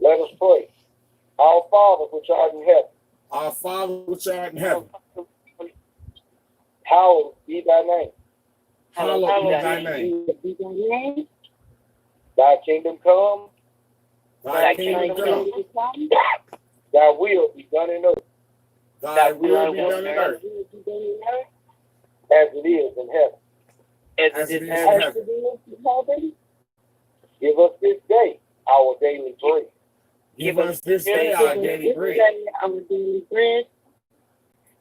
Let us pray. Our Father which art in heaven. Our Father which art in heaven. Hallowed be thy name. Hallowed be thy name. Thy kingdom come. Thy kingdom come. Thy will be done in earth. Thy will be done in earth. As it is in heaven. As it is in heaven. Give us this day our daily bread. Give us this day our daily bread.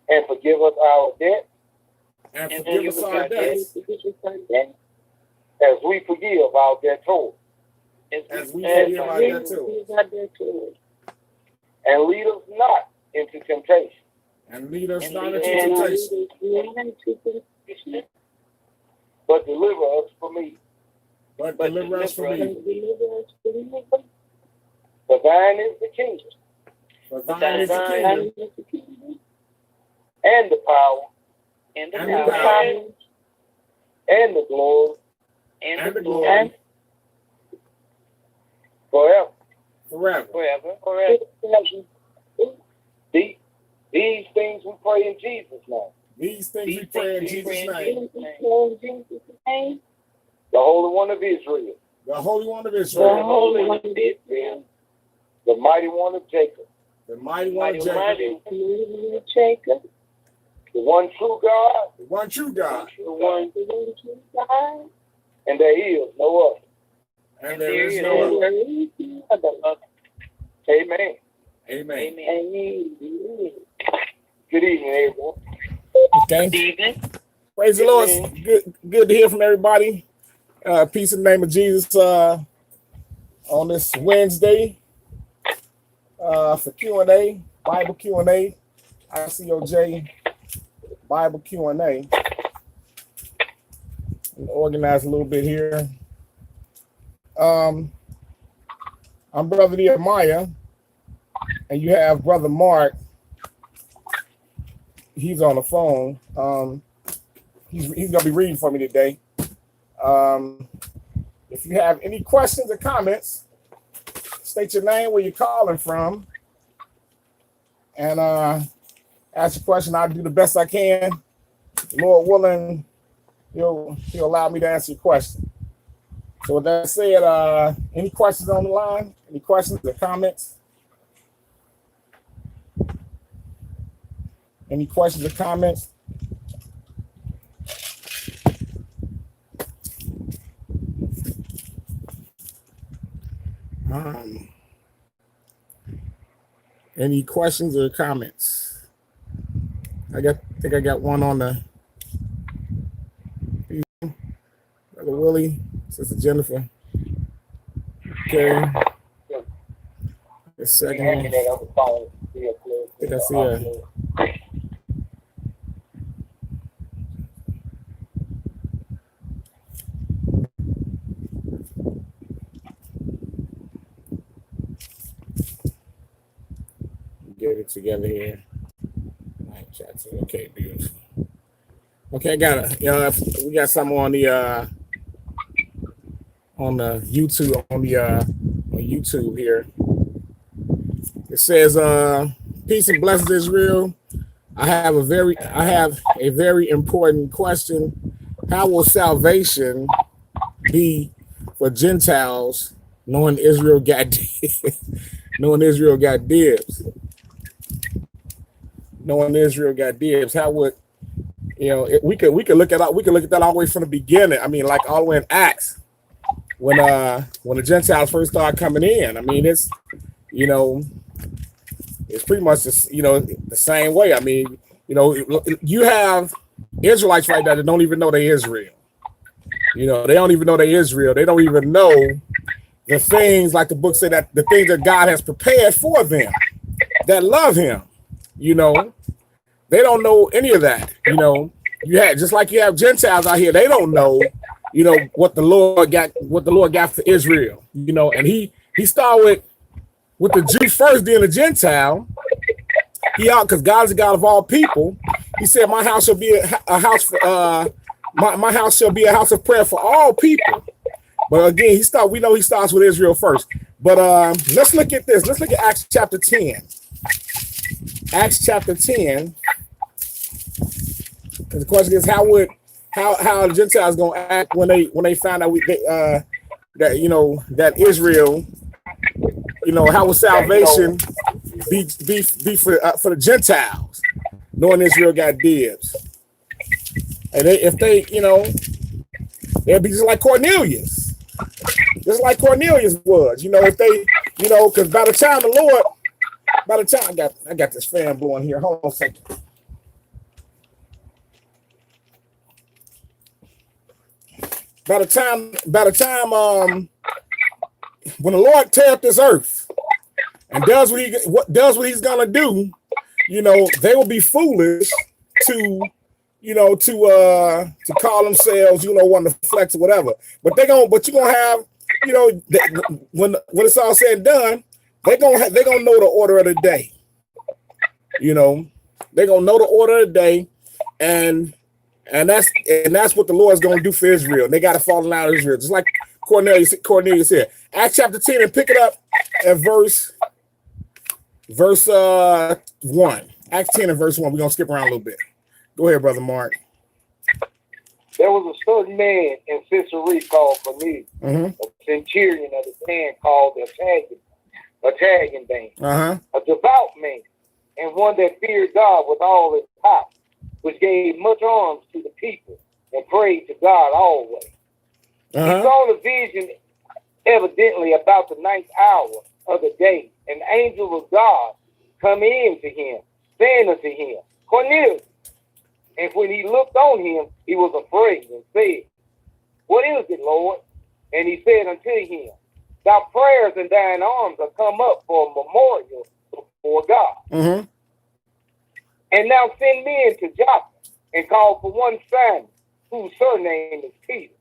And forgive us our debt. And forgive us our debts. As we forgive our debtors. As we forgive our debtors. And lead us not into temptation. And lead us not into temptation. But deliver us from evil. But deliver us from evil. For thine is the kingdom. For thine is the kingdom. And the power. And And the power. And the glory. And the glory. Forever. Forever. These things we pray in Jesus' name. These things we pray in Jesus' name. The Holy One of Israel. The Holy One of Israel. The Mighty One of Jacob. The Mighty One of Jacob. The one true God. The one true God. And there is no other. And there is no other. Amen. Amen. Good evening, everyone. Okay. Praise the Lord. Good to hear from everybody. Peace in the name of Jesus on this Wednesday for Q&A, Bible Q&A. ICOJ Bible Q&A. Organize a little bit here. I'm Brother Nehemiah, and you have Brother Mark. He's on the phone. He's gonna be reading for me today. If you have any questions or comments, state your name, where you're calling from, and ask a question. I'll do the best I can. Lord willing, he'll allow me to answer your question. So with that said, any questions on the line? Any questions or comments? Any questions or comments? Any questions or comments? I think I got one on the Brother Willie, Sister Jennifer. Okay. The second one. I think I see her. Get it together here. Okay, beautiful. Okay, I got it. We got some on the YouTube on YouTube here. It says, "Peace and blessings, Israel. I have a very important question. How will salvation be for Gentiles, knowing Israel got dibs? Knowing Israel got dibs, how would we could look at that all the way from the beginning. I mean, like all the way in Acts, when the Gentiles first started coming in. I mean, it's it's pretty much the same way. I mean, you have Israelites right now that don't even know they Israel. They don't even know they Israel. They don't even know the things, like the book said, that the things that God has prepared for them that love Him. They don't know any of that. You have, just like you have Gentiles out here, they don't know, what the Lord got for Israel. And he started with the Jew first, then the Gentile. Because God is the God of all people. He said, "My house shall be a house for my house shall be a house of prayer for all people." But again, we know he starts with Israel first. But let's look at this. Let's look at Acts chapter 10. Acts chapter 10. Because the question is, how the Gentiles gonna act when they find out that that Israel, how will salvation be for the Gentiles, knowing Israel got dibs, and if they they'll be just like Cornelius was, if they, because by the time I got this fan blowing here. Hold on a second. By the time when the Lord tear up this earth and does what he's gonna do, they will be foolish to call themselves, one of the flex or whatever. But you're gonna have, when it's all said and done, they're gonna know the order of the day. They're gonna know the order of the day, and that's what the Lord's gonna do for Israel. And they got to fall in line with Israel, just like Cornelius here. Acts chapter 10, and pick it up at verse 1. Acts 10 and verse 1. We're gonna skip around a little bit. Go ahead, Brother Mark. There was a certain man in Caesarea called Cornelius, a centurion of the band called the Italian band, a devout man, and one that feared God with all his power, which gave much alms to the people and prayed to God always. He saw the vision evidently about the ninth hour of the day, an angel of God come in to him, saying unto him, Cornelius. And when he looked on him, he was afraid and said, What is it, Lord? And he said unto him, Thy prayers and thine alms are come up for a memorial before God. And now send men to Joppa and call for one Simon, whose surname is Peter.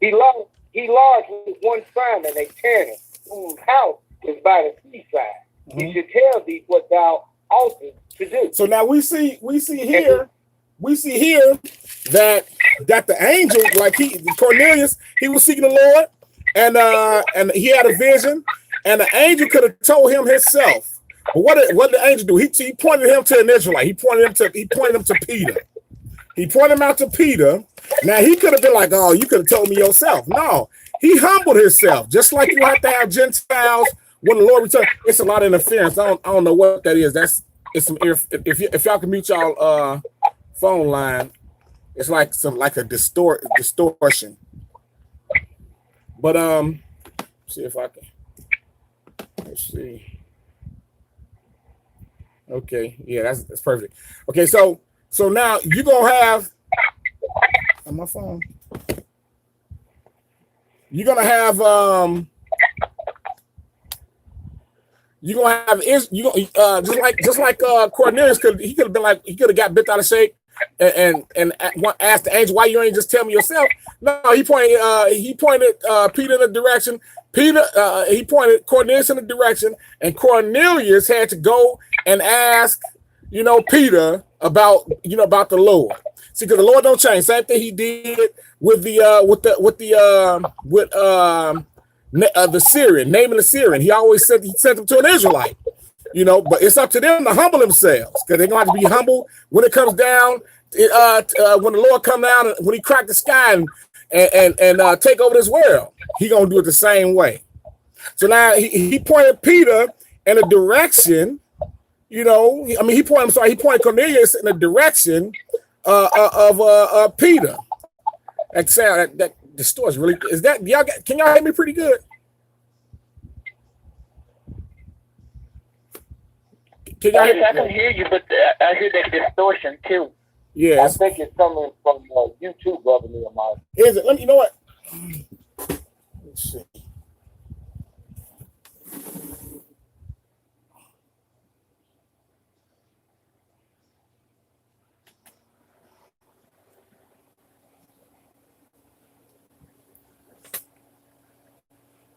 He lodged with one Simon, a tanner, whose house is by the seaside. He should tell thee what thou oughtest to do. So now we see here that the angel, like Cornelius, he was seeking the Lord, and he had a vision, and the angel could have told him himself. But what did the angel do? He pointed him to an Israelite. He pointed him to Peter. He pointed him out to Peter. Now he could have been like, "Oh, you could have told me yourself." No, he humbled himself, just like you have to have Gentiles when the Lord returns. It's a lot of interference. I don't know what that is. It's some if y'all can mute y'all phone line, it's like a distortion. But see if I can. Let's see. Okay, yeah, that's perfect. Okay, so now you're gonna have on my phone. You're gonna have just like Cornelius could have been like, he could have got bit out of shape and asked the angel, why you ain't just tell me yourself? No, he pointed Peter in the direction. He pointed Cornelius in the direction, and Cornelius had to go and ask, Peter about the Lord. See, because the Lord don't change. Same thing he did with the Syrian, naming the Syrian. He always sent them to an Israelite. But it's up to them to humble themselves, because they're gonna have to be humble when it comes down. When the Lord come down and when he crack the sky and take over this world, he gonna do it the same way. So now he pointed Peter in a direction. He pointed Cornelius in the direction of Peter. That distorts really. Is that can y'all hear me pretty good? I can hear you, but I hear that distortion too. Yeah, I think it's coming from YouTube, brother Nehemiah. Is it? You know what? Let's see.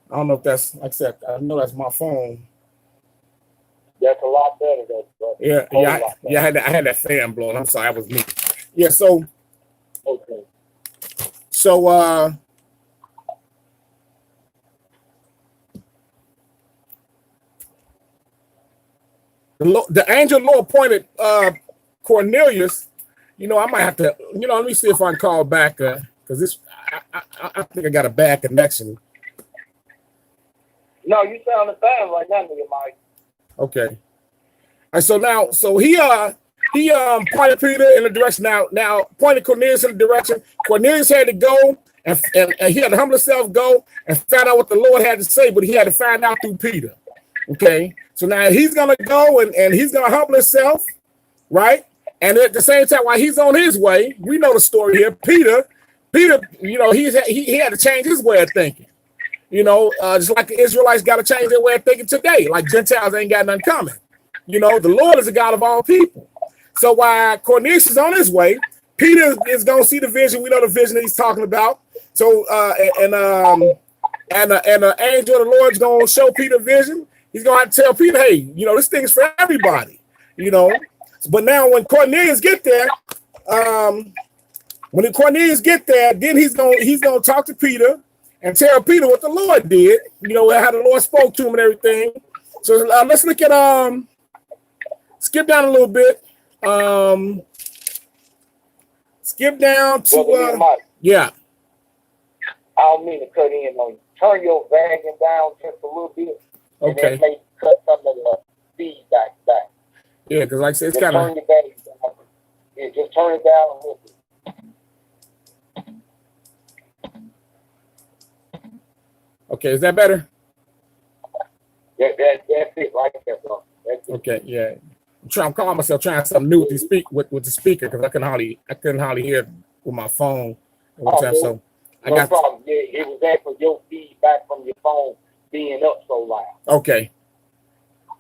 I don't know if that's, like I said, I know that's my phone. That's a lot better, though. Yeah. I had that fan blowing. I'm sorry, that was me. Yeah. So. Okay. So. the angel of the Lord appointed Cornelius. You know, I might have to, you know, let me see if I can call back because this, I think I got a bad connection. No, you sound the same right now, nigga, Mike. Okay. And so now, so he pointed Peter in the direction. Now pointed Cornelius in the direction. Cornelius had to go and he had to humble himself, go and find out what the Lord had to say, but he had to find out through Peter. Okay. So now he's gonna go and he's gonna humble himself, right? And at the same time, while he's on his way, we know the story here. Peter, you know, he had to change his way of thinking. You know, just like the Israelites got to change their way of thinking today. Like Gentiles ain't got nothing coming. You know, the Lord is the God of all people. So while Cornelius is on his way, Peter is going to see the vision. We know the vision that he's talking about. So and the angel of the Lord is going to show Peter vision. He's going to have to tell Peter, hey, you know, this thing's for everybody. You know, but now when Cornelius get there, then he's going to talk to Peter and tell Peter what the Lord did, you know, how the Lord spoke to him and everything. So let's look at skip down a little bit. Skip down to yeah. I don't mean to cut in on you. Turn your wagon down just a little bit. And Okay. then maybe cut some of the feedback back. Yeah, because like I said, it's Just kind of turn your wagon down. Yeah, just turn it down a little bit. okay. Is that better? That's it right there, bro. That's it. Okay, yeah. I'm calling myself trying something new with the speaker because I couldn't hardly hear with my phone one time. So I No got problem. Yeah, it was that for your feedback from your phone being up so loud. okay.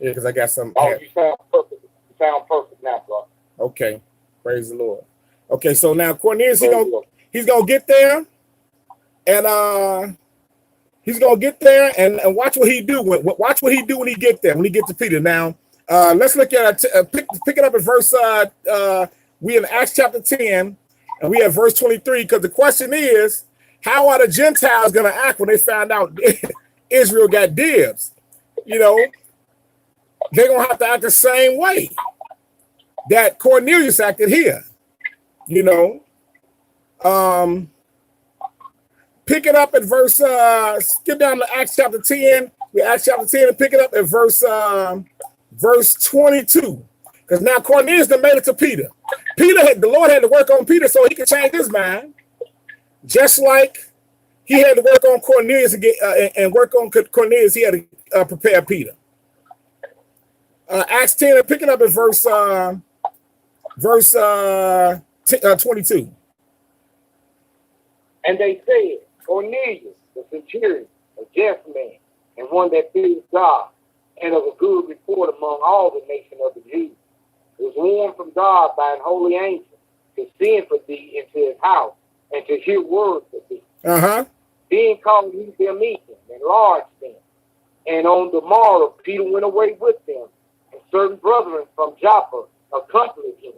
Yeah, because I got some. Oh, you sound perfect. You sound perfect now, bro. Okay, praise the Lord. Okay, so now Cornelius he's gonna get there, and he's gonna get there and watch what he do. Watch what he do when he get there. When he get to Peter. Now, let's look at pick it up at verse. We in Acts chapter 10, and we have verse 23. Because the question is, how are the Gentiles gonna act when they find out Israel got dibs? You know, they're gonna have to act the same way that Cornelius acted here. You know, pick it up at verse. Skip down to Acts chapter 10. We Acts chapter 10 and pick it up at verse 22. Because now Cornelius done made it to Peter. The Lord had to work on Peter so he could change his mind, just like he had to work on Cornelius and work on Cornelius. He had to prepare Peter. Acts 10 and pick it up at verse 22. And they said, Cornelius, the centurion, a just man, and one that fears God, and of a good report among all the nation of the Jews, was warned from God by an holy angel to send for thee into his house and to hear words of thee. Then called he them meeting and enlarged them. And on the morrow, Peter went away with them, and certain brethren from Joppa accompanied him.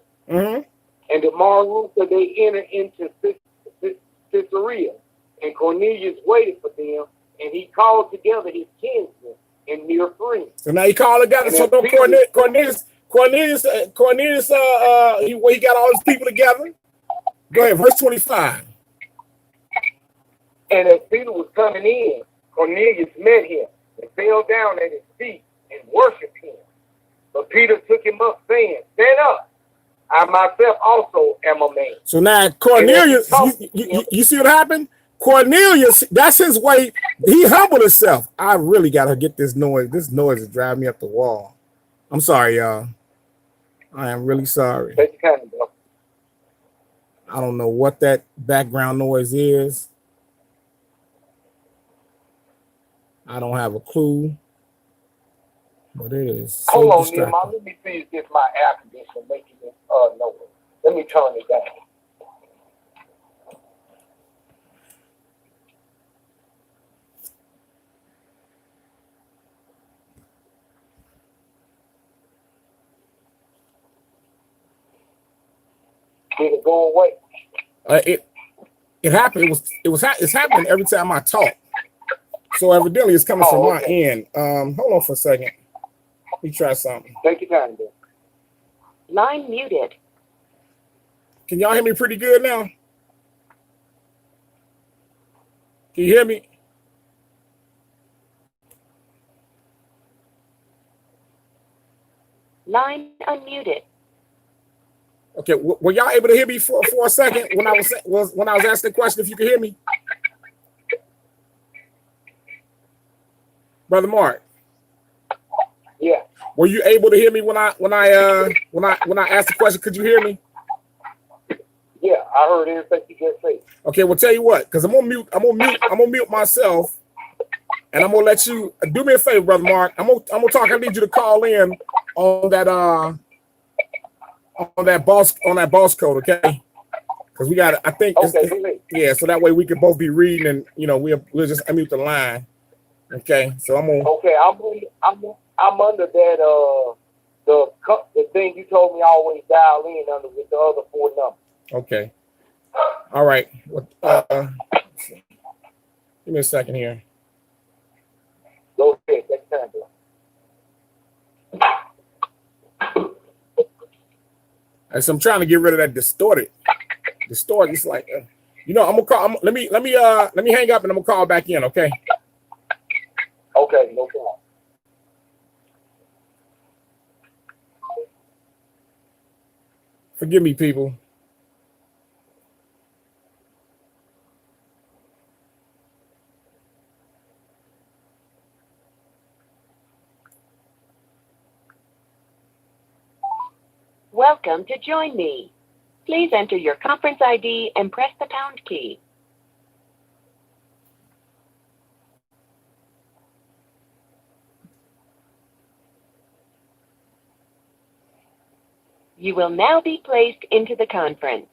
And the morrow they entered into Caesarea, and Cornelius waited for them, and he called together his kinsmen and near friends. So now he called together. So Cornelius, he got all his people together. Go ahead, verse 25. And as Peter was coming in, Cornelius met him and fell down at his feet and worshipped him. But Peter took him up, saying, "Stand up. I myself also am a man." So now Cornelius, you see what happened? Cornelius, that's his way. He humbled himself. I really gotta get this noise. This noise is driving me up the wall. I'm sorry, y'all. I am really sorry. I don't know what that background noise is. I don't have a clue. But it is so Hold on, distracting. Nehemiah. Let me see if this my air conditioner making this noise. Let me turn it down. Did it go away? It happened. It's happening every time I talk. So evidently it's coming from my end. Hold on for a second. Let me try something. Take your time, bro. Line muted. Can y'all hear me pretty good now? Can you hear me? Line unmuted. Okay, were y'all able to hear me for a second when I was asking the question? If you could hear me, Brother Mark. Yeah. Were you able to hear me when I asked the question? Could you hear me? Yeah, I heard everything you just said. Okay, well, tell you what, because I'm gonna mute myself, and I'm gonna let you do me a favor, Brother Mark. I'm gonna talk. I need you to call in on that boss code, okay? Because we got, I think, Okay, yeah. So that way we can both be reading, and we'll just unmute the line, okay? So I'm gonna. Okay, I'm under that the thing you told me always dial in under with the other 4 numbers. Okay. All right. Give me a second here. Go ahead, take time, bro. So I'm trying to get rid of that distorted. It's like, I'm gonna call. Let me hang up and I'm gonna call back in. Okay. Okay, no problem. Forgive me, people. Welcome to Join Me. Please enter your conference ID and press the pound key. You will now be placed into the conference.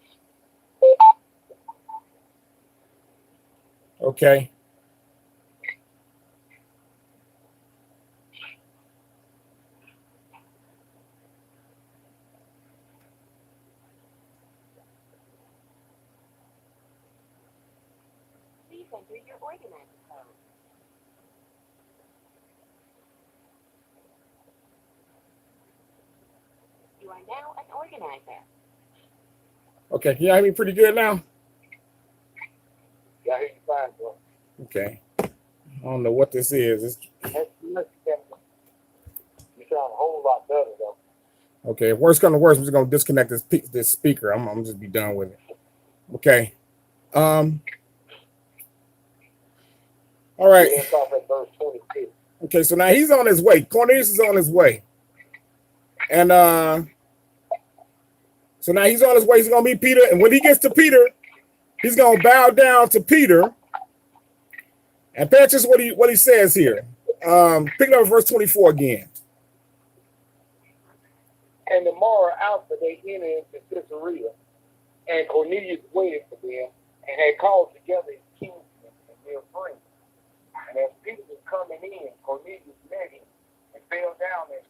Okay. Please enter your organizer code. You are now an organizer. Okay. Can y'all hear me pretty good now? Yeah, I hear you fine, bro. Okay. I don't know what this is. You sound a whole lot better, though. Okay. If worst comes to worst, I'm just gonna disconnect this speaker. I'm just be done with it. Okay. All right. Verse 22. Okay. So now he's on his way. Cornelius is on his way, and so now he's on his way. He's gonna meet Peter, and when he gets to Peter, he's gonna bow down to Peter. And pay attention to what he says here. Pick up verse 24 again. And the morrow after they entered into Caesarea, and Cornelius waited for them, and had called together his kinsmen and their friends. And as Peter was coming in, Cornelius met him and fell down and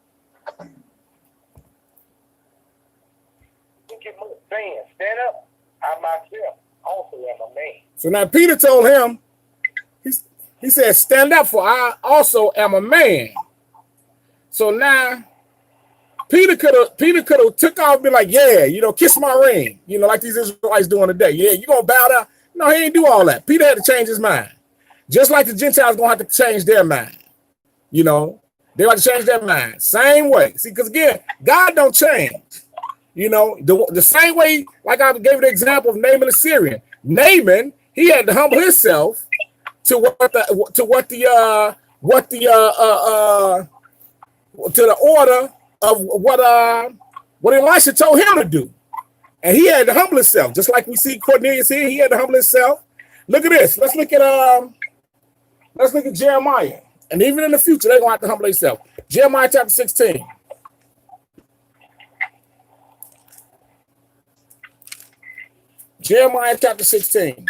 saying, "Stand up, I myself also am a man." So now Peter told him, he said, "Stand up, for I also am a man." So now Peter could have took off and be like, "Yeah, kiss my ring," like these Israelites doing today. Yeah, you gonna bow down? No, he ain't do all that. Peter had to change his mind, just like the Gentiles gonna have to change their mind. They have to change their mind. Same way. See, because again, God don't change. The same way, like I gave the example of Naaman the Syrian. Naaman, he had to humble himself to the order of what Elisha told him to do, and he had to humble himself, just like we see Cornelius here. He had to humble himself. Look at this. Let's look at Jeremiah, and even in the future, they're gonna have to humble themselves. Jeremiah chapter 16. Jeremiah chapter 16.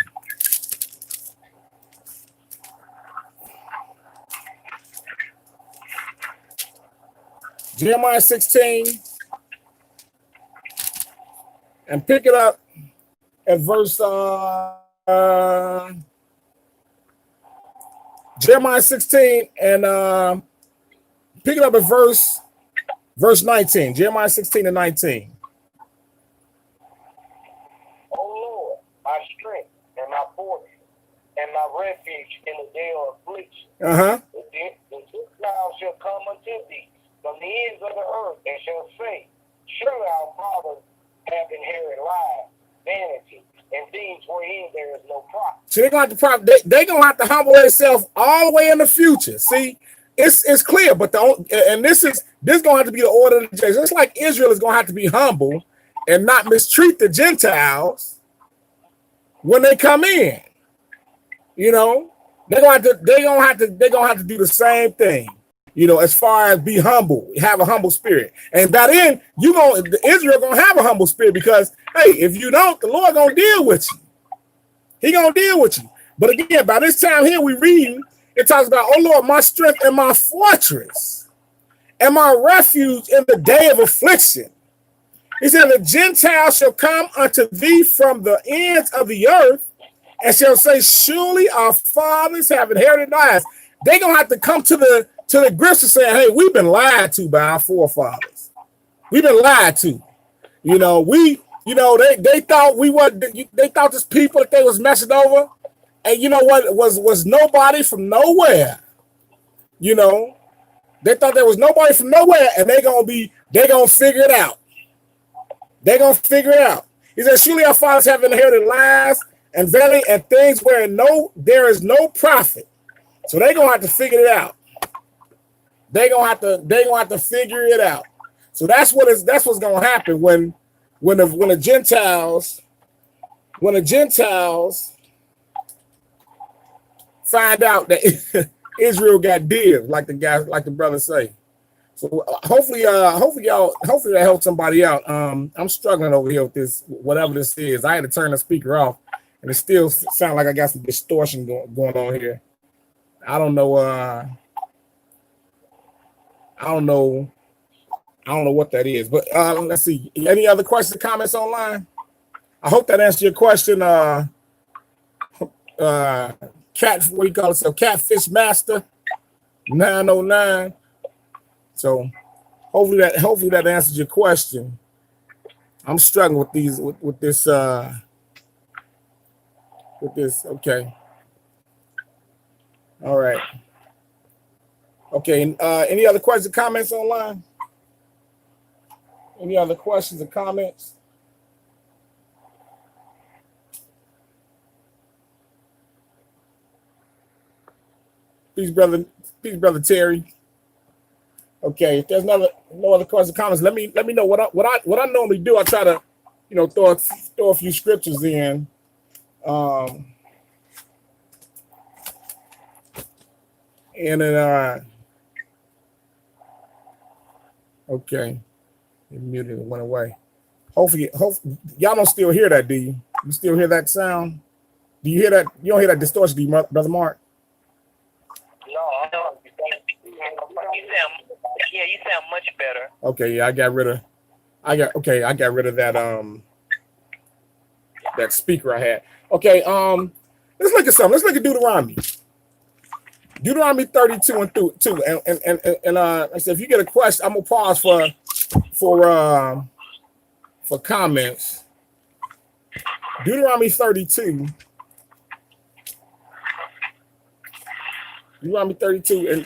Jeremiah 16, and pick it up at verse Jeremiah 16, and pick it up at verse Verse 19, Jeremiah 16 and 19. O Lord, my strength and my fortress and my refuge in the day of affliction. The Gentiles shall come unto thee from the ends of the earth and shall say, surely our fathers have inherited lies, vanity, and things wherein there is no profit. So they're going to have to they're going to have to humble themselves all the way in the future. See, it's clear, but this is going to have to be the order of the days. It's like Israel is going to have to be humble and not mistreat the Gentiles when they come in. You know, they're going to have to do the same thing. You know, as far as be humble, have a humble spirit, and by then Israel gonna have a humble spirit, because hey, if you don't, the Lord gonna deal with you. He gonna deal with you. But again, by this time here we read, it talks about, oh Lord, my strength and my fortress and my refuge in the day of affliction. He said, the Gentiles shall come unto thee from the ends of the earth and shall say, surely our fathers have inherited lies. They're gonna have to come to the grips and say, hey, we've been lied to by our forefathers. We've been lied to. You know, they thought they thought this people that they was messing over, and you know what, was nobody from nowhere. You know, they thought there was nobody from nowhere, and they're gonna figure it out. They're gonna figure it out. He said, surely our fathers have inherited lies and vanity and things where there is no profit. So they're gonna have to figure it out. They're gonna have to figure it out. So that's what's gonna happen when the Gentiles find out that Israel got dibs, like the brothers say. So hopefully that helps somebody out. I'm struggling over here with this, whatever this is. I had to turn the speaker off, and it still sounds like I got some distortion going on here. I don't know what that is, but let's see. Any other questions or comments online? I hope that answered your question. What do you call it? So Catfish Master 909. So hopefully that answers your question. I'm struggling with this. Okay. All right. Okay. Any other questions or comments online? Any other questions or comments? Peace, brother Terry. Okay, if there's no other questions or comments, let me know what I normally do. I try to, throw a few scriptures in. And then okay. It muted, it went away. Hopefully y'all don't still hear that, do you? You still hear that sound? Do you hear that? You don't hear that distortion, do you, Brother Mark? No, I don't. You sound much better. Okay, yeah, I got rid of that that speaker I had. Okay, let's look at something. Let's look at Deuteronomy. Deuteronomy 32 and 2. And I said, if you get a question, I'm gonna pause for comments. Deuteronomy 32. Deuteronomy 32, and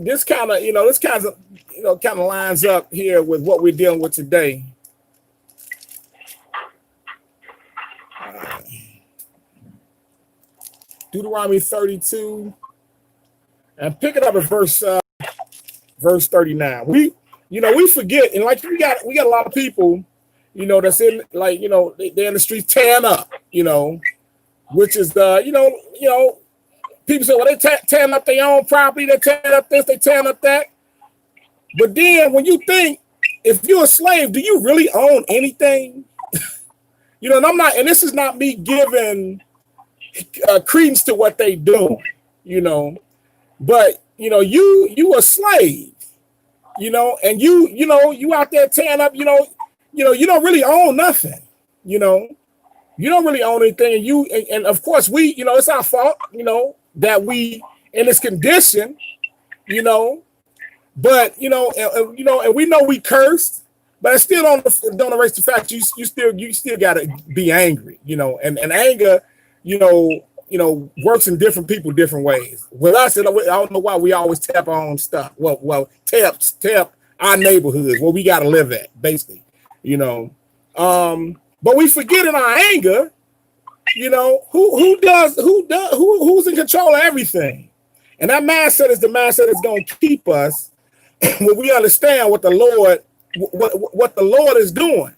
this kind of lines up here with what we're dealing with today. Deuteronomy 32, and pick it up at verse 39. We forget, and like we got a lot of people, that's in, like, they're in the streets tearing up, which is the, people say, well, they tearing up their own property, they tearing up this, they tearing up that. But then when you think, if you're a slave, do you really own anything? And I'm not, and this is not me giving credence to what they do, but you a slave, and you out there tearing up, you don't really own nothing, you don't really own anything, and of course we, it's our fault, that we in this condition, But and we know we cursed, but it still don't erase the fact you still gotta be angry, and anger, works in different people different ways. With us, I don't know why we always tap our own stuff. Well, tap our neighborhoods where we gotta live at, basically, But we forget in our anger, who's in control of everything, and that mindset is the mindset that's gonna keep us when we understand what the Lord is doing.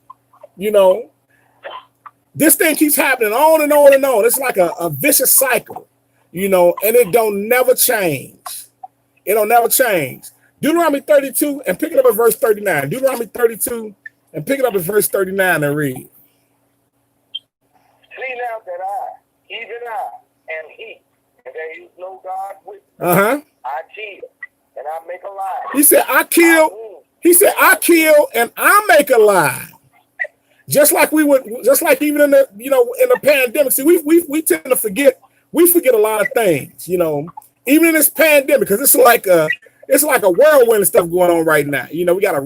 This thing keeps happening on and on and on. It's like a vicious cycle, and it don't never change. It don't never change. Deuteronomy 32 and pick it up at verse 39. Deuteronomy 32 and pick it up at verse 39 and read. See now that even I, am He, and there is no God with me. I kill and I make alive. He said, I kill. He said, I kill and I make alive. Just like even in the in the pandemic. See, we tend to forget. We forget a lot of things. Even in this pandemic, because it's like a whirlwind of stuff going on right now. We got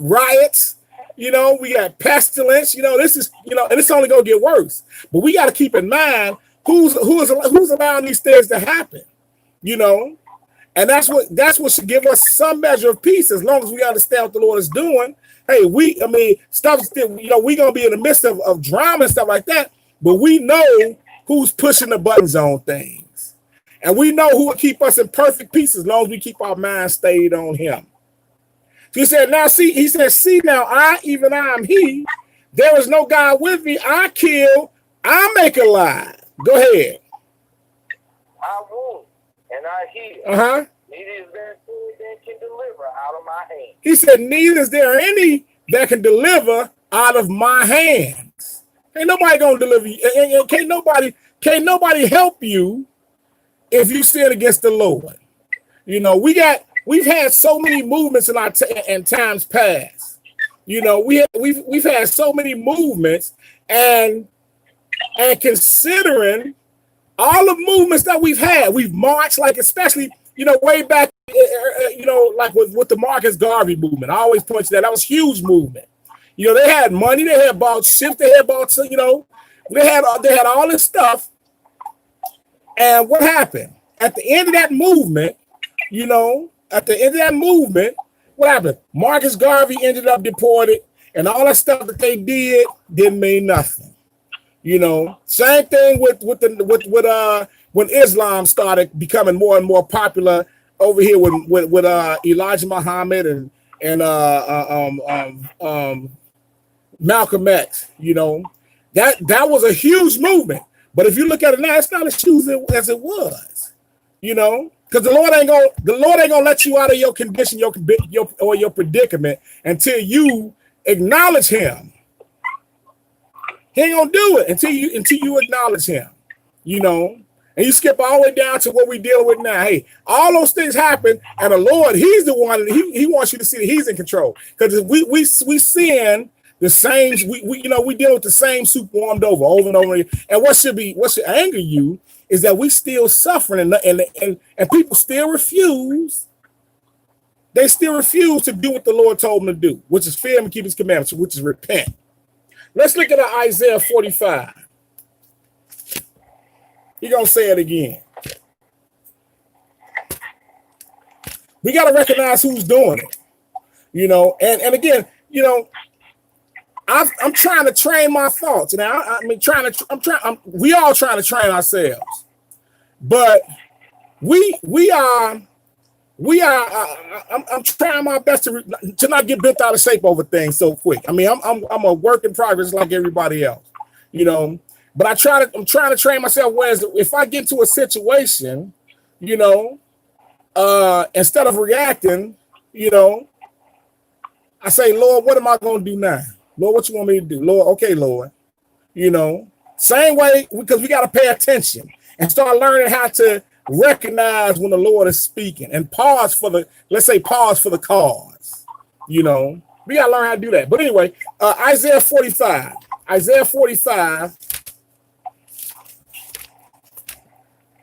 riots. We got pestilence. This is and it's only gonna get worse. But we got to keep in mind who's allowing these things to happen. And that's what should give us some measure of peace, as long as we understand what the Lord is doing. Hey, stuff still, we're gonna be in the midst of drama and stuff like that, but we know who's pushing the buttons on things. And we know who will keep us in perfect peace as long as we keep our mind stayed on him. He said, see now, I am He. There is no God with me. I kill, I make alive. Go ahead. I wound and I heal. Neither is there any that can deliver out of my hand. He said, neither is there any that can deliver out of my hands. Ain't nobody gonna deliver you. Can't nobody help you if you sin against the Lord. We've had so many movements in times past. We've had so many movements, and considering all the movements that we've had, we've marched, like especially way back, like with the Marcus Garvey movement. I always point to that. That was a huge movement. They had money, they had bought ships, they had bought, they had all this stuff. And what happened at the end of that movement? What happened? Marcus Garvey ended up deported, and all that stuff that they did didn't mean nothing. Same thing with when Islam started becoming more and more popular over here with Elijah Muhammad and Malcolm X. That was a huge movement. But if you look at it now, it's not as huge as it was. Because the Lord ain't gonna let you out of your condition, your predicament until you acknowledge Him. He ain't gonna do it until you acknowledge Him. And you skip all the way down to what we dealing with now. Hey, all those things happen, and the Lord, He's the one. He wants you to see that He's in control. Because we sin the same. We deal with the same soup warmed over and over. And what should anger you is that we still suffering, and people still refuse. They still refuse to do what the Lord told them to do, which is fear Him and keep His commandments, which is repent. Let's look at Isaiah 45. He's gonna say it again. We gotta recognize who's doing it, and again, I'm trying to train my thoughts now. We all trying to train ourselves, but I'm trying my best to not get bent out of shape over things so quick. I'm a work in progress like everybody else, But I'm trying to train myself. Whereas if I get into a situation, instead of reacting, I say, Lord, what am I going to do now? Lord, what you want me to do? Lord, okay, Lord. Same way, because we got to pay attention and start learning how to recognize when the Lord is speaking and pause for the cause. We got to learn how to do that. But anyway, Isaiah 45.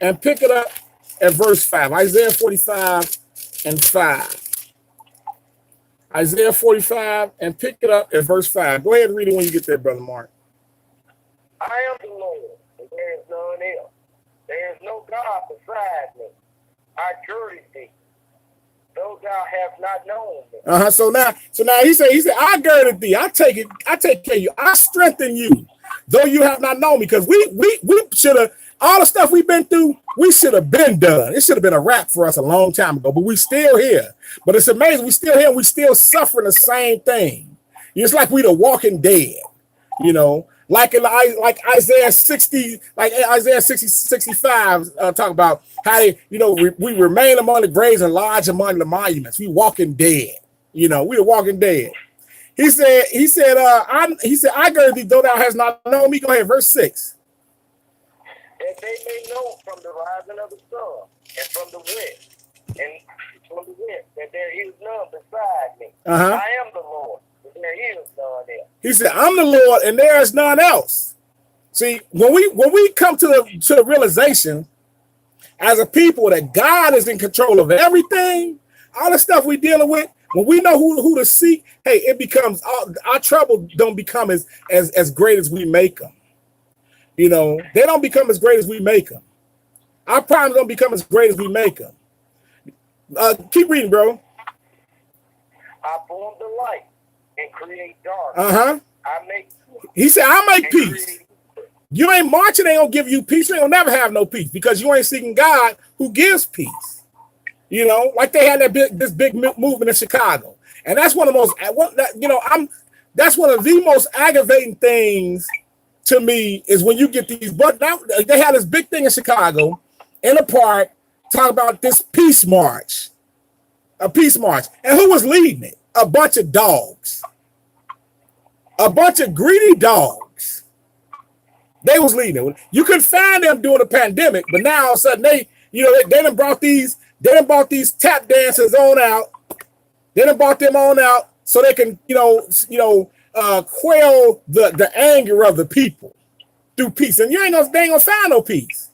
And pick it up at verse 5. Isaiah 45 and 5. Isaiah 45 and pick it up at verse 5. Go ahead and read it when you get there, Brother Mark. I am the Lord, and there is none else. There is no God beside me. I girded thee, though thou hast not known me. So now he said, I girded thee, I take care of you, I strengthen you, though you have not known me. Because we should have, all the stuff we've been through, we should have been done. It should have been a wrap for us a long time ago, but we still here. But it's amazing, we still here, we still suffering the same thing. It's like we the walking dead, like Isaiah 60, like Isaiah 65 talk about how we remain among the graves and lodge among the monuments. We walking dead, we are walking dead. He said, I girded thee, though thou hast not known me. Go ahead, verse 6. That they may know from the rising of the sun and from the west, that there is none beside me. I am the Lord, and there is none else. He said, I'm the Lord, and there is none else. See, when we come to the realization as a people that God is in control of everything, all the stuff we're dealing with, when we know who to seek, hey, it becomes our trouble don't become as great as we make them. They don't become as great as we make them. Our problems don't become as great as we make them. Keep reading, bro. I form the light and create darkness. He said, I make peace. You ain't marching, ain't gonna give you peace. You ain't gonna never have no peace because you ain't seeking God who gives peace. Like they had this big movement in Chicago. And that's one of the most, that's one of the most aggravating things to me is when you get these, but now they had this big thing in Chicago in a park talking about this peace march, a peace march. And who was leading it? A bunch of dogs, a bunch of greedy dogs. They was leading it. You could find them during the pandemic, but now all of a sudden they done brought these tap dancers on out. They done brought them on out so they can, quell the anger of the people through peace. And they ain't gonna find no peace.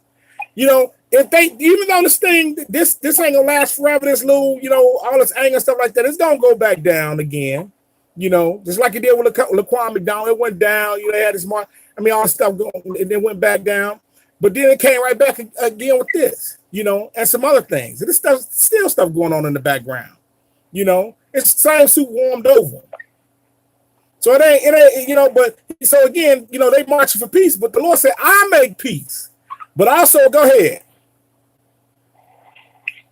If they, even though this thing, this ain't gonna last forever, this little, all this anger and stuff like that, it's gonna go back down again. Just like it did with Laquan McDonald, it went down. They had this mark. All this stuff going, and then went back down. But then it came right back again with this, and some other things. And this stuff, still stuff going on in the background. It's the same soup warmed over. So it ain't, but so again, they marching for peace, but the Lord said, I make peace. But also, go ahead.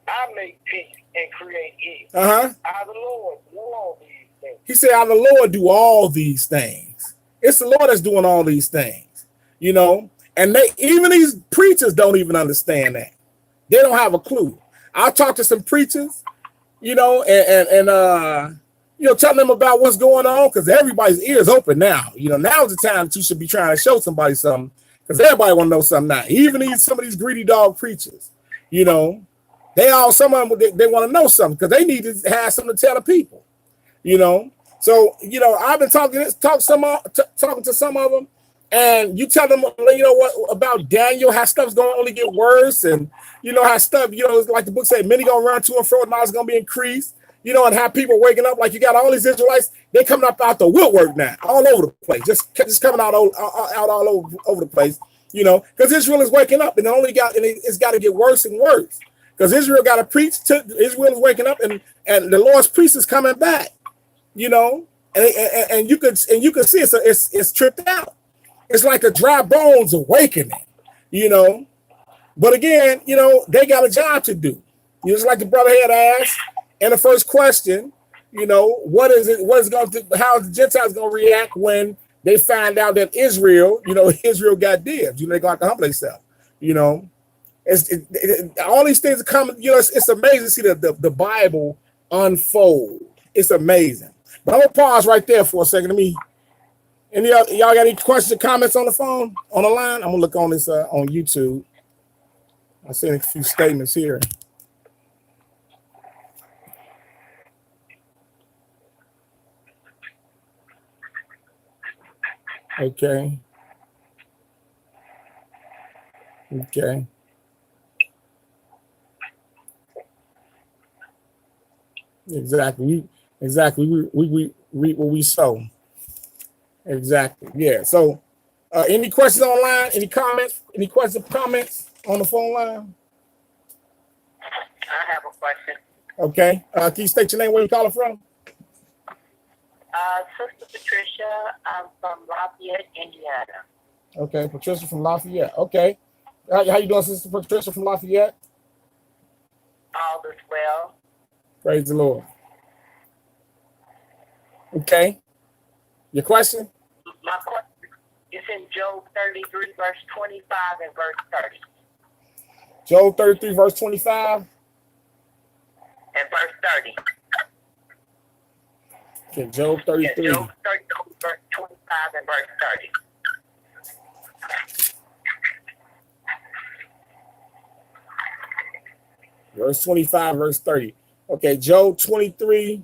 I make peace and create evil. I, the Lord, do all these things. He said, I, the Lord, do all these things. It's the Lord that's doing all these things, and even these preachers don't even understand that. They don't have a clue. I'll talk to some preachers, and telling them about what's going on, because everybody's ears open now. Now's the time that you should be trying to show somebody something, because everybody want to know something now. Even some of these greedy dog preachers, some of them they want to know something because they need to have something to tell the people. So I've been talking to some of them, and you tell them what about Daniel, how stuff's going to only get worse, and how stuff it's like the book said, many gonna run to and fro, and now it's gonna be increased. And how people waking up, like you got all these Israelites, they coming up out the woodwork now, all over the place, just coming out all over the place, because Israel is waking up, and it's got to get worse and worse, because Israel got to preach to Israel is waking up, and the Lord's priest is coming back, and you could see it's tripped out. It's like the dry bones awakening, But again, they got a job to do. Just like the brother had asked. And the first question, what is it? What is going to? How are the Gentiles going to react when they find out that Israel, Israel got dibs? They're going to have to humble themselves. All these things are coming. It's amazing to see the Bible unfold. It's amazing. But I'm gonna pause right there for a second. Y'all got any questions or comments on the phone, on the line? I'm gonna look on this on YouTube. I see a few statements here. Okay. Exactly. We reap what we sow. Exactly. Yeah. So, any questions online? Any comments? Any questions? Comments on the phone line? I have a question. Okay. Can you state your name? Where you calling from? Sister Patricia, I'm from Lafayette, Indiana. Okay, Patricia from Lafayette. Okay. How you doing, Sister Patricia from Lafayette? All is well. Praise the Lord. Okay. Your question? My question is in Job 33, verse 25 and verse 30. Job 33, verse 25. And verse 30. Okay, Job 33. Yeah, Job 33, verse 25 and verse 30. Verse 25, verse 30. Okay, Job 23,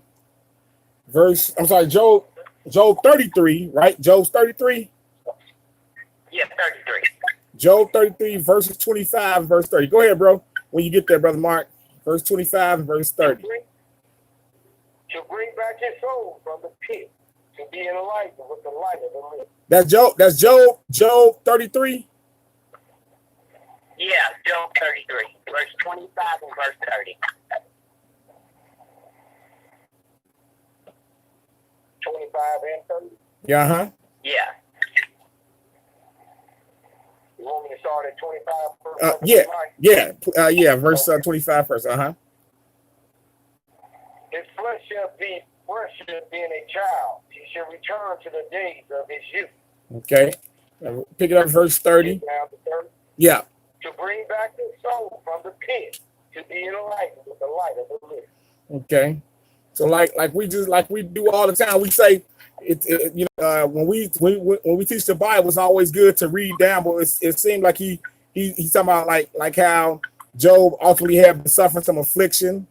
Job 33, right? Job 33? Yeah, 33. Job 33, verses 25, verse 30. Go ahead, bro. When you get there, Brother Mark. Verse 25 and verse 30. To bring back his soul from the pit, to be enlightened with the light of the living. That's Job 33? Yeah, Job 33, verse 25 and verse 30. 25 and 30? Yeah, uh-huh. Yeah. You want me to start at 25 first? Yeah, verse 25 first, uh-huh. His flesh shall be being a child. He shall return to the days of his youth. Okay. Pick it up, verse 30. Down to 30. Yeah. To bring back his soul from the pit, to be enlightened with the light of the living. Okay. So like we do all the time, we say when we teach the Bible, it's always good to read down, but it seemed like he's talking about like how Job ultimately had been suffering some affliction,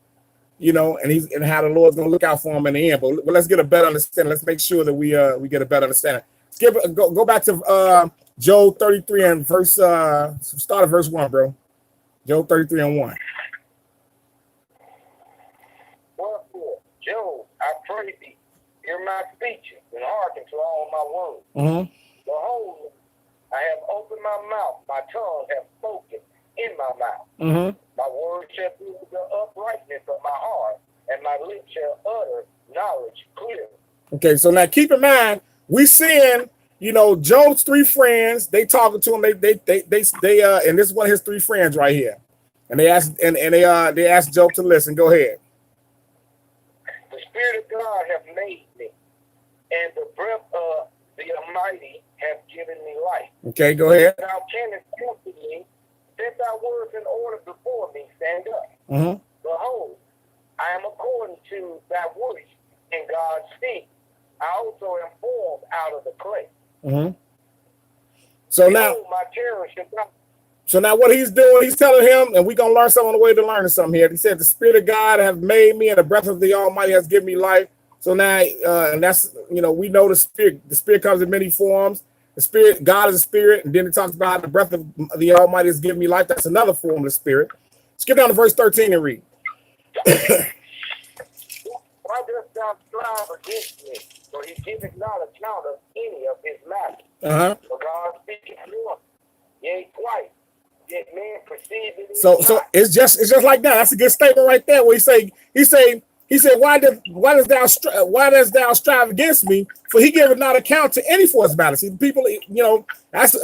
and how the Lord's gonna look out for him in the end. But let's get a better understanding. Let's make sure that we get a better understanding. Go back to Job 33 and start at verse 1, bro. Job 33 and 1. Wherefore, Job, I pray thee, hear my speeches and hearken to all my words. Mm-hmm. Behold, I have opened my mouth, my tongue hath spoken in my mouth. Mm-hmm. My words shall be the uprightness of my heart, and my lips shall utter knowledge clearly. Okay, so now keep in mind, we seeing, Job's three friends. They talking to him. They and this is one of his three friends right here. And they asked Job to listen. Go ahead. The Spirit of God hath made me, and the breath of the Almighty hath given me life. Okay, go ahead. Thou canst comfort me. Set thy words in order before me. Stand up. Mm-hmm. Behold, I am according to thy voice, and God speak. I also am formed out of the clay. Mm-hmm. So now, my terror should not. So now what he's doing, he's telling him, and we're going to learn something on the way to learning something here. He said, the Spirit of God have made me, and the breath of the Almighty has given me life. So now, and that's, we know the Spirit comes in many forms. The Spirit, God is a spirit. And then it talks about the breath of the Almighty has given me life. That's another form of the Spirit. Skip down to verse 13 and read. Why dost thou strive against me? For he giveth not account of any of his matters. Uh-huh. For God speaketh once, yea, twice. Yet man perceiveth it so it's just like that. That's a good statement right there. Where he said, why does thou strive against me? For he giveth not account to any for his matters. See, people, that's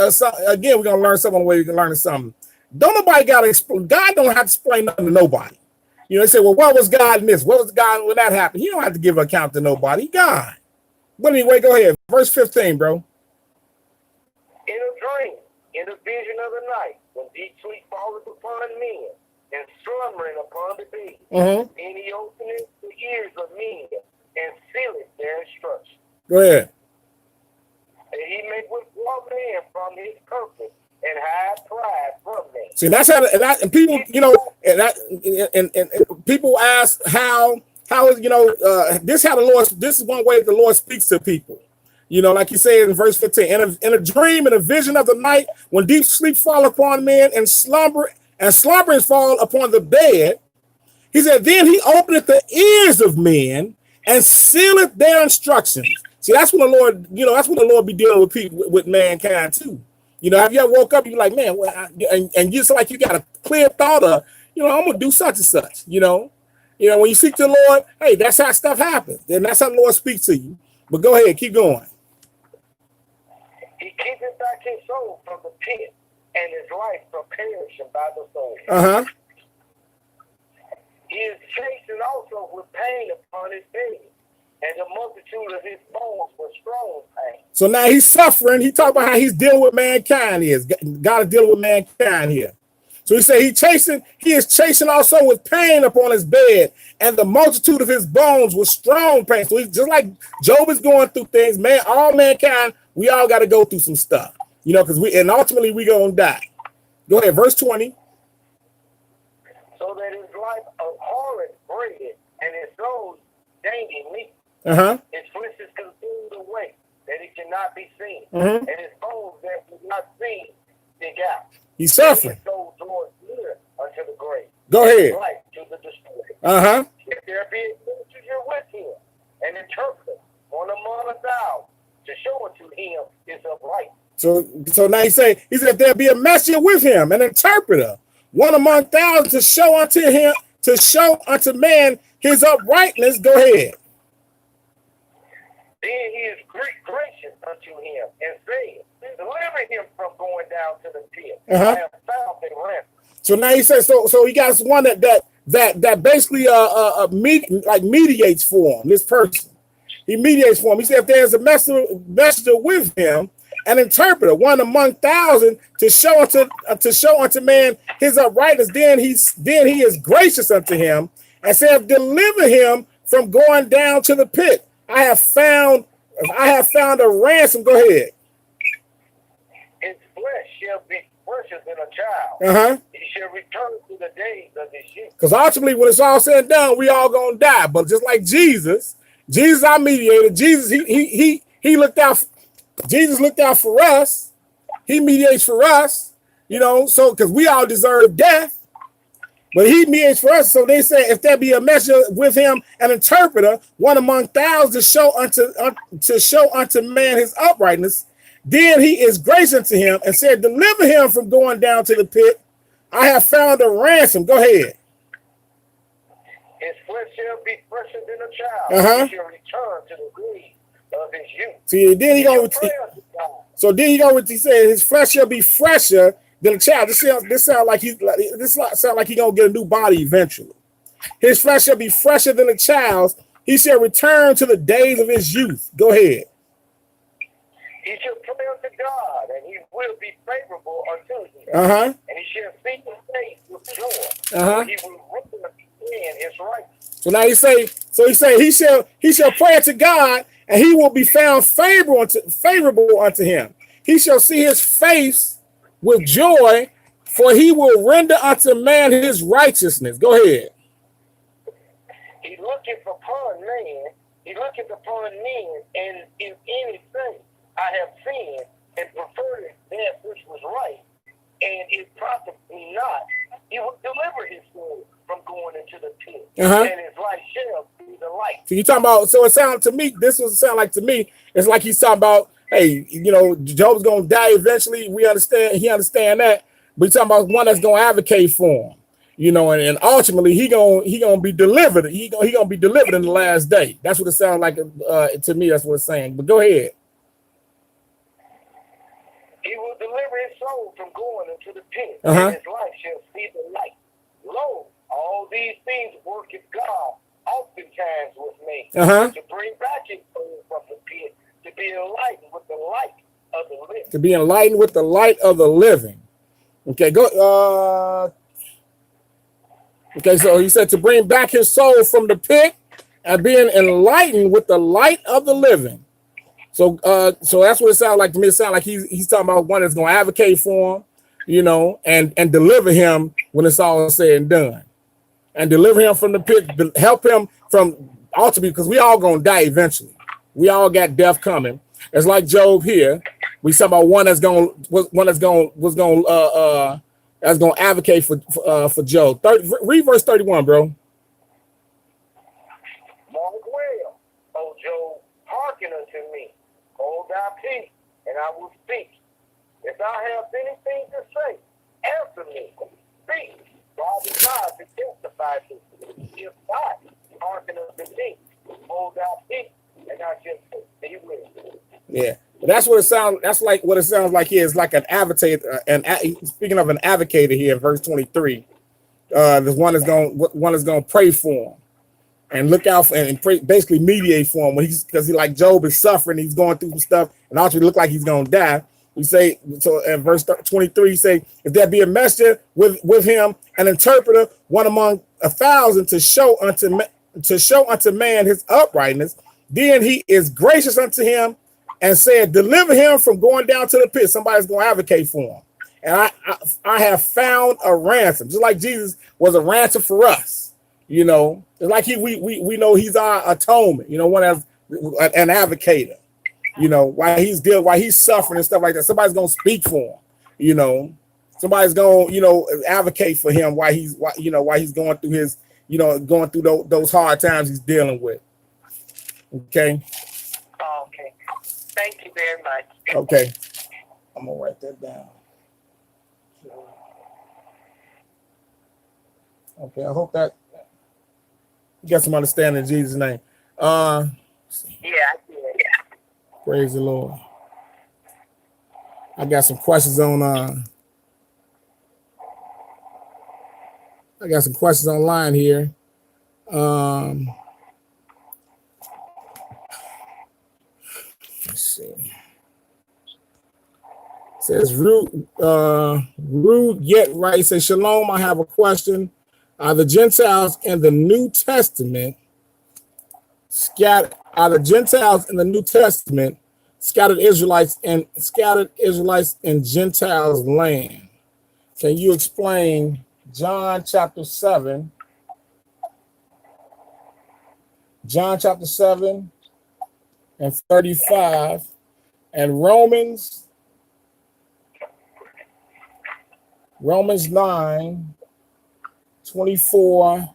again, we're gonna learn something on the way we can learn something. Don't nobody gotta explain. God don't have to explain nothing to nobody. They say, well, what was God in this? What was God when that happened? He don't have to give account to nobody. God. But anyway, go ahead. Verse 15, bro. In a dream, in a vision of the night, when deep sleep falleth upon men, and slumbering upon the bed, and he openeth the ears of men, and sealeth their instruction. Go ahead. And he maketh one man from his purpose, and hide pride from them. See, that's how, and people, and people ask how is, this how the Lord, this is one way the Lord speaks to people. Like you say in verse 15, in a dream, in a vision of the night, when deep sleep fall upon men and slumberings fall upon the bed, He said, then he openeth the ears of men and sealeth their instructions. See, that's when the Lord, that's when the Lord be dealing with people, with mankind too. Have you ever woke up, you be like, man, and you just like you got a clear thought of, I'm gonna do such and such. When you seek the Lord, hey, that's how stuff happens. And that's how the Lord speaks to you. But go ahead, keep going. He keepeth back his soul from the pit, and his life from perishing by the sword. Uh-huh. He is chastened also with pain upon his bed, and the multitude of his bones with strong pain. So now he's suffering. He talked about how he's dealing with mankind. God is dealing with mankind here. So he said he is chasing also with pain upon his bed, and the multitude of his bones with strong pain. So he's just like Job is going through things, man. All mankind, we all got to go through some stuff, because ultimately we gonna die. Go ahead, verse 20. So that his life abhorrent bread, and his soul dainty meat. Uh-huh. His flesh is consumed away, that he cannot be seen, and his bones that was not seen dig out. He's suffering. His soul draws near unto the grave. Go ahead. Life to the destroyer. Uh-huh. If there be a messenger with him, an interpreter, one among 1,000, to show unto him his upright. So now he said if there be a messenger with him, an interpreter, one among 1,000 to show unto man his uprightness. Go ahead. Then he is gracious unto him and saith, deliver him from going down to the pit. I have found a ransom. So now he says, so he got one that basically mediates for him. This person, he mediates for him. He said, if there's a messenger with him, an interpreter, one among 1,000 to show unto man his uprightness, then he is gracious unto him and said, deliver him from going down to the pit. I have found a ransom. Go ahead. His flesh shall be fresher than a child. He shall return to the days of his youth. Because ultimately, when it's all said and done, we all gonna die. But just like Jesus our mediator. Jesus, he looked out. Jesus looked out for us. He mediates for us. So because we all deserve death. But he mediates for us. So they say, if there be a messenger with him, an interpreter, one among 1,000 to show unto man his uprightness, then he is gracious to him and said, deliver him from going down to the pit. I have found a ransom. Go ahead. His flesh shall be fresher than a child. He shall return to the grave of his youth. See, then he go with he said his flesh shall be fresher than a child. This sound like he gonna get a new body eventually. His flesh shall be fresher than a child's. He shall return to the days of his youth. Go ahead. He shall pray unto God, and he will be favorable unto him. And he shall see his face with joy. He will in his right. So now he shall pray unto God, and he will be found favorable unto him. He shall see his face with joy, for he will render unto man his righteousness. Go ahead. He looketh upon men, and in anything I have sinned and preferred that which was right, and it profit me not. He will deliver his soul from going into the pit, and his life shall be the light. So you talking about? So it sounds to me. This was sound like to me. It's like he's talking about. Hey, Job's gonna die eventually. We understand. He understand that. But he's talking about one that's gonna advocate for him. And ultimately he gonna be delivered. He gonna be delivered in the last day. That's what it sounds like to me. That's what it's saying. But go ahead. He will deliver his soul from going into the pit, and his life shall see the light. Lo, all these things worketh God oftentimes with me to bring back his soul from the pit, to be enlightened with the light of the living. To be enlightened with the light of the living. Okay, go. Okay, so he said to bring back his soul from the pit and being enlightened with the light of the living. So that's what it sounds like to me. It sounds like he's talking about one that's going to advocate for him, and deliver him when it's all said and done, and deliver him from the pit, help him from ultimately, because we all going to die eventually. We all got death coming. It's like Job here. We talking about one that's going to advocate for Job. Read verse 31, bro. I will speak. If thou hast anything to say, answer me. Speak. God is God to testify to you. If not, hearken unto me. Hold thou peace, and I shall say, he will. Yeah. But that's what it sounds. That's like what it sounds like here. It's like an advocate. Speaking of an advocator here in verse 23, the one is going to pray for him and look out for and pray, basically mediate for him when because he like Job is suffering. He's going through some stuff and ultimately look like he's going to die. We say so in verse 23. He say, if there be a messenger with him, an interpreter, one among 1,000, to show unto man his uprightness, then he is gracious unto him and said, deliver him from going down to the pit. Somebody's going to advocate for him. And I have found a ransom, just like Jesus was a ransom for us. You know, it's like we know he's our atonement. You know, one as an advocator. You know, while he's suffering and stuff like that, somebody's going to speak for him. You know, somebody's going to advocate for him while he's going through his going through those hard times he's dealing with. Okay. Okay. Thank you very much. Okay. I'm gonna write that down. Okay, I hope that you got some understanding in Jesus' name. Yeah, I did. Praise the Lord. I got some questions on I got some questions online here. Let's see. It says Rude yet right. Says Shalom. I have a question. Are the Gentiles in the New Testament scattered? Are the Gentiles in the New Testament scattered Israelites in Gentiles' land? Can you explain John chapter 7? John chapter 7 and 35, and Romans 9, 24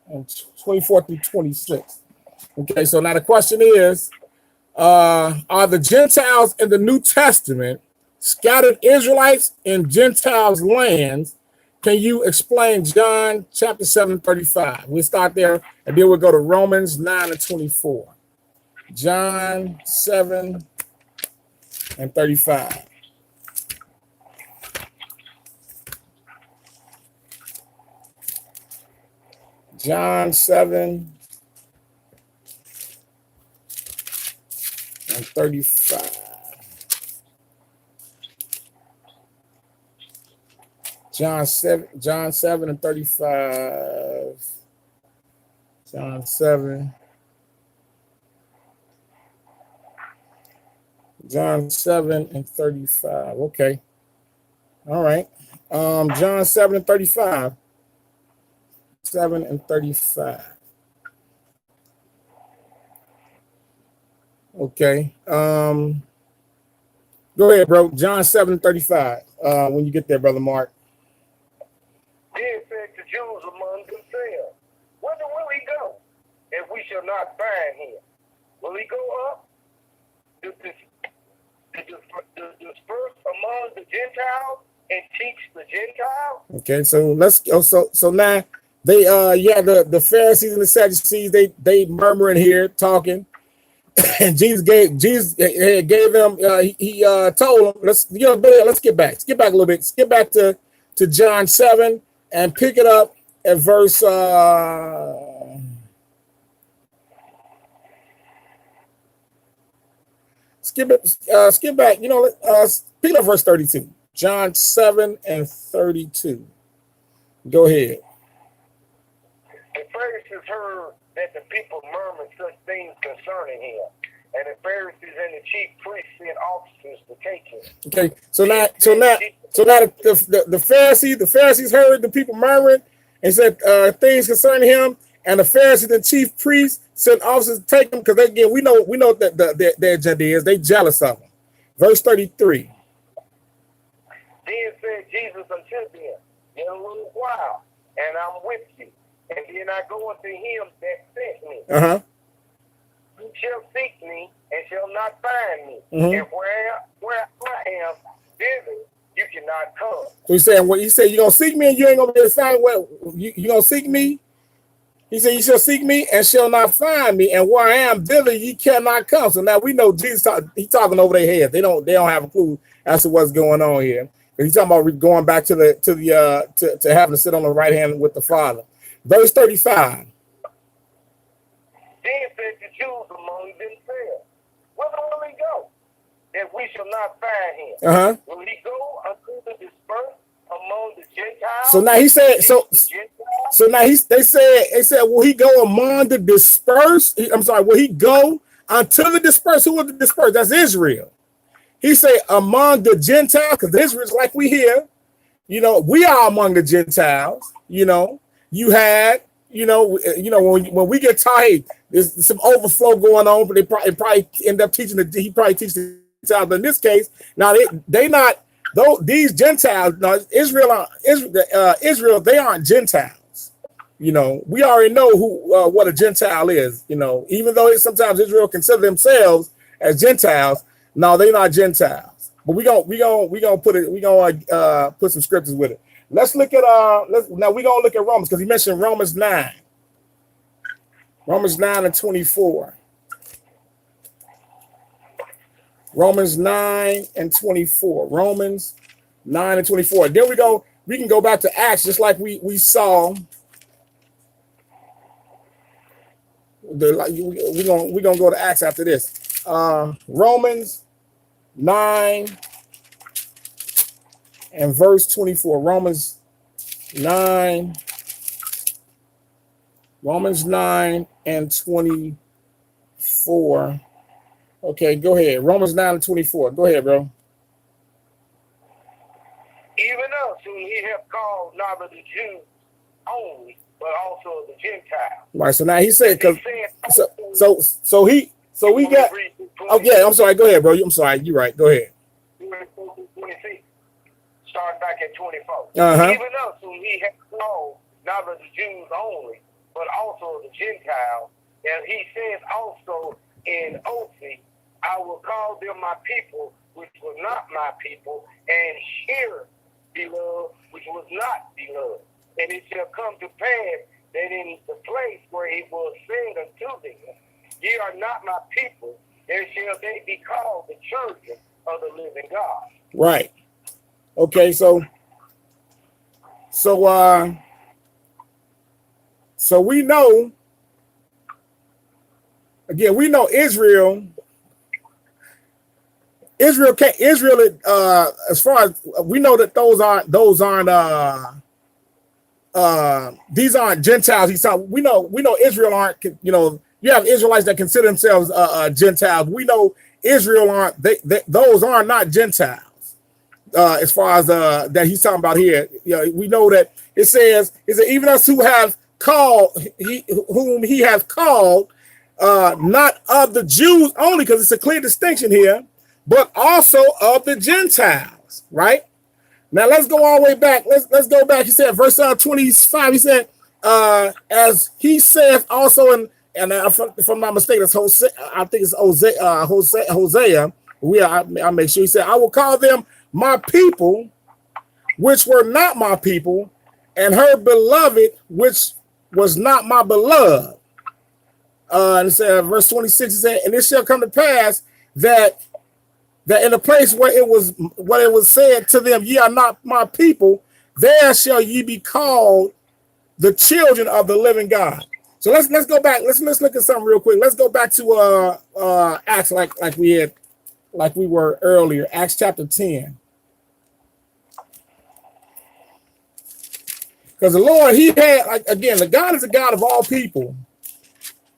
and 24 through 26. Okay, so now the question is, are the Gentiles in the New Testament scattered Israelites in Gentiles' lands? Can you explain John chapter 7, 35? We'll start there, and then we'll go to Romans 9 and 24. John 7 and 35. John 7 and 35. John 7 and 35. John 7. John 7 and 35. Okay. All right. John 7 and 35. 7 and 35. Okay. Go ahead, bro. John 7 and 35. When you get there, Brother Mark. Then said the Jews among themselves, whither will he go? If we shall not find him, will he go up to disperse among the Gentiles and teach the Gentiles? Okay, so let's go. So now they the Pharisees and the Sadducees, they murmuring here, talking, and Jesus gave them he told them, let's get back a little bit, skip back to John 7 and pick it up at verse skip back, pick up verse 32. John 7 and 32. Go ahead. The Pharisees heard that the people murmured such things concerning him, and the Pharisees and the chief priests sent officers to take him. Okay, so now the Pharisees heard the people murmuring and said things concerning him, and the Pharisees and chief priests sent officers to take him, because again we know that their agenda is they jealous of him. Verse 33. Then said Jesus unto them, in a little while, and I'm with you, and then I go unto him that sent me. You shall seek me and shall not find me. And So he's saying, he said, you're going to seek me and you ain't going to be able to find what you going to seek me. He said, you shall seek me and shall not find me. And where I am, thither ye cannot come. So now we know Jesus, he's talking over their heads. They don't have a clue as to what's going on here. He's talking about going back to having to sit on the right hand with the Father. Verse 35. Then said the Jews among themselves, whither will he go, that we shall not find him? Will he go unto the dispersed among the Gentiles? So now he said, so now they said, will he go among the dispersed? I'm sorry, will he go unto the dispersed? Who are the dispersed? That's Israel. He said among the Gentiles, because Israel's like we here, we are among the Gentiles. You had, when we get taught, hey, there's some overflow going on, but they probably end up teaching he probably teaches the Gentiles. But in this case, now they not these Gentiles. Now Israel, they aren't Gentiles. We already know what a Gentile is. Even though sometimes Israel consider themselves as Gentiles, no, they're not Gentiles. But we gonna put some scriptures with it. Let's look at now we're gonna look at Romans, because he mentioned Romans 9. Romans 9 and 24. Romans 9 and 24. Romans 9 and 24. Then we can go back to Acts, just like we saw. We're gonna go to Acts after this. Romans 9 and verse 24. Romans 9 and 24. Okay, go ahead. Romans 9 and 24. Go ahead, bro. Even us, whom he hath called not of the Jews only, but also of the Gentiles. Right. So now he said, because so we got. Oh yeah, I'm sorry. Go ahead, bro. I'm sorry. You're right. Go ahead. 26. Start back at 24. Even us, whom he hath called not of the Jews only, but also of the Gentiles. And he says also in Osee, I will call them my people, which was not my people, and here beloved, which was not beloved. And it shall come to pass that in the place where it was said unto them, ye are not my people, there shall they be called the children of the living God. Right. Okay, so we know, again, we know Israel, as far as we know, that these aren't Gentiles. We know Israel aren't, you have Israelites that consider themselves Gentiles. We know Israel aren't, those are not Gentiles. As far as that he's talking about here, we know that it says even us who have called, whom he has called, not of the Jews only, because it's a clear distinction here, but also of the Gentiles. Right now, let's go all the way back. Let's go back. He said, verse 25. He said, as he says also in, and if I'm not mistaken, it's Hosea. I think it's Hosea. I'll make sure. He said, I will call them my people, which were not my people, and her beloved, which was not my beloved. And it said, verse 26, he said, and it shall come to pass that in the place where it was said to them, ye are not my people, there shall ye be called the children of the living God. So let's go back. Let's look at something real quick. Let's go back to Acts like we were earlier. Acts chapter 10. Because the Lord, he had, again, the God is a God of all people,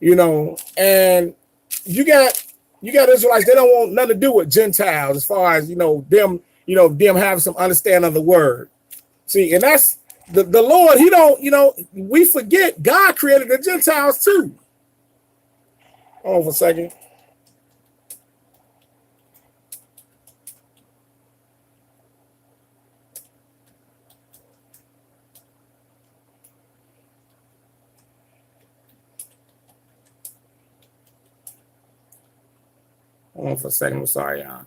and you got Israelites, they don't want nothing to do with Gentiles as far as, them having some understanding of the word. See, and that's the Lord, he don't, we forget God created the Gentiles too. Hold on for a second. Hold on for a second. I'm sorry, y'all.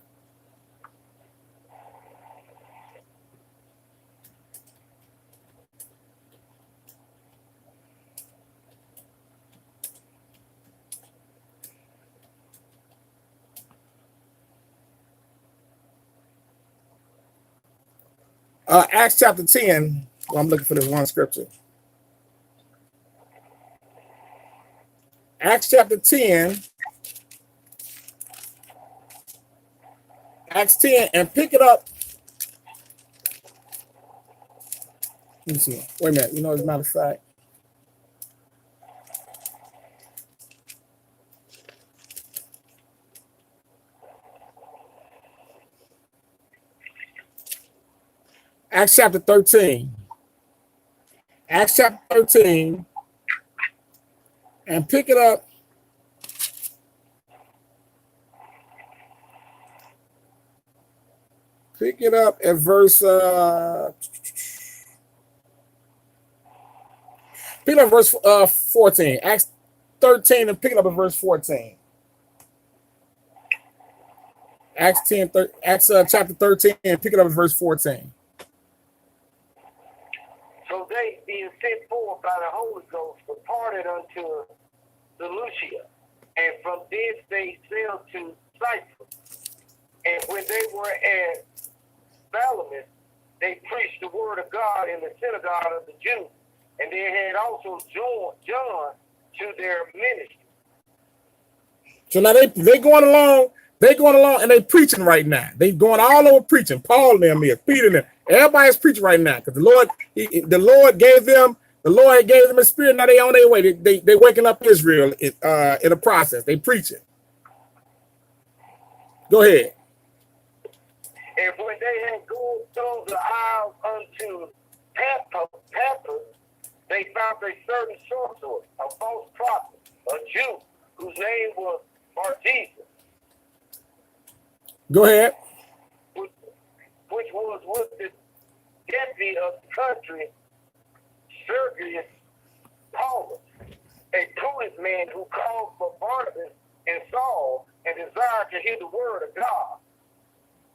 Acts chapter 10. Well, I'm looking for this one scripture. Acts chapter 10. Acts 10, and pick it up. Let me see. Wait a minute. You know, as a matter of fact. Acts chapter 13. Acts chapter 13. And pick it up. Pick it up at verse pick it up verse 14. Acts 13 and pick it up at verse 14. Acts chapter 13 and pick it up at verse 14. So they, being sent forth by the Holy Ghost, departed unto Seleucia, and from thence they sailed to Cyprus. And when they were at Salamis, they preached the word of God in the synagogue of the Jews, and they had also John to their ministry. So now they going along, and they preaching right now. They going all over preaching. Paul and them here, Peter and them. Everybody's preaching right now because the Lord gave them a spirit. Now they on their way. They waking up Israel in a process. They preaching. Go ahead. And when they had gone through the isles unto Paphos, they found a certain sorcerer, a false prophet, a Jew, whose name was Bar-Jesus. Go ahead. Which was with the deputy of the country, Sergius Paulus, a prudent man who called for Barnabas and Saul and desired to hear the word of God.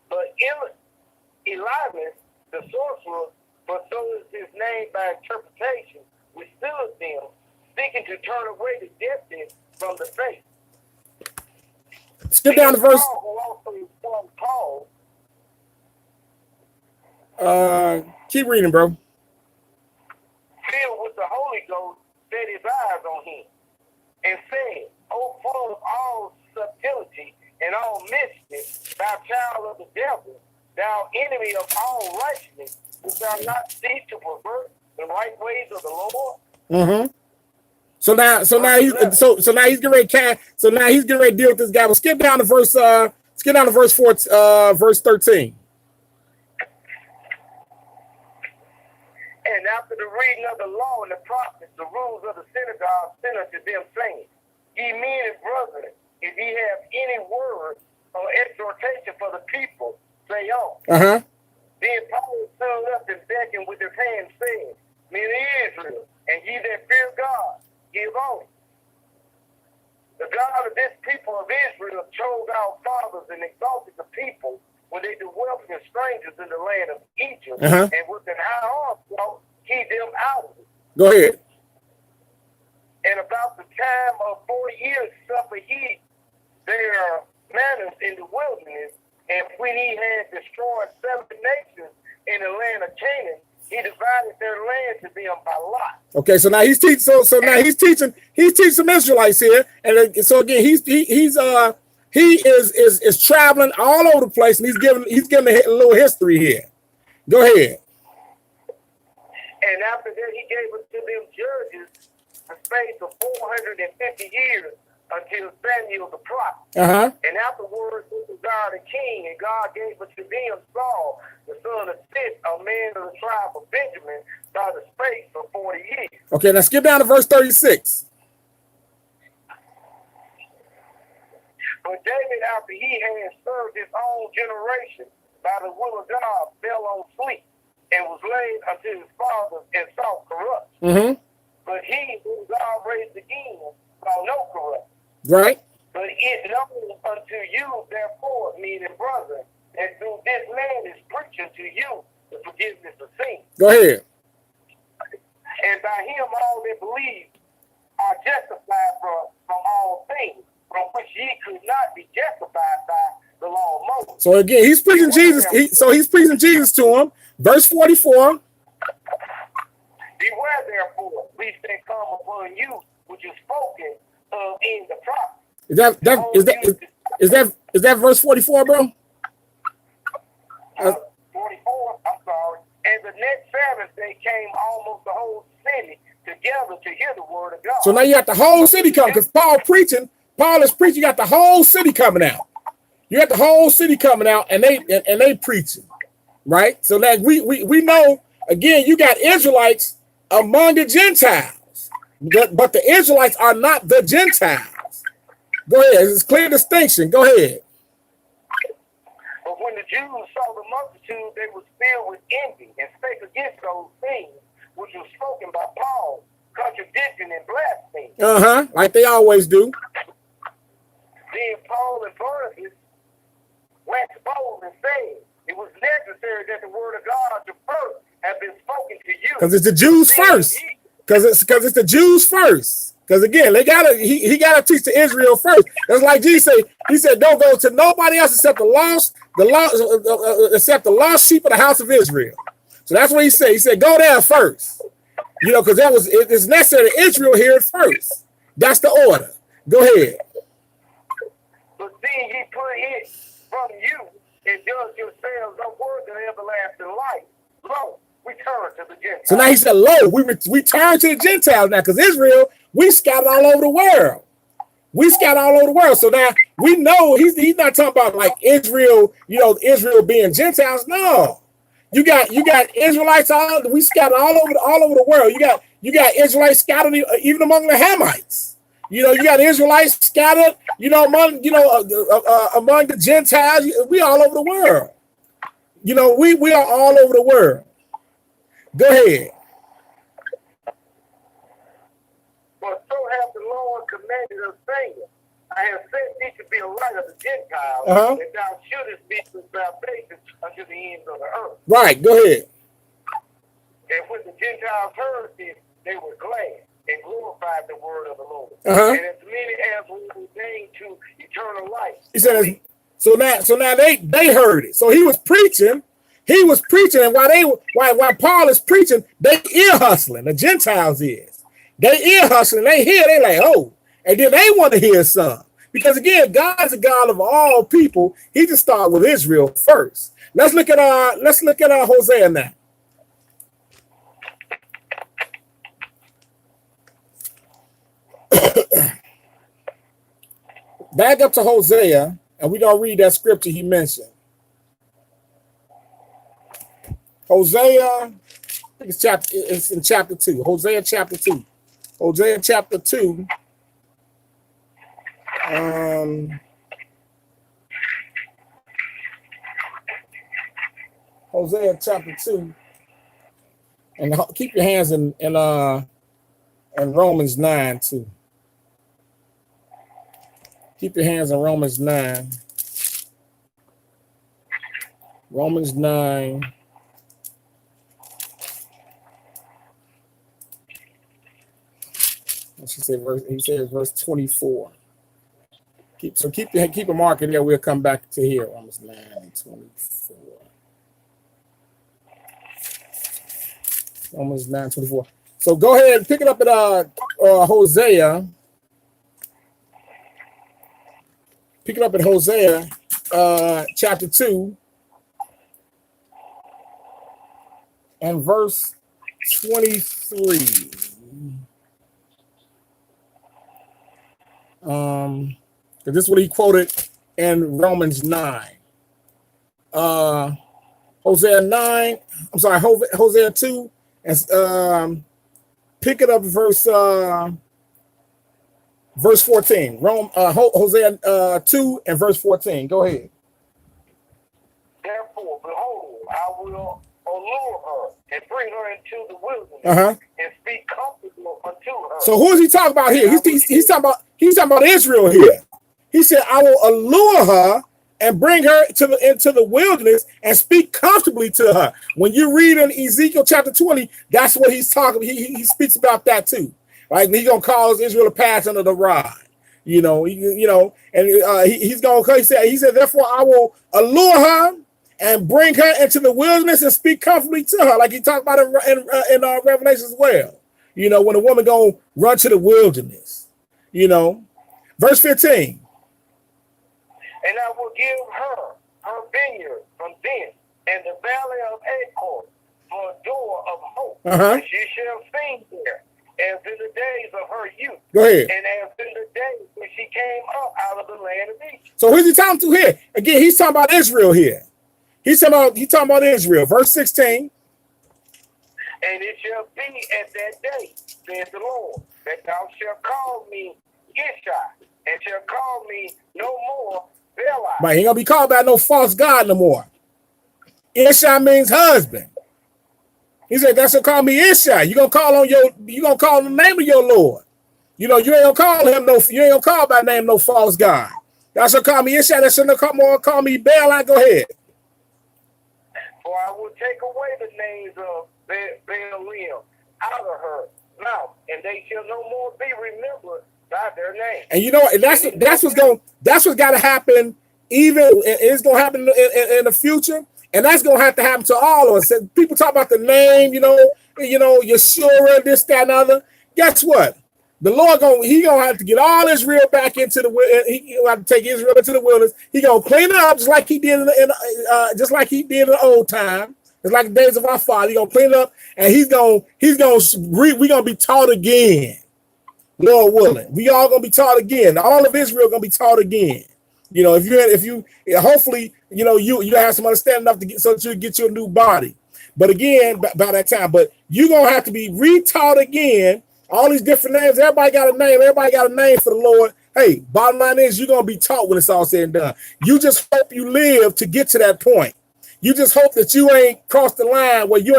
But Elymas, the sorcerer, for so is his name by interpretation, withstood them, seeking to turn away the deputy from the faith. Skip down to verse. Paul, Keep reading, bro. filled with the Holy Ghost, set his eyes on him, and said, O full of all subtlety and all mischief, thou child of the devil, thou enemy of all righteousness, wilt thou not cease to pervert the right ways of the Lord? Mm-hmm. So now he's getting ready to deal with this guy. Well, skip down to verse 4, verse 13. And after the reading of the law and the prophets, the rules of the synagogue sent unto them, saying, Ye men and brethren, if ye have any word or exhortation for the people, say on. Then Paul stood up and beckoned with his hand, saying, Men of Israel, and ye that fear God, give on. The God of this people of Israel chose our fathers and exalted the people when they dwelt as strangers in the land of Egypt, and with an high arm keep them out of it. Go ahead. And about the time of 40 years suffered he their manners in the wilderness, and when he had destroyed 7 nations in the land of Canaan, he divided their land to them by lot. Okay, so now he's teaching. So now he's teaching some Israelites here, and so again he is traveling all over the place, and he's giving a little history here. Go ahead. And after that, he gave it to them judges the space of 450 years until Samuel the prophet. And afterwards, he desired a king, and God gave it to them Saul, the son of Cis, a man of the tribe of Benjamin, by the space of 40 years. Okay, now skip down to verse 36. But David, after he had served his own generation by the will of God, fell on sleep and was laid unto his fathers and saw corruption. But he, whom God raised again, saw no corruption. Right. But it known unto you, therefore, men and brethren, that through this man is preaching to you the forgiveness of sin. Go ahead. And by him all that believe are justified from all things, from which ye could not be justified by the law of Moses. So again, he's preaching Jesus. He's preaching Jesus to him. Verse 44. Beware therefore, lest they come upon you, which is spoken of in the prophet. Is that verse 44, bro? 44, I'm sorry. And the next Sabbath they came almost the whole city together to hear the word of God. So now you got the whole city coming, because Paul is preaching, you got the whole city coming out. You got the whole city coming out, and they preaching, right? So like we know, again, you got Israelites among the Gentiles, but the Israelites are not the Gentiles. Go ahead, it's a clear distinction. Go ahead. But when the Jews saw the multitude, they were filled with envy and spake against those things which were spoken by Paul, contradicting and blaspheming. Like they always do. Then Paul and Barnabas waxed bold and said, it was necessary that the word of God to first have been spoken to you. Because it's the Jews first. Because it's the Jews first. Because again, he gotta teach to Israel first. That's like Jesus said. He said, "Don't go to nobody else except the lost sheep of the house of Israel." So that's what he said. He said, "Go there first." You know, because it's necessary that Israel hear it first. That's the order. Go ahead. But then he put it from you and judge yourselves unworthy of everlasting life. Lo, we turn to the Gentiles. So now he said, "Lo, we turn to the Gentiles now," because Israel, we scattered all over the world. So now we know he's not talking about like Israel, Israel being Gentiles. No, you got Israelites we scattered all over the world. You got Israelites scattered even among the Hamites. You got Israelites scattered, among the Gentiles. We all over the world. We are all over the world. Go ahead. But so hath the Lord commanded us, saying, I have set thee to be a light of the Gentiles, that thou shouldest be for salvation unto the ends of the earth. Right, go ahead. And when the Gentiles heard this, they were glad and glorified the word of the Lord. And as many as were ordained to eternal life. He said, so now they heard it. So he was preaching, and while Paul is preaching, they ear hustling. The Gentiles is. They ear hustling, they hear, they like, oh, and then they want to hear some. Because again, God's a God of all people. He just started with Israel first. Let's look at Hosea now. Back up to Hosea, and we're gonna read that scripture he mentioned. Hosea, I think it's in chapter 2. Hosea chapter 2. Hosea chapter 2. Hosea chapter 2. And keep your hands in Romans 9 too. Keep your hands in Romans 9. Romans 9. He says verse 24. Keep a mark in there. We'll come back to here. Romans 9 and 24. Romans 9, 24. So go ahead and pick it up at Hosea. Pick it up at Hosea chapter 2 and verse 23. This is what he quoted in Romans 9. Hosea 9, I'm sorry, Hosea 2, and pick it up verse 14. Hosea 2 and verse 14. Go ahead. Therefore, behold, I will allure her and bring her into the wilderness and speak comfortable unto her. So who is he talking about here? He's talking about Israel here. He said, I will allure her and bring her into the wilderness and speak comfortably to her. When you read in Ezekiel chapter 20, that's what he's talking. He speaks about that too. Right? He's gonna cause Israel to pass under the rod. And he's gonna. He said, therefore, I will allure her and bring her into the wilderness and speak comfortably to her, like he talked about in Revelation as well. You know, when a woman gonna run to the wilderness, you know. Verse 15. And I will give her vineyard from thence, and the valley of Icoj for a door of hope. And she shall sing there, as in the days of her youth. Go ahead. And as in the days when she came up out of the land of Egypt. So who's he talking to here? Again, he's talking about Israel here. He's talking about Israel. Verse 16. And it shall be at that day, saith the Lord, that thou shalt call me Icoj, and shall call me no more Beli. But he ain't gonna be called by no false god no more. Icoj means husband. He said, "That shall call me Icoj." You gonna call the name of your Lord. You know, you ain't gonna call by name no false god. Thou shall call me Icoj. That shall call me Beli. Go ahead. For I will take away the names of Baalim out of her mouth, and they shall no more be remembered by their name. And you know, and that's what's got to happen. Even it's gonna happen in the future, and that's gonna have to happen to all of us. And people talk about the name, you know, Yeshua, this, that, and other. Guess what? The Lord gonna have to get all Israel back into the. He gonna have to take Israel into the wilderness. He gonna clean it up just like he did in the old time. It's like the days of our father. He's gonna clean it up, and we're gonna be taught again. Lord willing, we all gonna be taught again. All of Israel gonna be taught again. You know, if you hopefully, you know, you have some understanding enough to get so that you get you a new body. But again, by that time, but you're gonna have to be retaught again. All these different names, everybody got a name. Everybody got a name for the Lord. Hey, bottom line is you're gonna be taught when it's all said and done. You just hope you live to get to that point. You just hope that you ain't crossed the line where you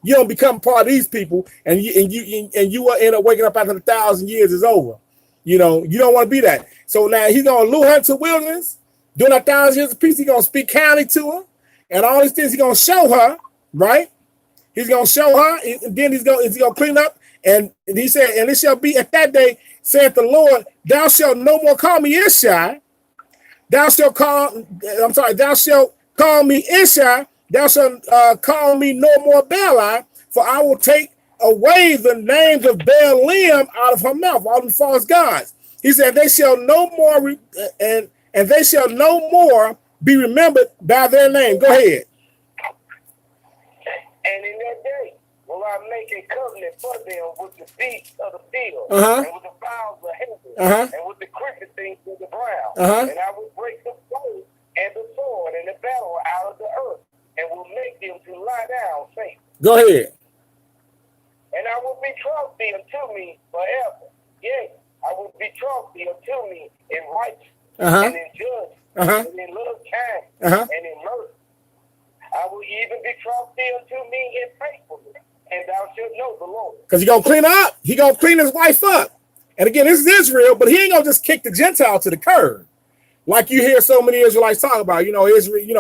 don't become part of these people, and you will end up waking up after 1,000 years is over. You know, you don't want to be that. So now he's gonna lure her to wilderness, during 1,000 years of peace. He's gonna speak kindly to her, and all these things he's gonna show her, right? He's gonna show her, and then he's gonna clean up. And he said, and it shall be at that day, saith the Lord, thou shalt no more call me Icoj. Thou shalt call me Icoj. Thou shalt call me no more Beli, for I will take away the names of Baalim out of her mouth, all the false gods. He said, they shall no more and they shall no more be remembered by their name. Go ahead. And in that day will I make a covenant for them with the beasts of the field, and with the fowls of heaven, and with the creeping things of the ground. And I will break the bow and the sword and the battle out of the earth, and will make them to lie down safe. Go ahead. And I will betroth thee unto me forever. Yea, I will betroth thee unto me in righteousness, and in judgment, and in love kindness, and in mercy. I will even betroth thee unto me in faithfulness, and thou shalt know the Lord. Because he's going to clean her up. He's going to clean his wife up. And again, this is Israel, but he ain't going to just kick the Gentile to the curb. Like you hear so many Israelites talk about, Israel,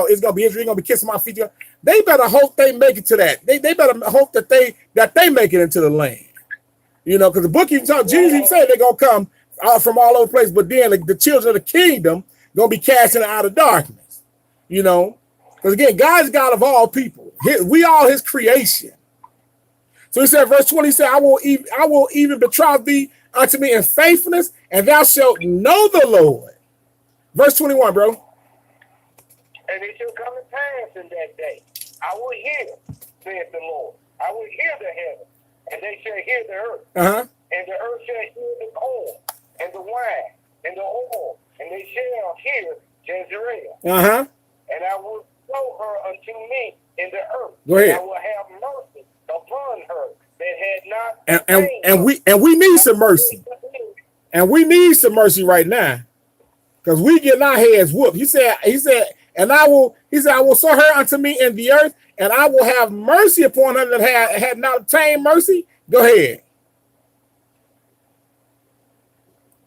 it's going to be Israel, going to be kissing my feet. They better hope they make it to that. They better hope that they make it into the land. Because the book even talks, Jesus even said they're going to come out from all over the place, but then the children of the kingdom going to be cast out of darkness. Because again, God's God of all people. We all his creation. So he said, verse 20, he said, I will even betroth thee unto me in faithfulness, and thou shalt know the Lord. Verse 21, bro. And it shall come to pass in that day, I will hear, saith the Lord. I will hear the heaven, and they shall hear the earth. And the earth shall hear the corn, and the wine, and the oil, and they shall hear Jezreel. And I will show her unto me in the earth. Go ahead. And I will have mercy upon her that had not. And we need some mercy. And we need some mercy right now. Because we getting our heads whooped. He said, I will show her unto me in the earth, and I will have mercy upon her that had not obtained mercy. Go ahead.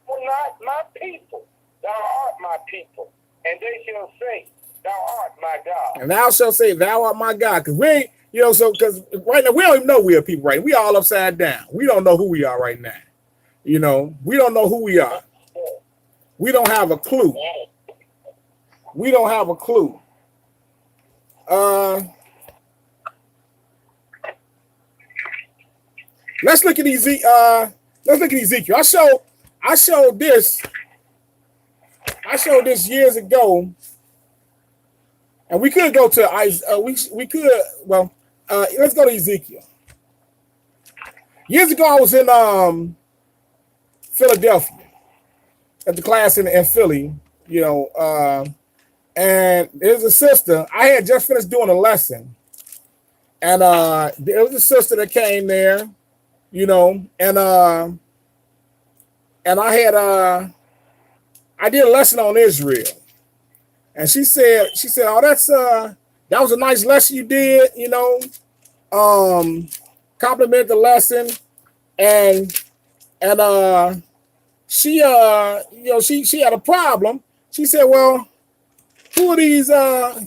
Well, not my people. Thou art my people. And they shall say, thou art my God. And thou shalt say, thou art my God. Because we ain't, because right now we don't even know we are people, right? We all upside down. We don't know who we are right now. We don't know who we are. We don't have a clue. We don't have a clue. Let's look at Ezekiel. I showed this years ago, and we could go to we could. Well, let's go to Ezekiel. Years ago, I was in Philadelphia at the class in Philly, you know, and there's a sister. I had just finished doing a lesson, and there was a sister that came there, you know, and I had I did a lesson on Israel, and she said, oh, that was a nice lesson you did, you know, compliment the lesson, and she you know, she had a problem. She said, well, who are these?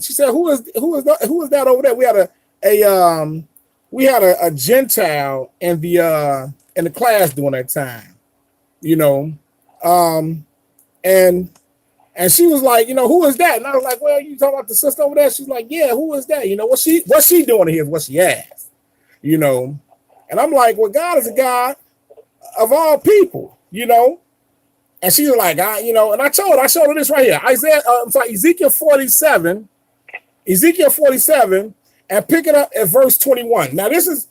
She said, who is that over there? We had a Gentile in the class during that time, you know, and she was like, you know, who is that? And I was like, well, you talking about the sister over there? She's like, yeah, who is that? You know, what's she doing here? What she asked, you know, and I'm like, well, God is a God of all people, you know. And she was like, you know, and I showed her this right here. Ezekiel 47, and pick it up at verse 21. Now, this is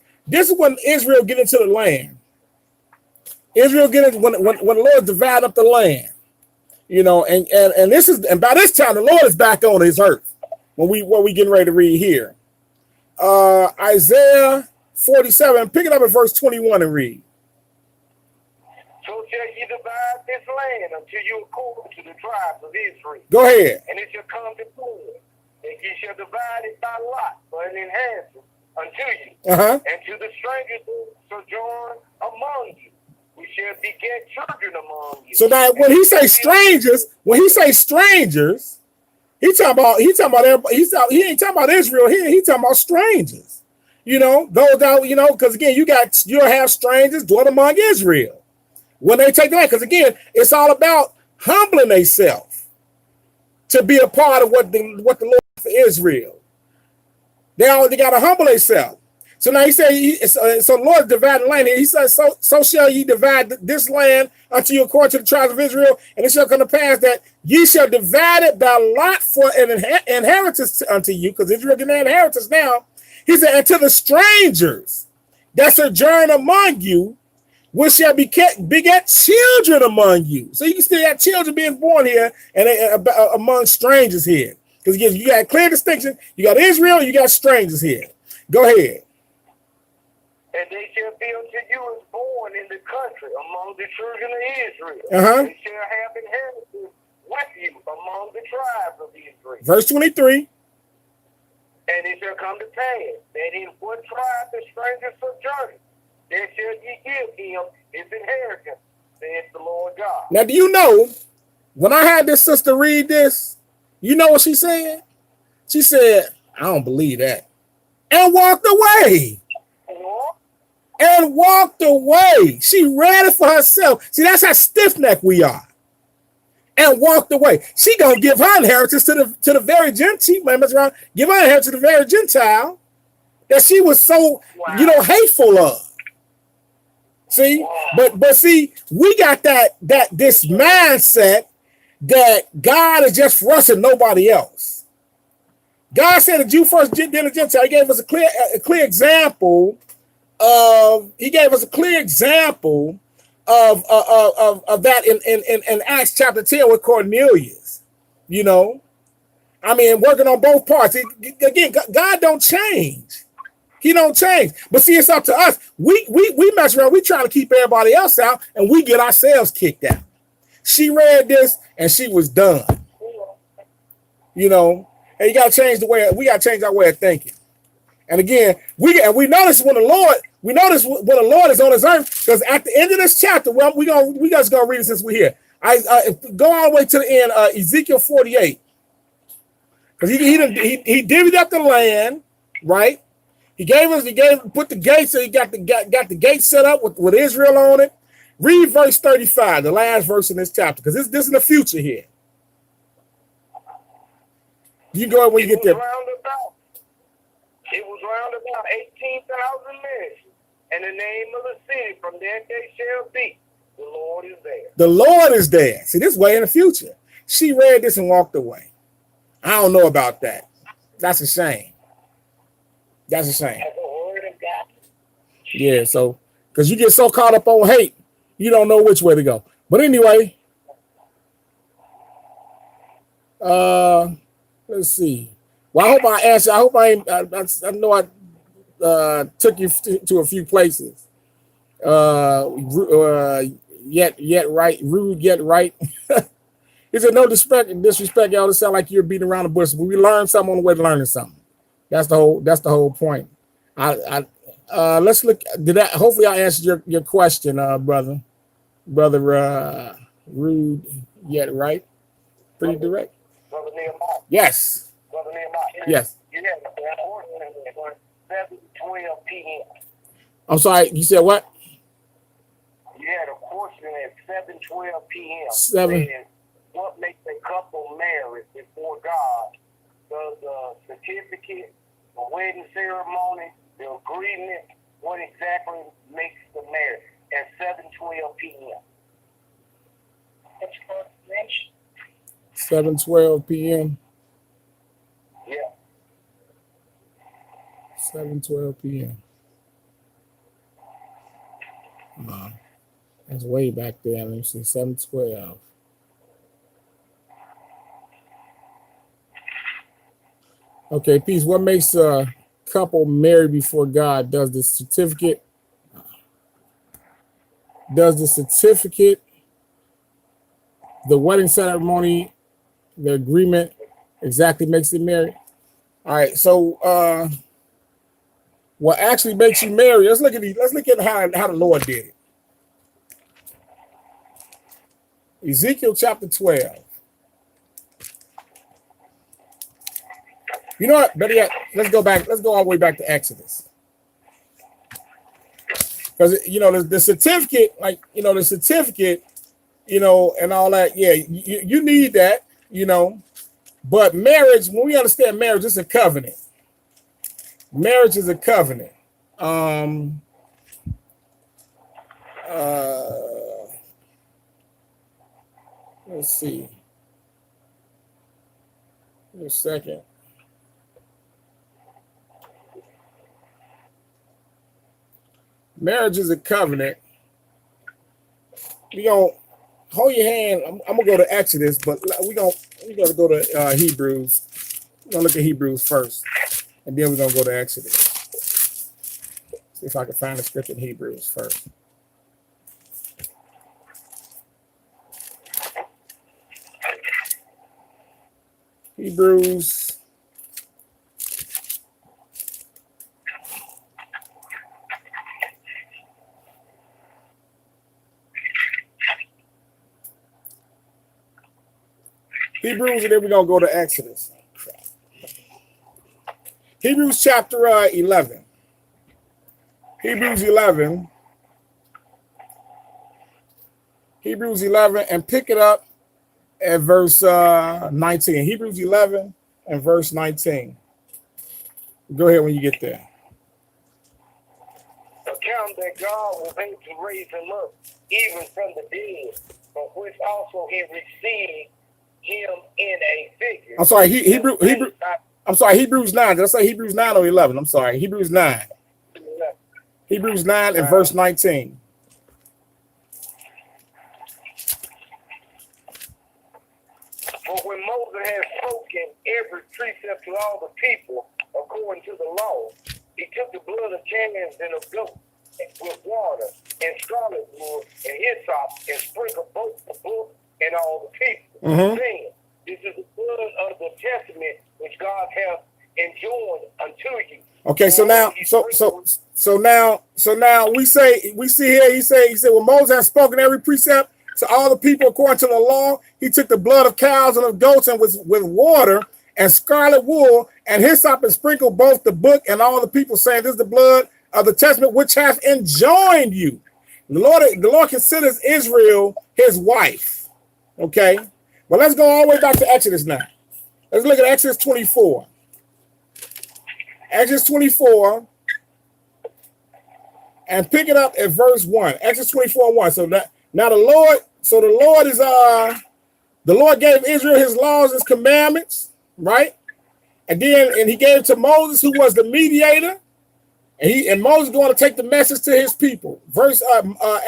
when Israel get into the land. Israel get into when the Lord divided up the land, you know, and by this time the Lord is back on his earth. When we getting ready to read here, Isaiah 47, pick it up at verse 21 and read. So shall ye divide this land until you accord to the tribes of Israel. Go ahead. And it shall come to pass, and ye shall divide it by lot for an inheritance unto you, and to the strangers who sojourn among you, we shall beget children among you. So now, when he say strangers, he ain't talking about Israel here. He talking about strangers. You know, those that, you know, because again, you'll have strangers dwell among Israel. When they take the land, because again, it's all about humbling themselves to be a part of what the Lord for Israel. They got to humble themselves. So now he said, so the Lord divided the land. He says, so shall ye divide this land unto you according to the tribes of Israel, and it shall come to pass that ye shall divide it by lot for an inheritance unto you, because Israel getting an inheritance now. He said, and to the strangers that sojourn among you, which shall beget children among you. So you can still have children being born here and among strangers here. Because again, you got a clear distinction. You got Israel, you got strangers here. Go ahead. And they shall be unto you as born in the country among the children of Israel. They shall have inheritance with you among the tribes of Israel. Verse 23. And it shall come to pass that in what tribe the stranger sojourning, then shall ye give him his inheritance, saith the Lord God. Now, do you know, when I had this sister read this, you know what she said? She said, I don't believe that. And walked away. And walked away. She read it for herself. See, that's how stiff-necked we are. And walked away. She gonna give her inheritance to the very Gentile. Give her inheritance to the very Gentile that she was so, you know, hateful of. See, but see, we got this mindset that God is just for us and nobody else. God said the Jew first, then the Gentile. He gave us a clear example of that in Acts chapter 10 with Cornelius. You know, I mean, working on both parts. Again, God don't change. He don't change. But see, it's up to us. We mess around. We trying to keep everybody else out, and we get ourselves kicked out. She read this, and she was done. You know, and we got to change our way of thinking. And again, we notice when the Lord is on his earth, because at the end of this chapter, well, we guys gonna read it since we're here. Go all the way to the end, Ezekiel 48, because he divvied up the land, right? He put the gates, so he got the gates set up with Israel on it. Read verse 35, the last verse in this chapter, because this is the future here. You can go ahead when you get there. It was round about 18,000 men. And the name of the city from that day shall be, the Lord is there. The Lord is there. See, this way in the future. She read this and walked away. I don't know about that. That's a shame. That's a shame. That's the word of God. Yeah, so, because you get so caught up on hate, you don't know which way to go. But anyway, let's see. Well, I hope I answered. I hope I know I took you to a few places. Yet right, rude yet right. He said, no disrespect, y'all. It sound like you're beating around the bush, but we learned something on the way to learning something. That's the whole point. Let's look. Hopefully I answered your question, brother, rude yet right. Pretty direct. Brother Nehemiah. Yes. Brother Nehemiah. Yes. You had a portion at 7:12 p.m. I'm sorry. You said what? You had a portion at 7:12 p.m. 7. saying, what makes a couple married before God? The certificate, the wedding ceremony, the agreement, what exactly makes the marriage at 7:12 p.m. 7:12 p.m. Yeah. 7:12 p.m. That's way back there. Let me see. 7:12. Okay, peace. What makes a couple married before God? Does the certificate, the wedding ceremony, the agreement exactly makes it married? All right, so what actually makes you married? Let's look at how the Lord did it. Ezekiel chapter 12. You know what? Better yet, let's go all the way back to Exodus. Because the certificate, and all that, yeah, you need that, But marriage, when we understand marriage, it's a covenant. Marriage is a covenant. Let's see. Wait a second. Marriage is a covenant. We gonna hold your hand. I'm gonna go to Exodus, but we gotta go to Hebrews. We're gonna look at Hebrews first, and then we're gonna go to Exodus. See if I can find the scripture in Hebrews first. Hebrews. Hebrews, and then we're going to go to Exodus. Hebrews chapter 11. Hebrews 11. Hebrews 11, and pick it up at verse 19. Hebrews 11 and verse 19. Go ahead when you get there. Account that God was able to raise him up even from the dead, from which also he received him in a figure. I'm sorry, Hebrews 9. Did I say Hebrews 9 or 11? I'm sorry, Hebrews 9. Hebrews 9 and verse 19. For when Moses had spoken every precept to all the people according to the law, he took the blood of calves and of goats with water and scarlet wool and hyssop and sprinkled both the book and all the people. Saying, this is the blood of the testament which God hath enjoined unto you. Okay, so now we see here, he said, when Moses has spoken every precept to all the people according to the law, he took the blood of cows and of goats and with water and scarlet wool and hyssop and sprinkled both the book and all the people, saying, this is the blood of the testament which hath enjoined you. The Lord considers Israel his wife. Okay, well, let's go all the way back to Exodus now. Let's look at Exodus 24. Exodus 24, and pick it up at verse 1. Exodus 24:1. So that now the Lord is the Lord gave Israel his laws, his commandments, right? And he gave it to Moses, who was the mediator. And Moses is going to take the message to his people.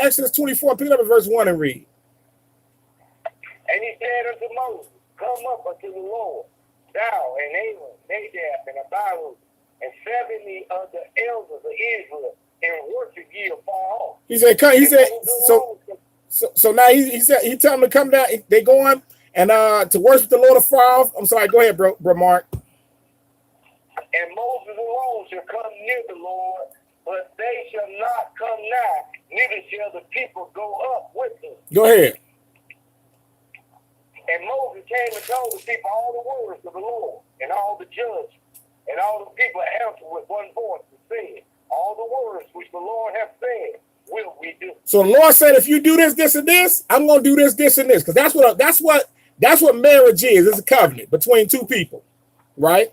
Exodus 24, pick it up at verse 1 and read. And he said unto Moses, come up unto the Lord, thou and Aaron, Nadab and Abihu, and 70 of the elders of Israel, and worship ye afar off. He said, so now he tell them to come down. They going and to worship the Lord afar off. I'm sorry, go ahead, bro Mark. And Moses alone shall come near the Lord, but they shall not come nigh, neither shall the people go up with him. Go ahead. And Moses came and told the people all the words of the Lord, and all the judges, and all the people answered with one voice and said, all the words which the Lord hath said, will we do. So the Lord said, if you do this, this, and this, I'm going to do this, this, and this. Because that's what marriage is. It's a covenant between two people, right?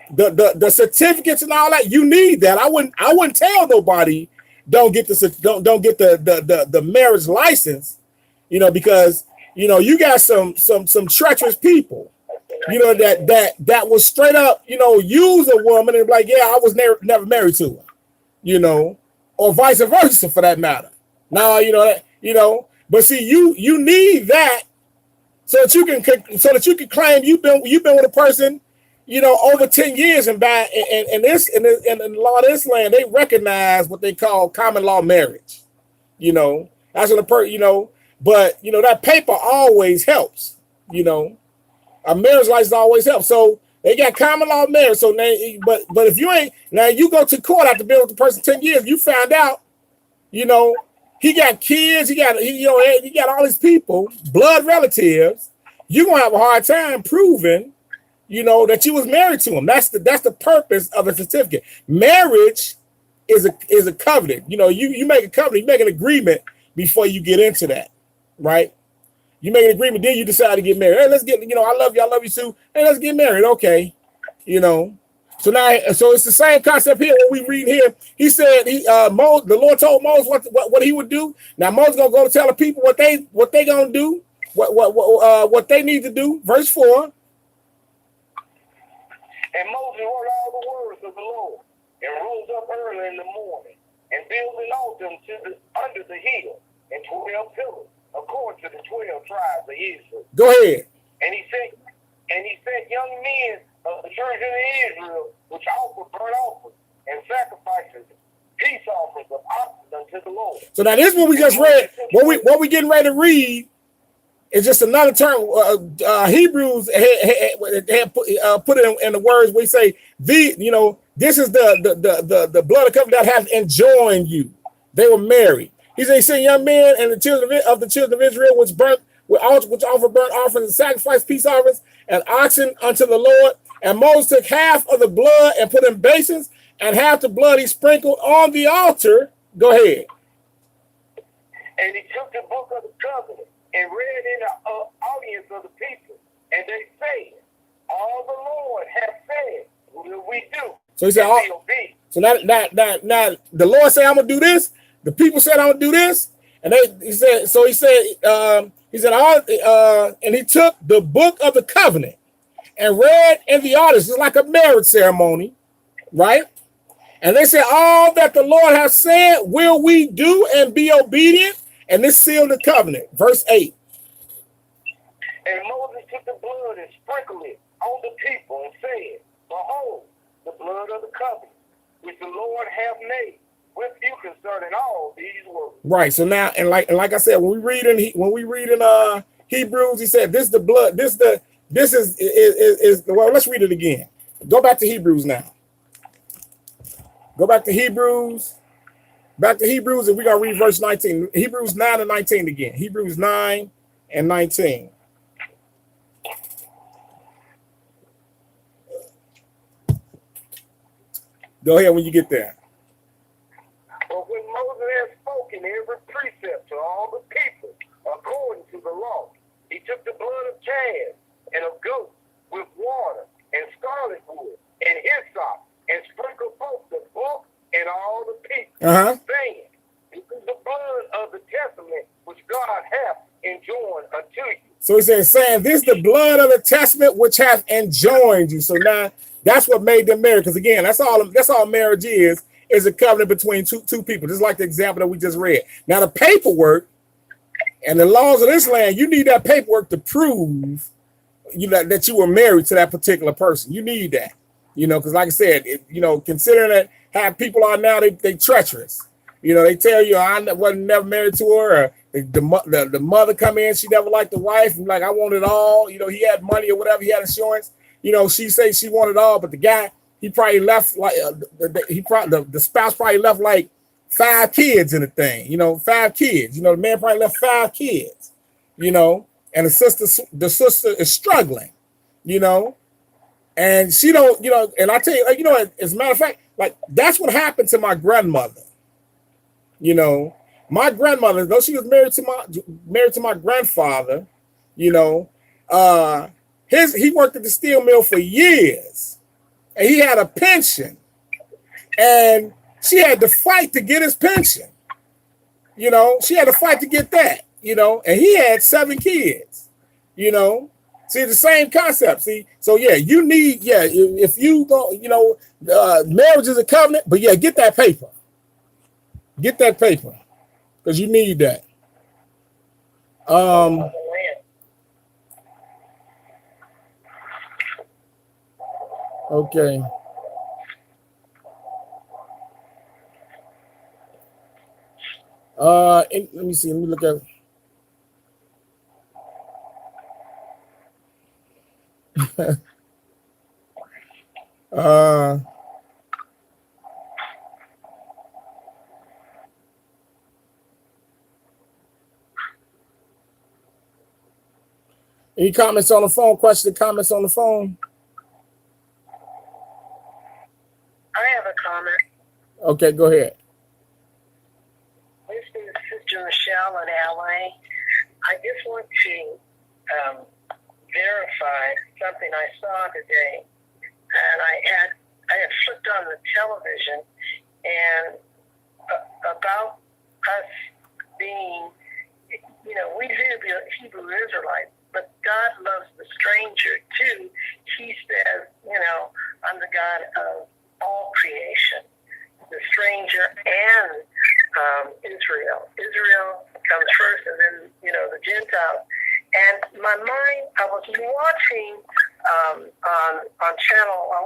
The certificates and all that, you need that. I wouldn't tell nobody don't get the marriage license, because you got some treacherous people, that will straight up, use a woman and be like, yeah, I was never married to her, or vice versa for that matter. Now, but see, you need that so that you can claim you've been with a person, over 10 years, and in the law of this land, they recognize what they call common law marriage. That's what but that paper always helps. A marriage license always helps. So they got common law marriage. So but if you ain't, now you go to court after being with the person 10 years, you found out, he got kids, he got all these people, blood relatives. You're gonna have a hard time proving, that you was married to him. That's the purpose of a certificate. Marriage is a covenant. You make a covenant, you make an agreement before you get into that, right? You make an agreement, then you decide to get married. Hey, let's get, I love you too. Hey, let's get married. Okay. So it's the same concept here. What we read here, he said, the Lord told Moses what he would do. Now Moses gonna go to tell the people what they gonna do, what they need to do. Verse 4. And Moses wrote all the words of the Lord, and rose up early in the morning, and built an altar under the hill, and 12 pillars, according to the 12 tribes of Israel. Go ahead. And he said, young men of the children of Israel, which offer burnt offerings and sacrifices, peace offerings of oxen unto the Lord. So now this is what we just read. What we getting ready to read is just another term. Hebrews had put it in the words we say, this is the blood of covenant that has enjoined you. They were married. He said, young men and the children of Israel, which offer burnt offerings and sacrifice peace offerings and oxen unto the Lord. And Moses took half of the blood and put in basins, and half the blood he sprinkled on the altar. Go ahead. And he took the book of the covenant and read in the audience of the people, and they said, all the Lord hath said, will we do? So he said, so now the Lord said, I'm gonna do this. The people said, I'm gonna do this, and he said, and he took the book of the covenant and read in the audience. It's like a marriage ceremony, right? And they said, all that the Lord has said, will we do and be obedient? And this sealed the covenant. Verse 8. And Moses took the blood and sprinkled it on the people and said, behold, the blood of the covenant, which the Lord hath made with you concerning all these words. Right. So now, and like I said, when we read in Hebrews, he said, this is the blood. This is well. Let's read it again. Go back to Hebrews now. Go back to Hebrews. Back to Hebrews, and we're going to read verse 19. Hebrews 9 and 19 again. Hebrews 9 and 19. Go ahead when you get there. But when Moses had spoken every precept to all the people, according to the law, he took the blood of calves and of goats with water and scarlet wood and hyssop and sprinkle both the book and all the people, saying, this is the blood of the testament which God hath enjoined unto you. So he says, saying, this is the blood of the testament which hath enjoined you. So now that's what made them married. Because again, that's all marriage is a covenant between two people, just like the example that we just read. Now the paperwork and the laws of this land, you need that paperwork to prove that you were married to that particular person. You need that, because like I said, considering that how people are now, they treacherous. They tell you I wasn't never married to her. Or the mother come in, she never liked the wife, and like I want it all. He had money or whatever, he had insurance. She say she wanted it all, but the guy, he probably left like the spouse probably left like 5 kids in the thing. 5 kids. The man probably left 5 kids. And the sister is struggling. And she don't. And I tell you, as a matter of fact, like that's what happened to my grandmother. My grandmother, though she was married to my grandfather, he worked at the steel mill for years, and he had a pension, and she had to fight to get his pension. She had to fight to get that. And he had 7 kids. See the same concept. See, so yeah, you need if you go, marriage is a covenant, but yeah, get that paper. Get that paper, because you need that. Okay. Let me see. Let me look at. Any comments on the phone? Comments on the phone? I have a comment. Okay, go ahead. This is Sister Michelle in LA. I just want to verify something I saw today. And I had flipped on the television and about us being, we Hebrew Israelites, but God loves the stranger too. He says, I'm the God of all creation, the stranger and Israel. Israel comes first, and then the Gentiles. And my mind, I was watching on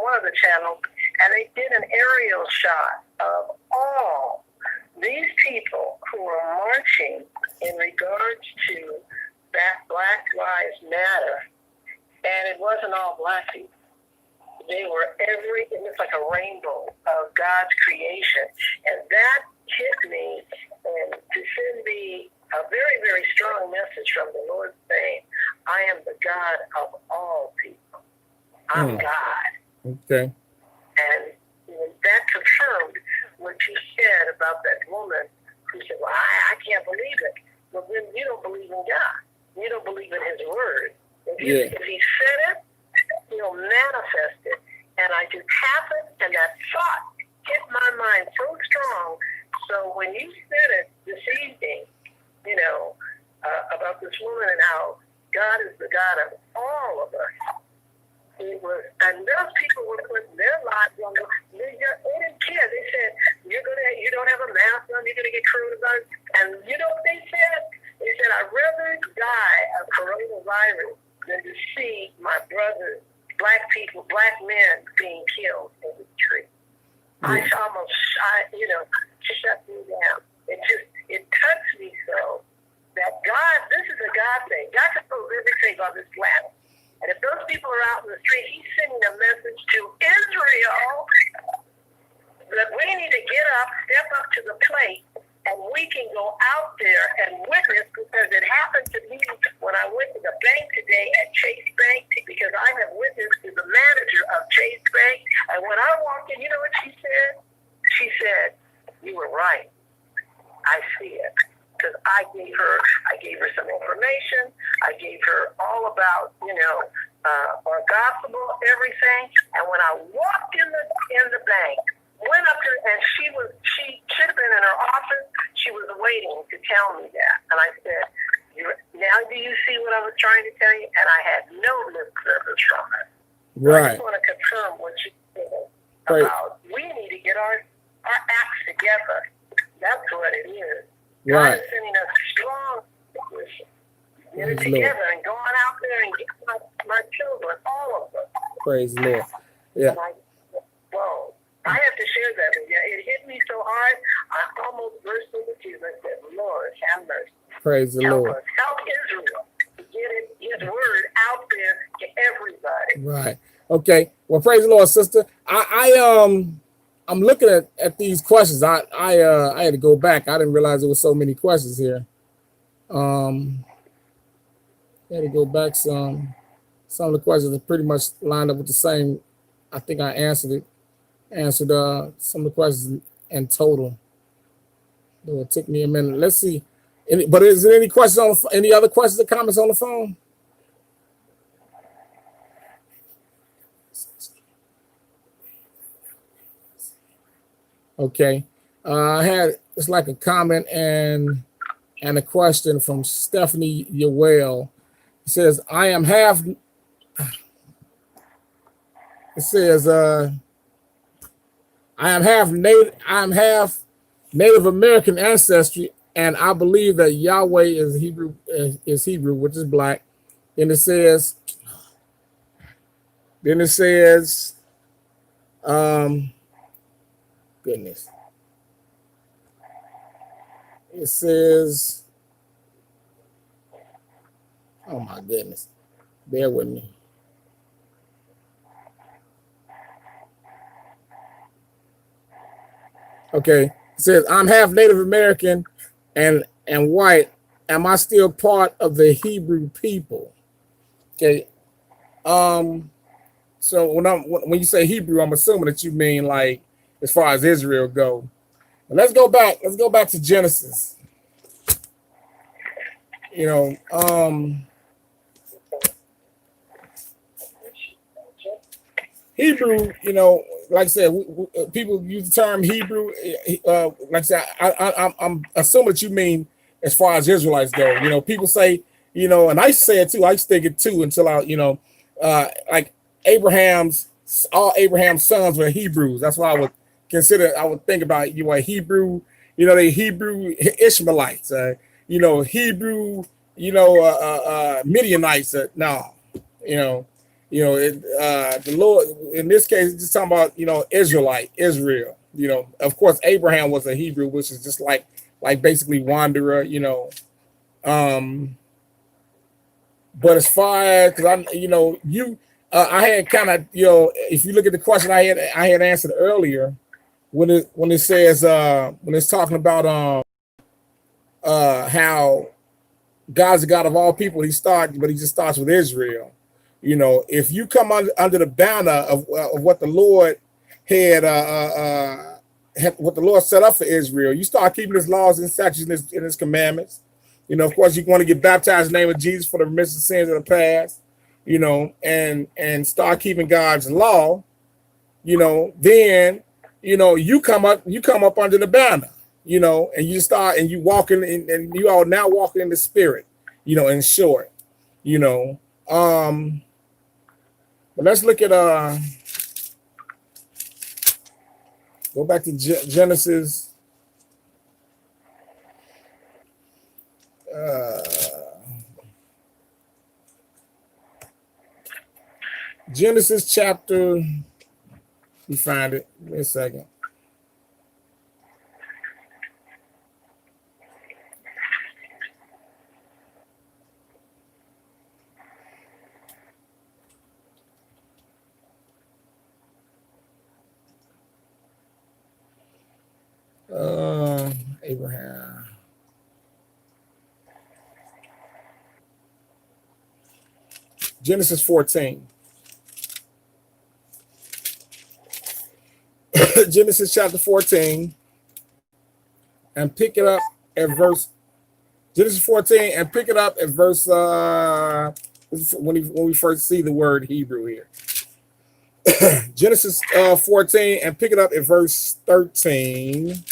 one of the channels, and they did an aerial shot of all these people who are marching in regards to that Black Lives Matter, and it wasn't all black people. They were it looks like a rainbow of God's creation, and that hit me and to send me a very, very strong message from the Lord saying, I am the God of all people. I'm God. Okay. And that confirmed what you said about that woman who said, well, I can't believe it. Well, then you don't believe in God. You don't believe in his word. If he said it, he'll manifest it. And I just happened, and that thought hit my mind so strong. So when you said it this evening, about this woman and how God is the God of all of us, and those people were putting their lives on they didn't care. They said, you don't have a mask on, you're going to get coronavirus. And you know what they said? They said, I'd rather die of coronavirus than to see my brothers, black people, black men being killed in the street. I almost, shut me down. It touched me so that God, this is a God thing. God controls everything on this planet. And if those people are out in the street, he's sending a message to Israel that we need to get up, step up to the plate, and we can go out there and witness, because it happened to me when I went to the bank today at Chase Bank, because I have witnessed to the manager of Chase Bank. And when I walked in, you know what she said? She said, you were right. I see it. Because I gave her some information. I gave her were all about, gospel, everything. And when I walked in the bank, went up to her, and she should have been in her office. She was waiting to tell me that. And I said, now do you see what I was trying to tell you? And I had no lip service from her. Right. I just want to confirm what you said about we need to get our acts together. That's what it is. Right. God is sending us strong position. Get it together and going out there and get my children, all of them. Praise the Lord. Yeah. Whoa. I have to share that with you. It hit me so hard, I almost burst into tears. I said, Lord, have mercy. Praise the Lord. Us. Help Israel to get his word out there to everybody. Right. Okay. Well, praise the Lord, sister. I'm looking at these questions. I had to go back. I didn't realize there were so many questions here. I had to go back some. Some of the questions are pretty much lined up with the same. I think I answered some of the questions in total. It took me a minute. Let's see. But is there any questions any other questions or comments on the phone? Okay. It's like a comment and a question from Stephanie Yowell. It says, I am half Native American ancestry, and I believe that Yahweh is Hebrew, which is black. Then it says, goodness. It says, oh my goodness, bear with me. Okay, it says, I'm half Native American and white. Am I still part of the Hebrew people? Okay. So when you say Hebrew, I'm assuming that you mean like as far as Israel go. Let's go back to Genesis. Hebrew, like I said, people use the term Hebrew. Like I said, I'm assuming that you mean as far as Israelites go. People say, and I say it too. I think it too until like all Abraham's sons were Hebrews. That's why I would think about you are Hebrew. They Hebrew Ishmaelites. Hebrew. Midianites. No. The Lord in this case just talking about Israel. Of course Abraham was a Hebrew, which is just like basically wanderer. But as far as because I had kind of if you look at the question I had answered earlier when it says when it's talking about how God's the God of all people, but he just starts with Israel. If you come under the banner of what the Lord had, what the Lord set up for Israel, you start keeping his laws and statutes and his commandments. Of course, you want to get baptized in the name of Jesus for the remission of sins of the past, and start keeping God's law, then, you come up under the banner, and you start and you walk in, and you are now walking in the spirit, in short, but let's look at go back to Genesis. Genesis chapter, you find it. Wait a second. Abraham. Genesis 14. Genesis chapter 14, and pick it up at verse Genesis 14 and pick it up at verse when we first see the word Hebrew here. Genesis 14, and pick it up at verse 13.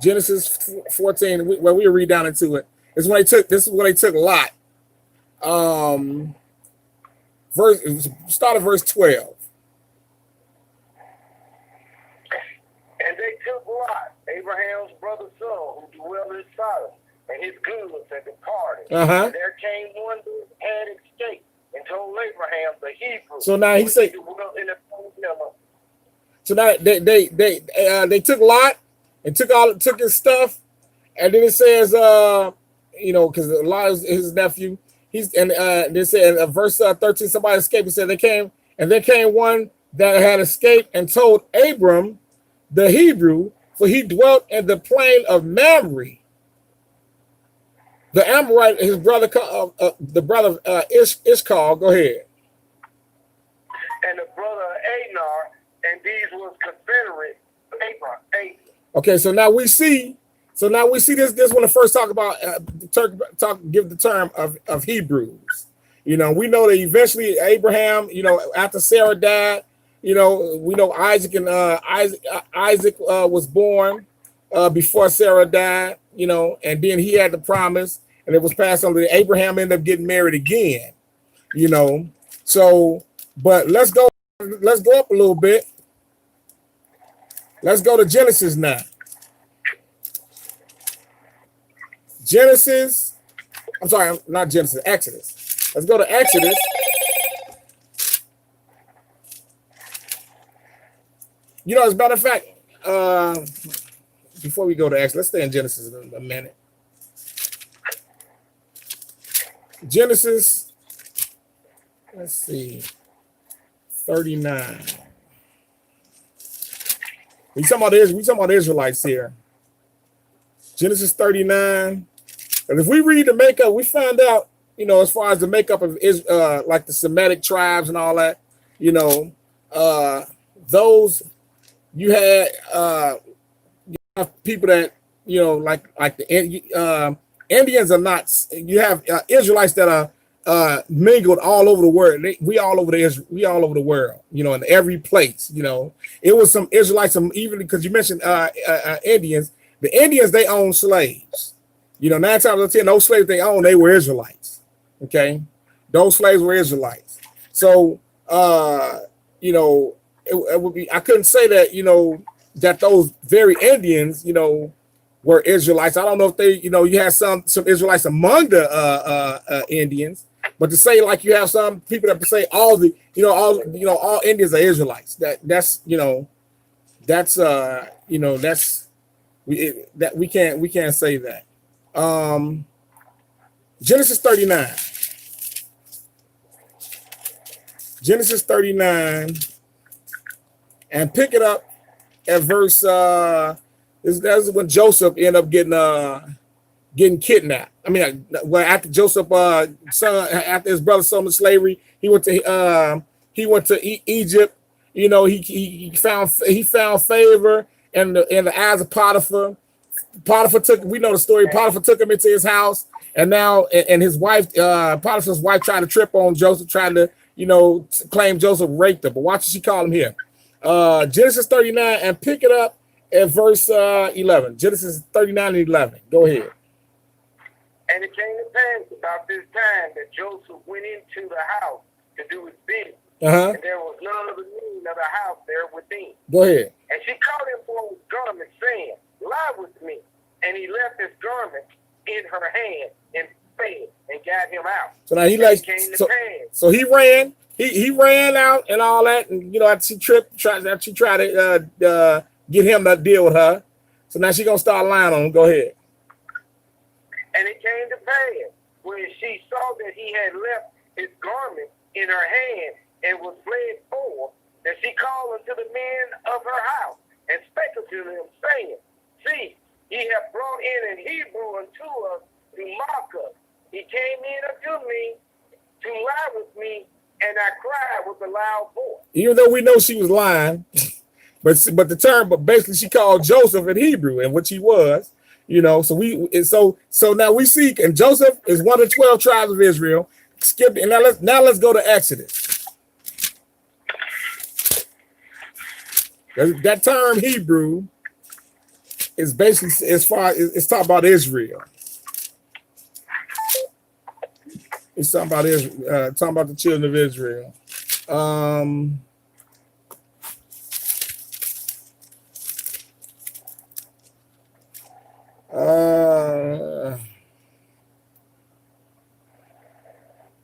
Genesis 14, we'll read down into it. This is when they took Lot. Start at verse 12. And they took Lot, Abraham's brother's son, who dwelt in Sodom, and his goods, and departed. And there came one who had escaped, and told Abraham the Hebrew. So now he said. So now they took Lot and took his stuff, and then it says, because Lot is his nephew. They said in verse 13, somebody escaped. It said there came one that had escaped and told Abram the Hebrew, for he dwelt in the plain of Mamre. The Amorite, his brother, the brother Icoj. Go ahead. And the brother Anar, and these was confederate Abraham. Okay, so now we see this when I first talk about give the term of Hebrews. We know that eventually Abraham, after Sarah died, we know Isaac and Isaac was born before Sarah died, and then he had the promise, and it was passed on to Abraham. Ended up getting married again, So, but let's go up a little bit. Let's go to Genesis now. Exodus. Let's go to Exodus. As a matter of fact, before we go to Exodus, let's stay in Genesis a minute. Genesis, let's see, 39. We talking about the Israelites here. Genesis 39. And if we read the makeup, we find out, as far as the makeup of like the Semitic tribes and all that, those you had people that like the Indians are not. You have Israelites that are mingled all over the world. We all over the world. In every place. It was some Israelites, even because you mentioned Indians. The Indians, they own slaves. 9 times out of 10, those slaves they own, they were Israelites. Okay, those slaves were Israelites. So, it would be. I couldn't say that that those very Indians, were Israelites. I don't know if they, you had some Israelites among the Indians, but to say like you have some people that say all Indians are Israelites. We can't say that. Genesis 39. Genesis 39, and pick it up at verse. That's when Joseph ended up getting kidnapped. I mean, after Joseph after his brother sold him to slavery, he went to Egypt. He found favor in the eyes of Potiphar. We know the story. Potiphar took him into his house, and now and his wife, Potiphar's wife, tried to trip on Joseph, trying to claim Joseph raped her. But watch what she called him here. Genesis 39, and pick it up at verse 11. Genesis 39 and 11. Go ahead. And it came to pass about this time that Joseph went into the house to do his business. And there was none of the men of the house there within. Go ahead. And she caught him for his garment, saying, "Lie with me." And he left his garment in her hand and fed and got him out. So now so he ran. He ran out and all that, and after she tried to get him to deal with her. So now she's gonna start lying on him. Go ahead. And it came to pass when she saw that he had left his garment in her hand and was fled forth, that she called unto the men of her house and spake unto them, saying, "See, ye have brought in an Hebrew unto us to mock us. He came in unto me to lie with me, and I cried with a loud voice." Even though we know she was lying, but basically she called Joseph in Hebrew, and which he was, You know, so now we see, and Joseph is one of the 12 tribes of Israel. Skip, and now let's go to Exodus. That term Hebrew is basically it's talking about Israel. It's talking about Israel, talking about the children of Israel.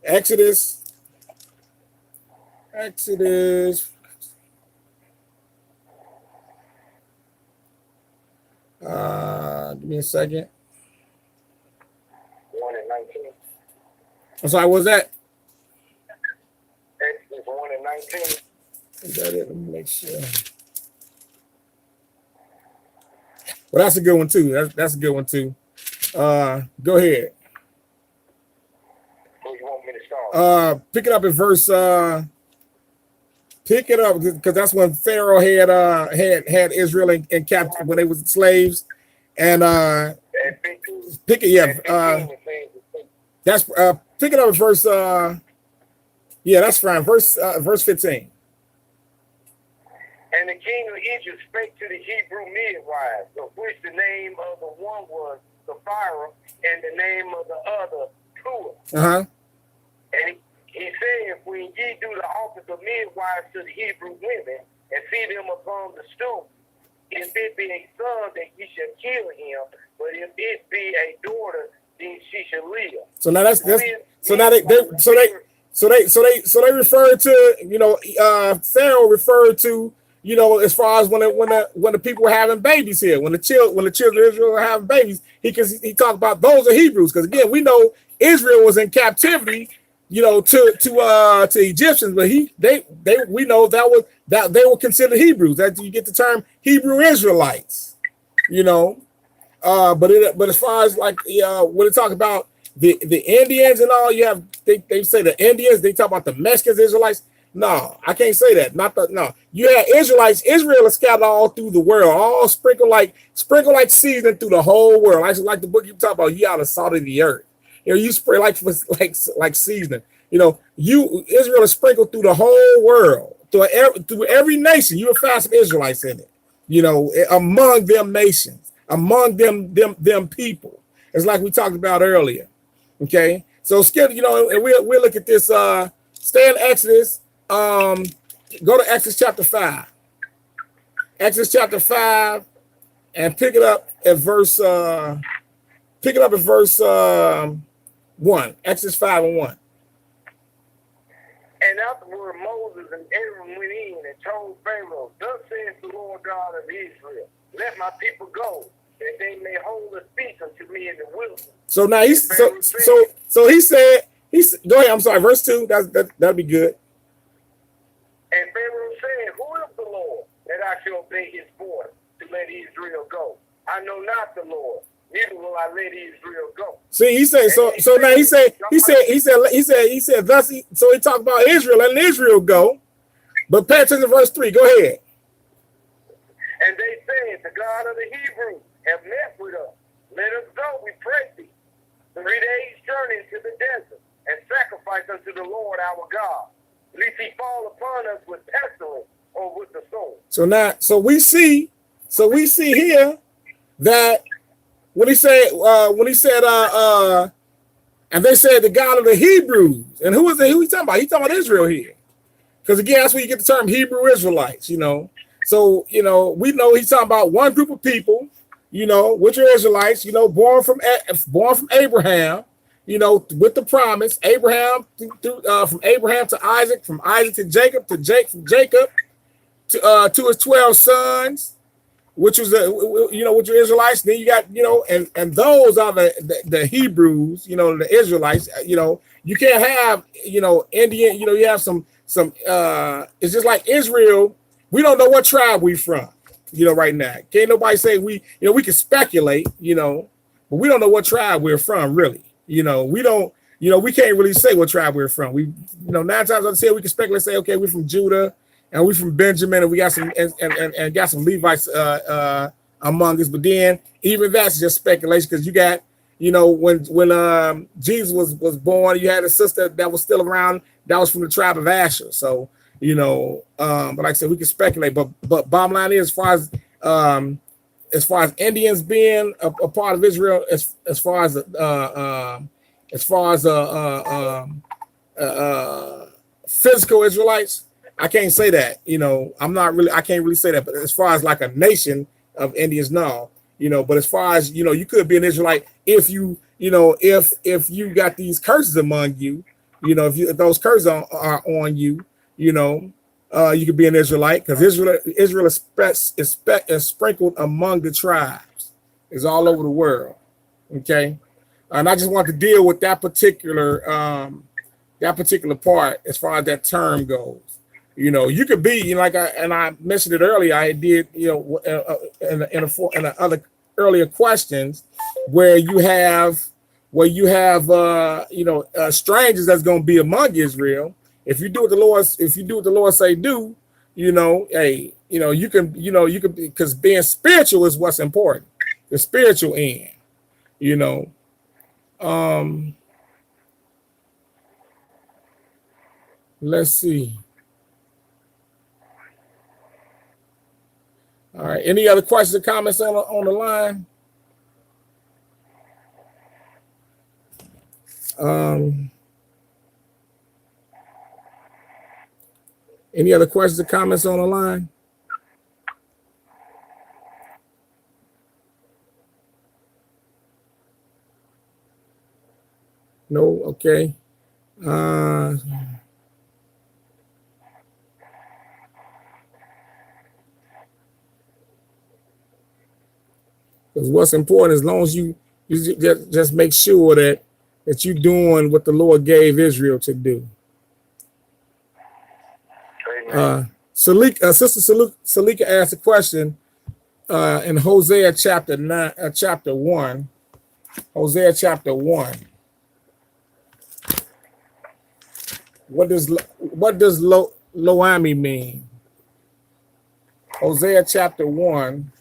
Exodus. Give me a second. 1 and 19. I'm sorry, what was that? Exodus 1 and 19. Is that it? Let me make sure. Well, that's a good one too. That's a good one too. Go ahead. Where you want me to start? Pick it up in verse. Pick it up because that's when Pharaoh had Israel in captivity when they was slaves, and pick it. Yeah. That's pick it up in verse. Yeah, that's fine. Verse 15. And the king of Egypt spake to the Hebrew midwives, of which the name of the one was Sapphira, and the name of the other Puah. And he said, when ye do the office of midwives to the Hebrew women, and see them upon the stoop, if it be a son, then ye shall kill him, but if it be a daughter, then she shall live. So now they refer to, Pharaoh referred to, as far as when the people were having babies here, when the children of Israel were having babies, he talked about those are Hebrews, because again we know Israel was in captivity, to Egyptians, but we know that they were considered Hebrews. That you get the term Hebrew Israelites, but as far as when they talk about the Indians and all, they say the Indians, they talk about the Mexicans, Israelites. No, I can't say that. No. You had Israelites. Israel is scattered all through the world, all sprinkled like seasoning through the whole world. Like the book you talk about, you are the salt of the earth. You spray like seasoning. Israel is sprinkled through the whole world, through every nation. You will find some Israelites in it. Among them nations, among them people. It's like we talked about earlier. Okay, so skip. And we'll look at this. Stay in Exodus. Go to Exodus chapter 5. Exodus chapter 5, and pick it up at verse. Pick it up at verse 1. Exodus 5 and 1. And afterward Moses and Aaron went in and told Pharaoh, thus says the Lord God of Israel, let my people go, that they may hold a speech unto me in the wilderness. So now he said, go ahead. I'm sorry, verse 2. That'd be good. And Pharaoh said, who is the Lord, that I shall obey his voice to let Israel go? I know not the Lord, neither will I let Israel go. See, he said, so now he said, thus, so he talked about Israel, letting Israel go. But pay attention to verse 3. Go ahead. And they said, the God of the Hebrews have met with us. Let us go, we pray thee, 3 days' journey into the desert, and sacrifice unto the Lord our God, lest he fall upon us with pestilence or with the sword. So we see here that when he said, and they said the God of the Hebrews, and who he talking about? He's talking about Israel here, because again, that's where you get the term Hebrew Israelites. So we know he's talking about one group of people, which are Israelites, born from Abraham. With the promise, Abraham from Abraham to Isaac, from Isaac to Jacob, from Jacob to his 12 sons, which was which are Israelites. Then you got and those are the Hebrews, the Israelites. You can't have Indian. You have some. It's just like Israel. We don't know what tribe we from. Right now, can't nobody say we. We can speculate. But we don't know what tribe we're from, really. We don't, we can't really say what tribe we're from. We, 9 times out of 10, we can speculate, say, okay, we're from Judah and we're from Benjamin, and we got some and got some Levites among us. But then even that's just speculation, because you got, you know, when Jesus was born, you had a sister that was still around that was from the tribe of Asher. So, you know, but like I said, we can speculate. But bottom line is, as far as Indians being a part of Israel, as far as physical Israelites, I can't say that. You know, I can't really say that. But as far as like a nation of Indians, no. You know, but as far as, you know, you could be an Israelite if you know, if you got these curses among you, you know, if those curses are on you, you know, you could be an Israelite, because Israel is sprinkled among the tribes. It's all over the world. Okay. And I just want to deal with that particular part as far as that term goes. You know, you could be, you know, I mentioned it earlier. I did, you know, in the other earlier questions, where you have you know, strangers that's going to be among Israel. If you do what the Lord say do, you know, hey, you know, you can because being spiritual is what's important, the spiritual end, you know. Let's see. All right. Any other questions or comments on the line? Any other questions or comments on the line? No. Okay. Because what's important, as long as you just make sure that you're doing what the Lord gave Israel to do. Sister Salika asked a question in Hosea chapter 1. Hosea chapter 1. What does Loami mean? Hosea chapter 1.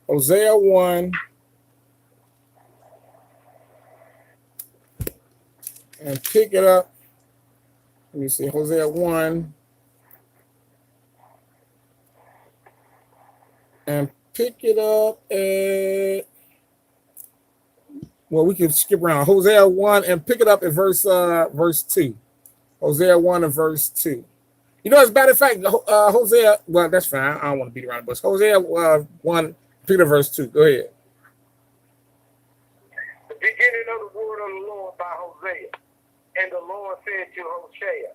Hosea 1 and pick it up. Let me see, Hosea 1 and pick it up at, well, we can skip around. Hosea 1 and pick it up at verse 2. Hosea 1 and verse 2. You know, as a matter of fact, Hosea, well, that's fine. I don't want to beat around the bush. Hosea 1, pick it up verse 2. Go ahead. The beginning of the word of the Lord by Hosea. And the Lord said to Hosea,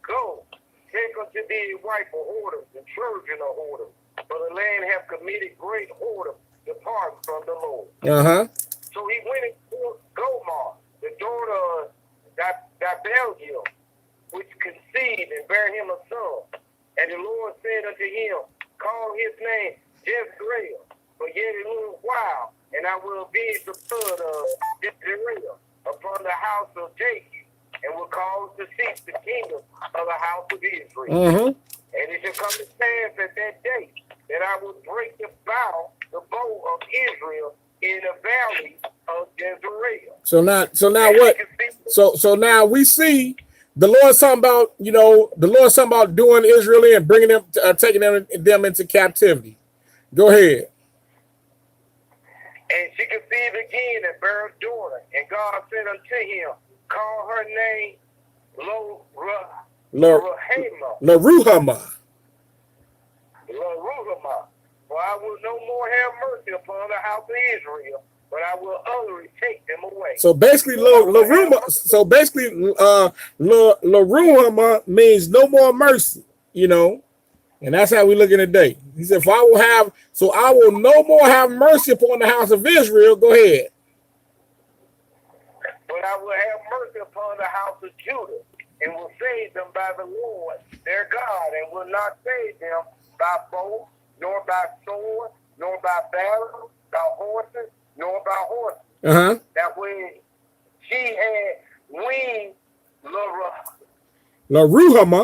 go, take unto thee a wife of whoredom, and children of whoredom, for the land hath committed great whoredom, depart from the Lord. So he went and took Gomar, the daughter of Dabelgiel, which conceived and bare him a son. And the Lord said unto him, call his name Jezreel, for yet a little while, and I will avenge the blood of Jezreel upon the house of Jacob, and will cause to cease the kingdom of the house of Israel. And it shall come to pass at that day that I will break the bow of Israel in the valley of Jezreel. So now we see the Lord's talking about, you know, the Lord's talking about doing Israel in, bringing them, taking them into captivity. Go ahead. And she conceived again and bare a daughter, and God said unto him, call her name Laruhamah. For I will no more have mercy upon the house of Israel, but I will utterly take them away. So basically, Laruhamah means no more mercy, you know, and that's how we look in the day. He said, I will no more have mercy upon the house of Israel. Go ahead. But I will have mercy upon the house of Judah, and will save them by the Lord their God, and will not save them by bow, nor by sword, nor by battle, by horses, nor by horses. That way she had weaned LaRuhama. LaRuhama,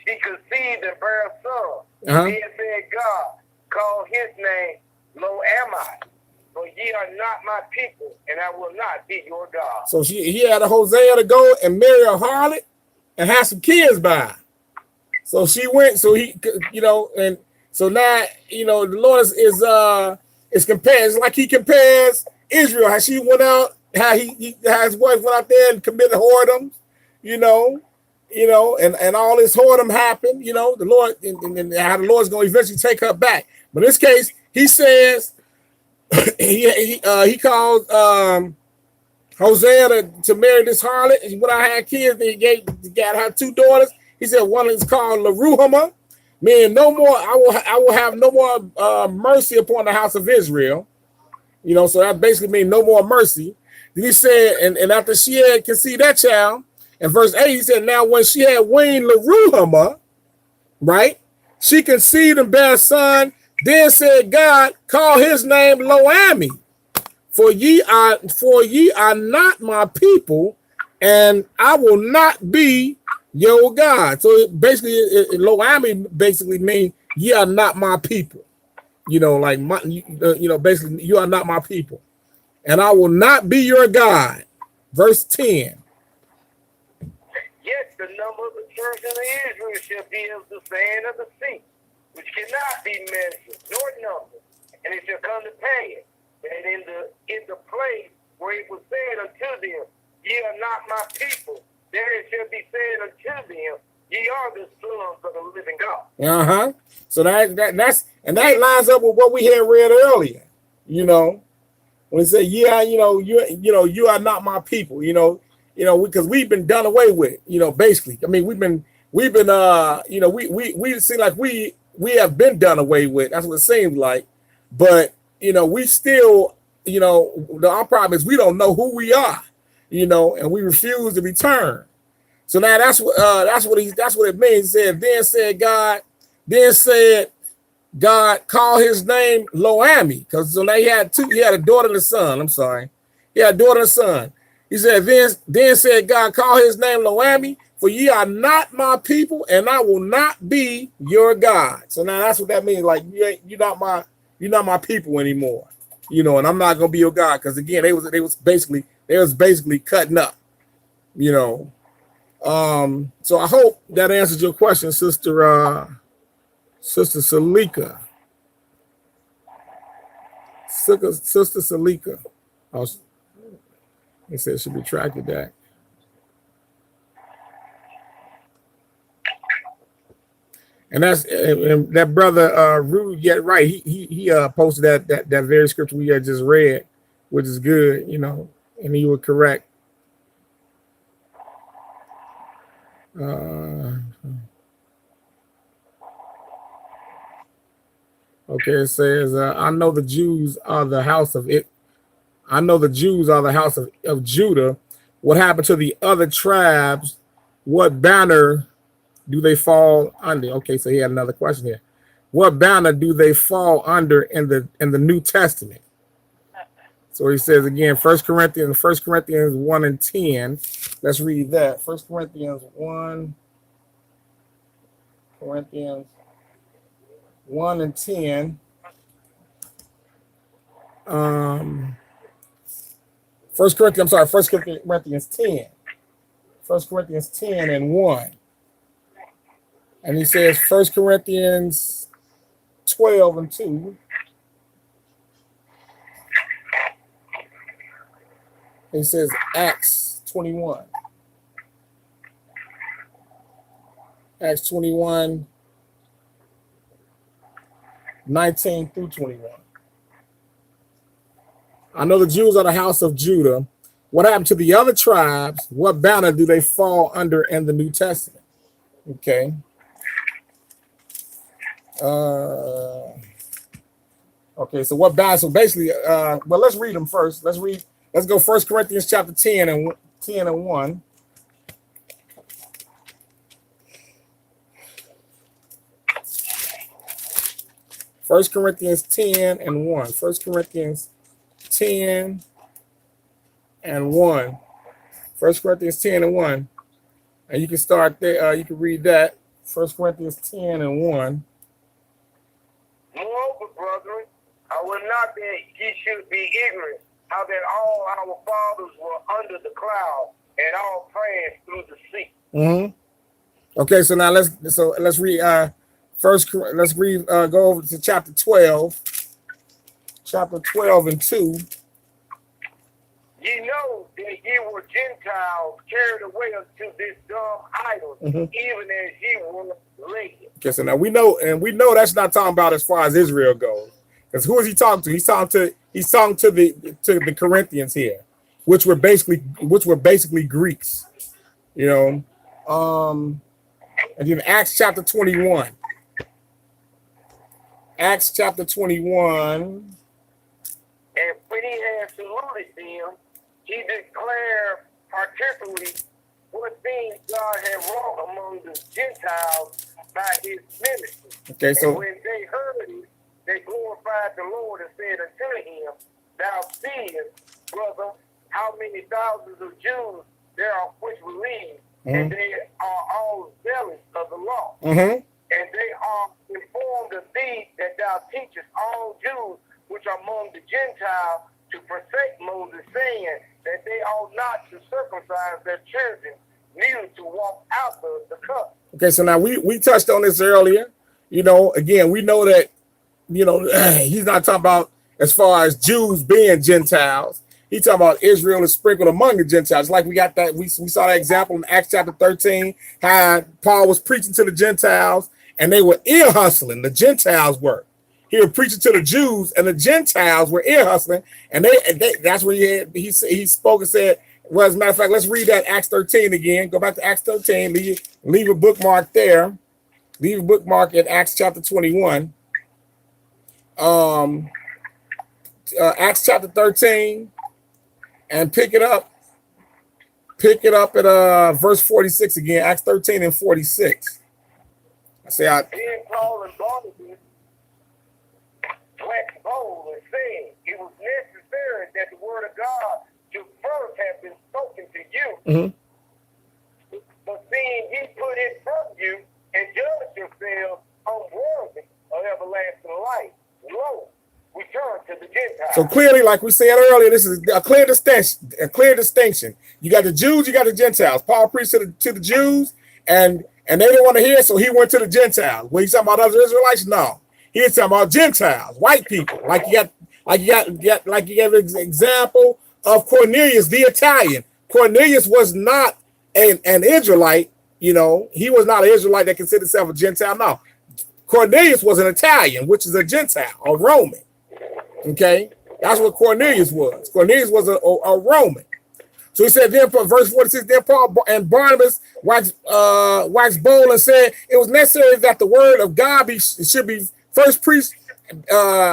she conceived and bare a son. Then said God, call his name Lo-Ami, for ye are not my people, and I will not be your God. So he had a Hosea to go and marry a harlot and have some kids by her. So she went, so he, you know, and so now, you know, the Lord is compared. It's like he compares Israel, how she went out, how how his wife went out there and committed whoredoms, you know, and all this whoredom happened, you know, the Lord, and how the Lord's going to eventually take her back. But in this case, he says, he called Hosea to marry this harlot. And when I had kids, they got her 2 daughters. He said one is called LaRuhama, meaning no more. I will have no more mercy upon the house of Israel. You know, so that basically means no more mercy. Then he said, and after she had conceived that child, in verse 8, he said, now when she had weaned LaRuhama, right, she conceived and bare a son. Then said God, call his name Lo-Ami, for ye are not my people, and I will not be your God. So it basically, Lo-Ami basically means ye are not my people. You know, like basically you are not my people, and I will not be your God. Verse 10. Yet the number of the children of Israel shall be as the sand of the sea, which cannot be measured nor numbered, and it shall come to pass that in the place where it was said unto them, ye are not my people, there it shall be said unto them, ye are the sons of the living God. So that lines up with what we had read earlier. You know, when it said, yeah, you are not my people. Because we've been done away with. Basically, I mean, we've been we seem like we have been done away with. That's what it seems like. But we still, our problem is we don't know who we are. And we refuse to return. So now that's what it means. It said God called his name Lo-Ami, because so now he had a daughter and a son. I'm sorry. He had a daughter and a son. He said, then said God, call his name Lo-Ami, for ye are not my people, and I will not be your God. So now that's what that means. Like you're not my people anymore. And I'm not gonna be your God, because again, they was basically cutting up. So I hope that answers your question, Sister Salika. Sister Salika. He said she retracted that. And that brother Rude, yeah, right. He posted that very scripture we had just read, which is good, and he was correct. Okay, it says, I know the Jews are the house of it. I know the Jews are the house of Judah. What happened to the other tribes? What banner do they fall under? Okay, so he had another question here. What banner do they fall under in the New Testament? So he says again, 1 Corinthians 1 and 10. Let's read that. 1 Corinthians 1 and 10. 1 Corinthians 10. 1 Corinthians 10 and 1. And he says 1 Corinthians 12 and 2. He says Acts 21. Acts 21, 19 through 21. I know the Jews are the house of Judah. What happened to the other tribes? What banner do they fall under in the New Testament? Okay. Okay, so what banner? So basically, well, let's read them first. Let's go 1 Corinthians chapter 10 and 1. First Corinthians 10 and 1. 1 Corinthians 10 and 1. 1 Corinthians 10 and 1. And you can start there. You can read that. 1 Corinthians 10 and 1. Moreover, brethren, I will not that ye should be ignorant how that all our fathers were under the cloud and all passed through the sea. Okay, so now let's read go over to chapter 12. Chapter 12 and 2. Ye know that ye were Gentiles carried away unto this dumb idol, even as ye were led. Okay, so now we know that's not talking about as far as Israel goes. Because who is he talking to? He's talking to the Corinthians here, which were basically Greeks. You know. And then Acts chapter 21. Acts chapter 21. And when he had saluted them, he declared particularly what things God had wrought among the Gentiles by his ministry. Okay, so and when they heard it, they glorified the Lord and said unto him, Thou seest, brother, how many thousands of Jews there are which believe, and they are all zealous of the law. And they are informed of thee that thou teachest all Jews which are among the Gentiles to forsake Moses, saying that they ought not to circumcise their children, neither to walk out the cup. Okay, so now we touched on this earlier. You know, again, we know that, you know, he's not talking about as far as Jews being Gentiles. He's talking about Israel is sprinkled among the Gentiles. Like we got that, we saw that example in Acts chapter 13, how Paul was preaching to the Gentiles and they were ear hustling. The Gentiles were. He was preaching to the Jews and the Gentiles were ear hustling. And they that's where he spoke and said, well, as a matter of fact, let's read that Acts 13 again. Go back to Acts 13, leave a bookmark there. Leave a bookmark at Acts chapter 21. Acts chapter 13. And pick it up at verse 46 again, Acts 13 and 46. Then Paul and Barnabas waxed bold and said, it was necessary that the word of God should first have been spoken to you. But seeing ye put it from you and judge yourselves unworthy of everlasting life, lo, we turn to the Gentiles. So clearly, like we said earlier, this is a clear distinction. You got the Jews, you got the Gentiles. Paul preached to the Jews, and they didn't want to hear, so he went to the Gentiles. When he's talking about other Israelites, no, he's talking about Gentiles, white people. Like you got an example of Cornelius, the Italian. Cornelius was not an Israelite. You know, he was not an Israelite that considered himself a Gentile. No, Cornelius was an Italian, which is a Gentile, a Roman. Okay, that's what Cornelius was. Cornelius was a Roman. So he said, then verse 46, then Paul and Barnabas waxed bold and said, it was necessary that the word of God should be first preached,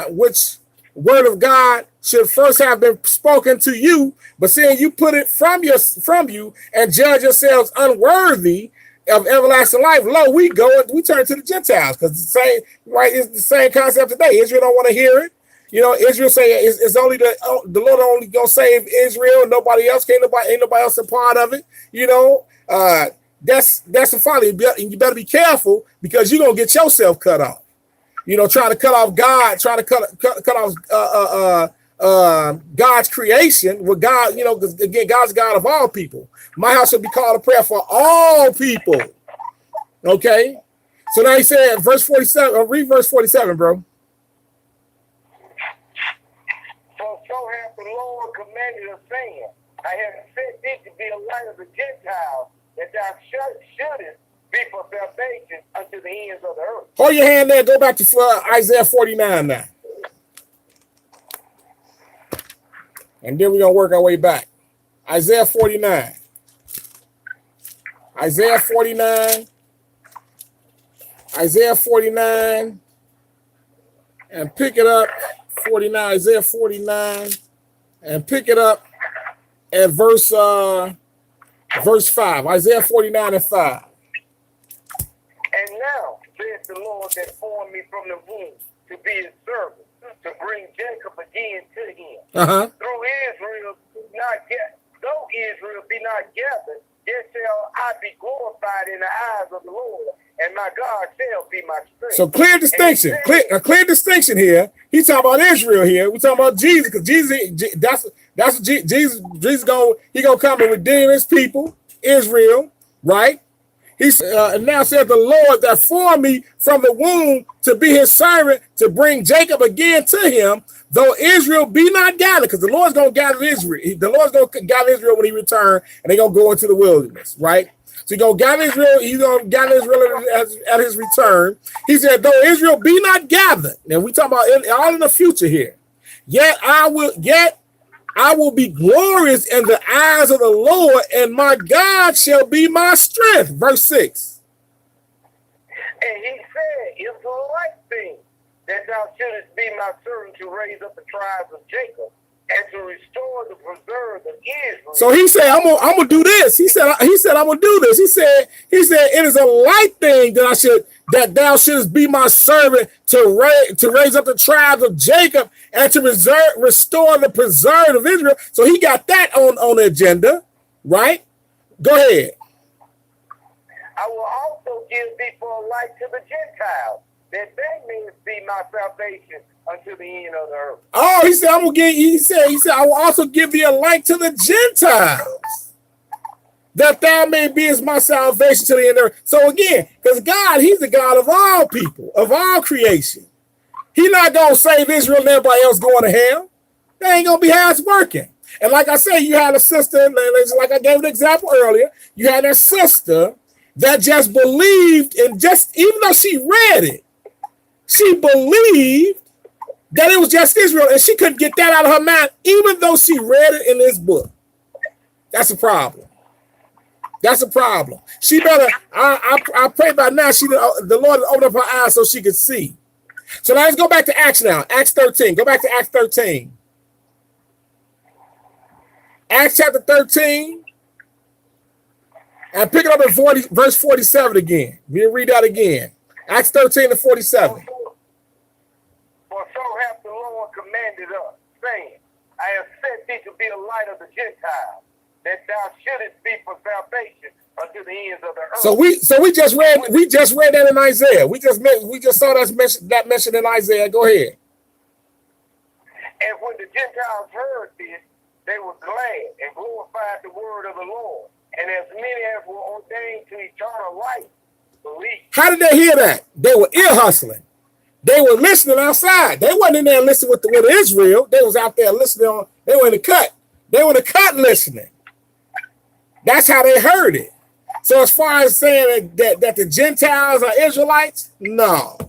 which word of God should first have been spoken to you, but seeing you put it from you and judge yourselves unworthy of everlasting life, lo, we turn to the Gentiles, because it's the same concept today. Israel don't want to hear it. You know, Israel say it's only the Lord only gonna save Israel, nobody else. Ain't nobody else a part of it. You know, that's a folly. You better be careful, because you're gonna get yourself cut off. You know, trying to cut off God, trying to cut off God's creation with God. You know, because again, God's God of all people. My house should be called a prayer for all people. Okay, so now he said, verse 47. Read verse 47, bro. So hath the Lord commanded us, saying, I have set thee to be a light of the Gentiles, that thou shouldest be for salvation unto the ends of the earth. Hold your hand there. Go back to Isaiah 49 now. And then we're going to work our way back. Isaiah 49. Isaiah 49. Isaiah 49. And pick it up. 49, Isaiah 49, and pick it up at verse 5. Isaiah 49 and 5. And now says the Lord that formed me from the womb to be his servant, to bring Jacob again to him. Through Israel not get, though Israel be not gathered, yet shall I be glorified in the eyes of the Lord, and my God shall be my strength. So clear distinction, clear distinction here. He's talking about Israel here. We're talking about Jesus, because Jesus, that's what Jesus gonna come and redeem his people, Israel, right? He's now said the Lord that formed me from the womb to be his servant, to bring Jacob again to him, though Israel be not gathered, because the Lord's going to gather Israel. The Lord's going to gather Israel when he returns, and they're going to go into the wilderness, right? So he's going to gather Israel. He's going to gather Israel at his return. He said, though Israel be not gathered, and we talking about all in the future here, yet I will be glorious in the eyes of the Lord, and my God shall be my strength. Verse 6. And he said, it's the right thing that thou shouldest be my servant to raise up the tribes of Jacob and to restore the preserve of Israel. So he said, I'm gonna do this. He said, I'm gonna do this. He said, it is a light thing that thou shouldest be my servant to raise up the tribes of Jacob and to restore the preserve of Israel. So he got that on the agenda, right? Go ahead. I will also give thee for a light to the Gentiles, that they may see my salvation unto the end of the earth. Oh, he said, he said, I will also give thee a light to the Gentiles, that thou may be as my salvation to the end of the earth. So again, because God, he's the God of all people, of all creation. He's not going to save Israel and everybody else going to hell. That ain't going to be how it's working. And like I said, you had a sister, like I gave an example earlier, you had a sister that just believed, and just even though she read it, she believed that it was just Israel, and she couldn't get that out of her mind, even though she read it in this book. That's a problem. That's a problem. She better, I pray by now, the Lord opened up her eyes so she could see. So now let's go back to Acts now. Acts 13. Go back to Acts 13. Acts chapter 13. And pick it up at verse 47 again. We'll read that again. Acts 13 and 47. For so hath the Lord commanded us, saying, I have set thee to be a light of the Gentiles, that thou shouldest be for salvation unto the ends of the earth. So we just read that in Isaiah. We just saw that mentioned in Isaiah. Go ahead. And when the Gentiles heard this, they were glad and glorified the word of the Lord. And as many as were ordained to eternal life believed. How did they hear that? They were ear hustling. They were listening outside. They wasn't in there listening with Israel. They was out there listening. They were in the cut. They were in the cut listening. That's how they heard it. So as far as saying that the Gentiles are Israelites, no,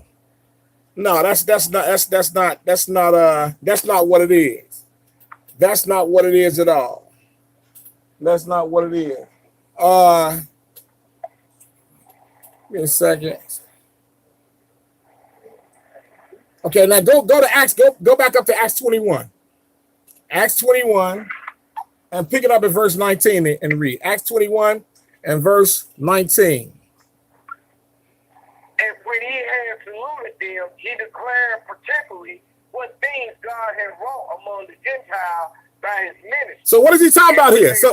that's not what it is. That's not what it is at all. That's not what it is. Give me a second. Okay, now go to Acts. Go back up to Acts 21. Acts 21, and pick it up at verse 19 and read. Acts 21 and verse 19. And when he had saluted them, he declared particularly what things God had wrought among the Gentiles by his ministry. So what is he talking about here? So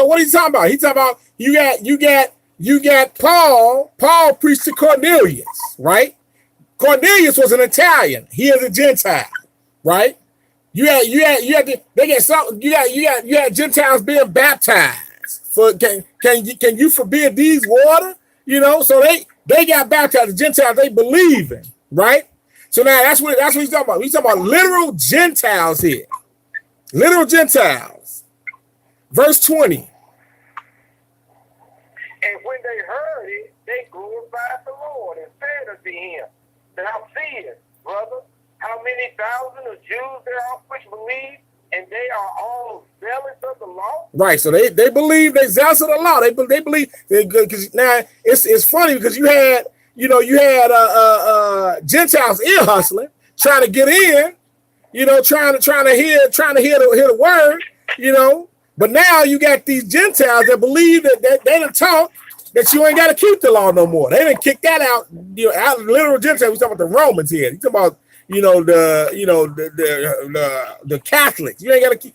what is he talking about? He's talking about you got Paul. Paul preached to Cornelius, right? Cornelius was an Italian. He is a Gentile, right? You had Gentiles being baptized. For can you forbid these water? You know, so they got baptized. The Gentiles they believe in, right? So now that's what he's talking about. He's talking about literal Gentiles here. Literal Gentiles. Verse 20. And when they heard it, they glorified the Lord and said unto him, Thou seest, brother, how many thousands of Jews there are which believe, and they are all zealous of the law. Right. So they believe they zealous of the law. They believe they're good. Because now it's funny because you had Gentiles ear hustling, trying to get in, trying to hear the word, But now you got these Gentiles that believe that they done taught that you ain't got to keep the law no more. They didn't kick that out. Out of literal Gentiles. We talking about the Romans here. You talking about the Catholics. You ain't got to,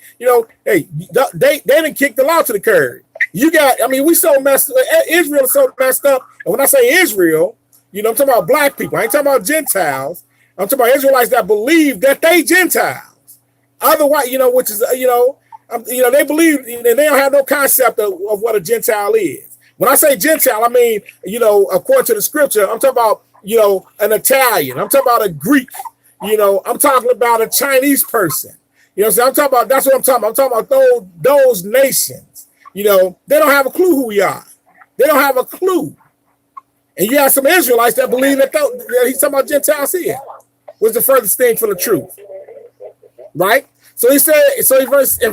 hey, they didn't kick the law to the curb. You got, I mean, we so messed up. Israel is so messed up. And when I say Israel, I'm talking about black people. I ain't talking about Gentiles. I'm talking about Israelites that believe that they Gentiles. Otherwise, which is, they believe, and they don't have no concept of what a Gentile is. When I say Gentile, I mean, according to the scripture, I'm talking about, an Italian. I'm talking about a Greek. I'm talking about a Chinese person. I'm talking about, that's what I'm talking about. I'm talking about those nations. They don't have a clue who we are. They don't have a clue. And you have some Israelites that believe that he's talking about Gentiles here. What's the furthest thing from the truth? Right? So he said, in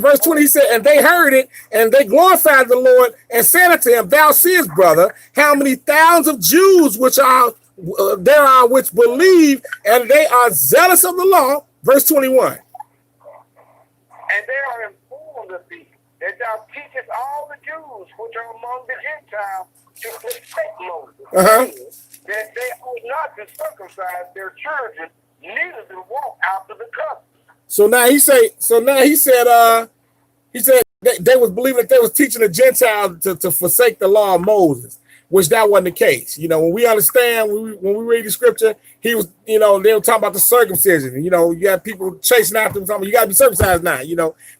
verse 20, he said, and they heard it, and they glorified the Lord, and said unto him, thou seest, brother, how many thousands of Jews which there are which believe, and they are zealous of the law. Verse 21. And they are informed of thee, that thou teachest all the Jews which are among the Gentiles to forsake Moses, that they ought not to circumcise their children, neither to walk after the custom. So now he said they was believing that they was teaching the Gentiles to forsake the law of Moses, which that wasn't the case. When we understand, when we read the scripture, he was, they were talking about the circumcision. You have people chasing after them, talking, you got to be circumcised now.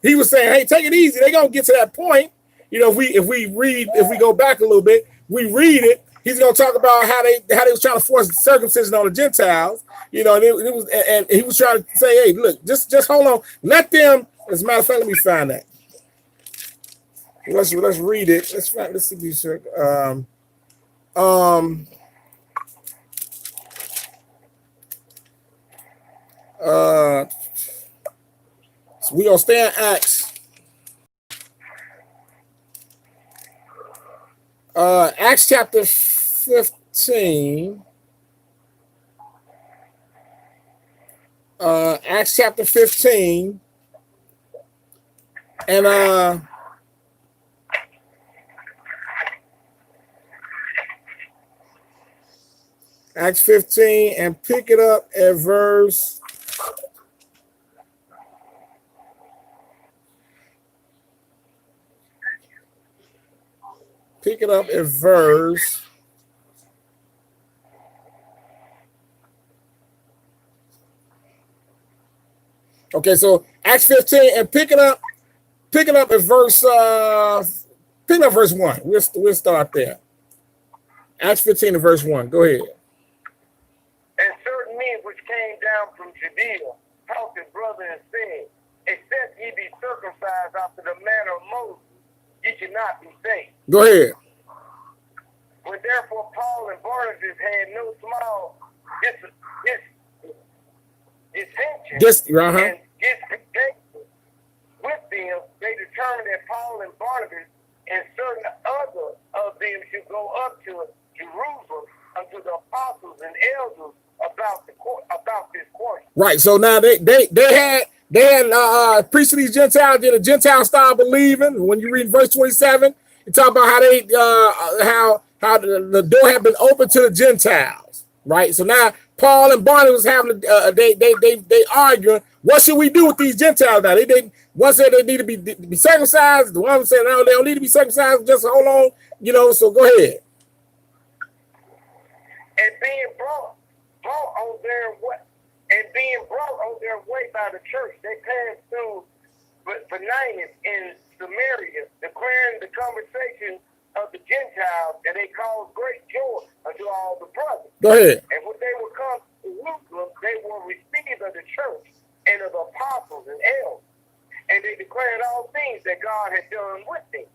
He was saying, hey, take it easy. They're gonna get to that point. If we go back a little bit, we read it. He's gonna talk about how they was trying to force circumcision on the Gentiles. And he was trying to say, hey, look, just hold on. Let them, as a matter of fact, let me find that. Let's read it. Let's see. So we gonna stay in Acts. Acts chapter 15. Acts chapter 15. And Acts 15, and pick it up at verse. Pick it up at verse. Okay, so Acts 15, and pick it up at verse. Pick up verse 1. We'll start there. Acts 15 and verse 1. Go ahead. And certain men which came down from Judea taught their brethren and said, except ye be circumcised after the manner of Moses, ye should not be saved. Go ahead. When therefore Paul and Barnabas had no small dissension and disputation with them, they determined that Paul and Barnabas and certain other of them should go up to Jerusalem unto the apostles and elders about this question. Right. So now they had preached to these Gentiles. Did the Gentiles start believing? When you read verse 27, you talk about how they how the door had been opened to the Gentiles. Right. So now Paul and Barnabas having they arguing. What should we do with these Gentiles now? One said they need to be circumcised. The one said no, they don't need to be circumcised. Just hold on. So go ahead. And being brought on their way by the church, they passed through Phoenicia in Samaria, declaring the conversation of the Gentiles, and they caused great joy unto all the brothers. Go ahead. And when they were come to Jerusalem, they were received of the church and of the apostles and elders, and they declared all things that God had done with them.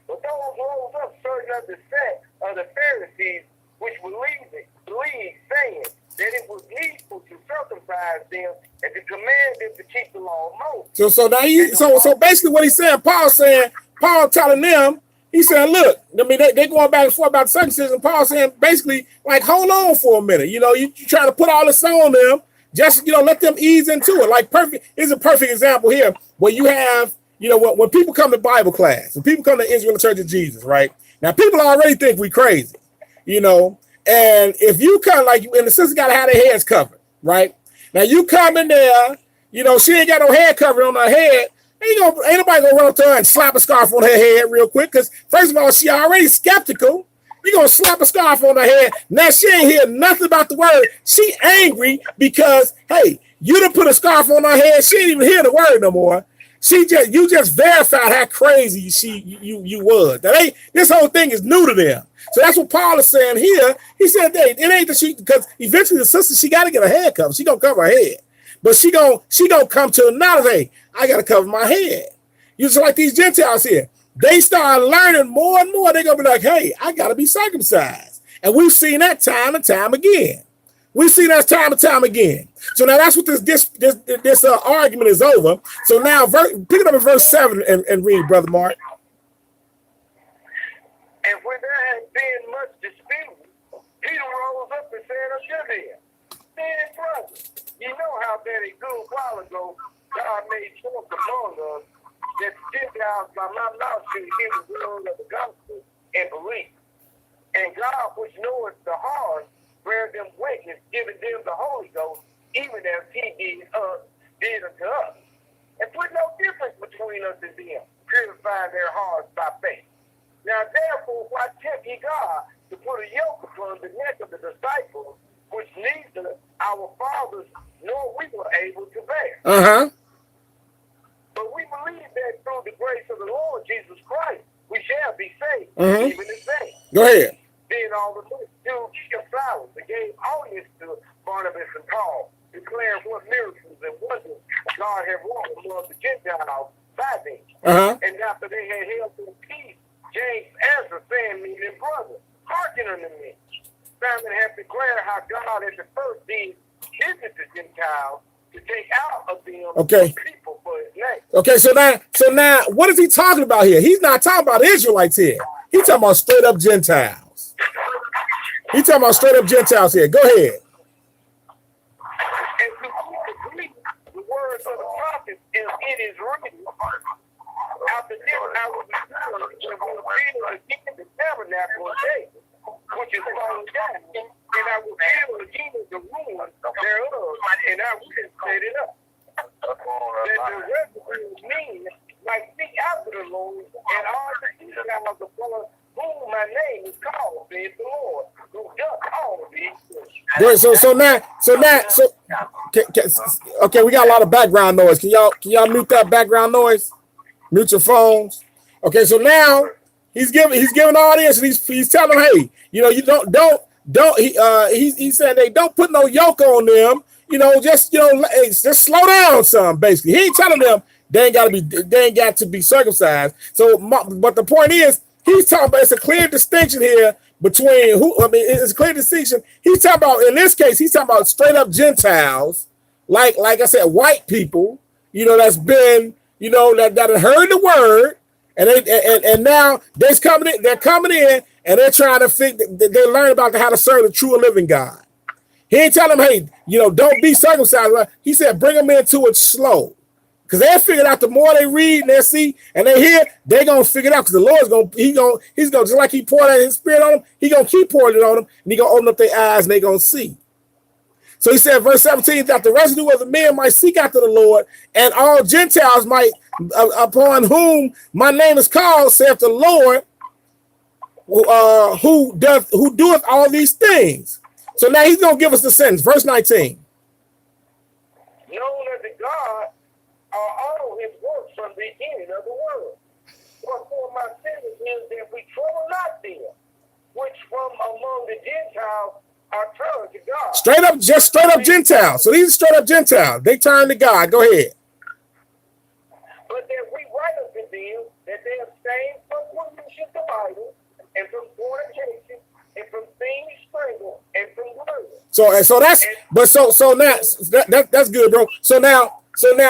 But those rose up certain of the sect of the Pharisees, which believed, saying that it was needful to circumcise them and to command them to keep the law of Moses. So now so basically what he's saying, Paul telling them, he said, look, I mean, they going back and forth about circumcision. Paul saying basically, like, hold on for a minute. You trying to put all this on them, just let them ease into it. Like here's a perfect example here where you have, when people come to Bible class, when people come to Israel Church of Jesus, right? Now people already think we crazy, and if you come and the sisters gotta have their heads covered, right? Now you come in there, you know, she ain't got no hair covering on her head. Ain't nobody gonna run up to her and slap a scarf on her head real quick, because first of all, she already skeptical. You gonna slap a scarf on her head. Now she ain't hear nothing about the word. She angry because, hey, you done put a scarf on her head. She ain't even hear the word no more. You just verified how crazy you was. This whole thing is new to them. So that's what Paul is saying here. He said, hey, it ain't that because eventually the sister, she got to get her head covered. She gonna cover her head, but she gonna come to another thing. I gotta cover my head. You just like these Gentiles here. They start learning more and more. They're gonna be like, hey, I gotta be circumcised, and we've seen that time and time again. We've seen that time and time again. So now that's what this argument is over. So now pick it up in verse 7 and read, Brother Mark. And when there had been much dispute, Peter rose up and said unto them, Men, brothers, you know how that a good while ago God made choice among us that the Gentiles by my mouth should hear the word of the gospel and believe. And God, which knoweth the heart, bear them witness, giving them the Holy Ghost, even as he did unto us. And put no difference between us and them, purifying their hearts by faith. Now therefore, why tempt ye God to put a yoke upon the neck of the disciples, which neither our fathers nor we were able to bear? But we believe that through the grace of the Lord Jesus Christ, we shall be saved, even in vain. Go ahead. Then all the multitude kept silence and gave audience to Barnabas and Paul, declaring what miracles and wonders God had wrought among the Gentiles by them. And after they had held their peace, James answered, saying, Men and brothers, hearken unto me. Simon hath declared how God at the first did visit the Gentiles to take out of them people for his name. Okay, so now, what is he talking about here? He's not talking about Israelites here. He's talking about straight up Gentiles. He's talking about straight up Gentiles here. Go ahead. And to complete the words of the prophets, it is written, after this I will return and will build again the tabernacle of David, which is fallen down, and I will build again the ruins thereof, and I will set it up. That the rest of the men might seek after the Lord, and all the Gentiles upon whom my name is called, says the Lord, who does all these things. Okay, we got a lot of background noise. Can y'all mute that background noise? Mute your phones. Okay, so now he's giving all this, and he's telling them, hey, you know, you don't he's saying they don't put no yoke on them, you know, just just slow down some. Basically, he ain't telling them they ain't got to be circumcised. So, but the point is, he's talking about, it's a clear distinction here between it's a clear distinction. He's talking about, in this case, he's talking about straight up Gentiles, like I said, white people, you know, that's been, you know, that have heard the word, and now they're coming in, and they're trying to they learn about how to serve the true and living God. He ain't telling them, hey, you know, don't be circumcised. He said, bring them into it slow. Because they figured out the more they read and they see and they hear, they're going to figure it out, because the Lord's going to, he's going to, just like he poured out his spirit on them, he's going to keep pouring it on them, and he's going to open up their eyes and they're going to see. So he said, verse 17, that the residue of the men might seek after the Lord, and all Gentiles might, upon whom my name is called, saith the Lord, who doeth all these things. So now he's going to give us the sentence, verse 19. Known unto God are all his works from the beginning of the world. Wherefore my sentence is that we trouble not them, which from among the Gentiles are turned to God. Straight up Gentiles. So these are straight up Gentiles. They turn to God. Go ahead. But that we write unto them that they abstain from pollution to idols, and from fornication, and from things strangled, and from murder. So that's good, bro. So now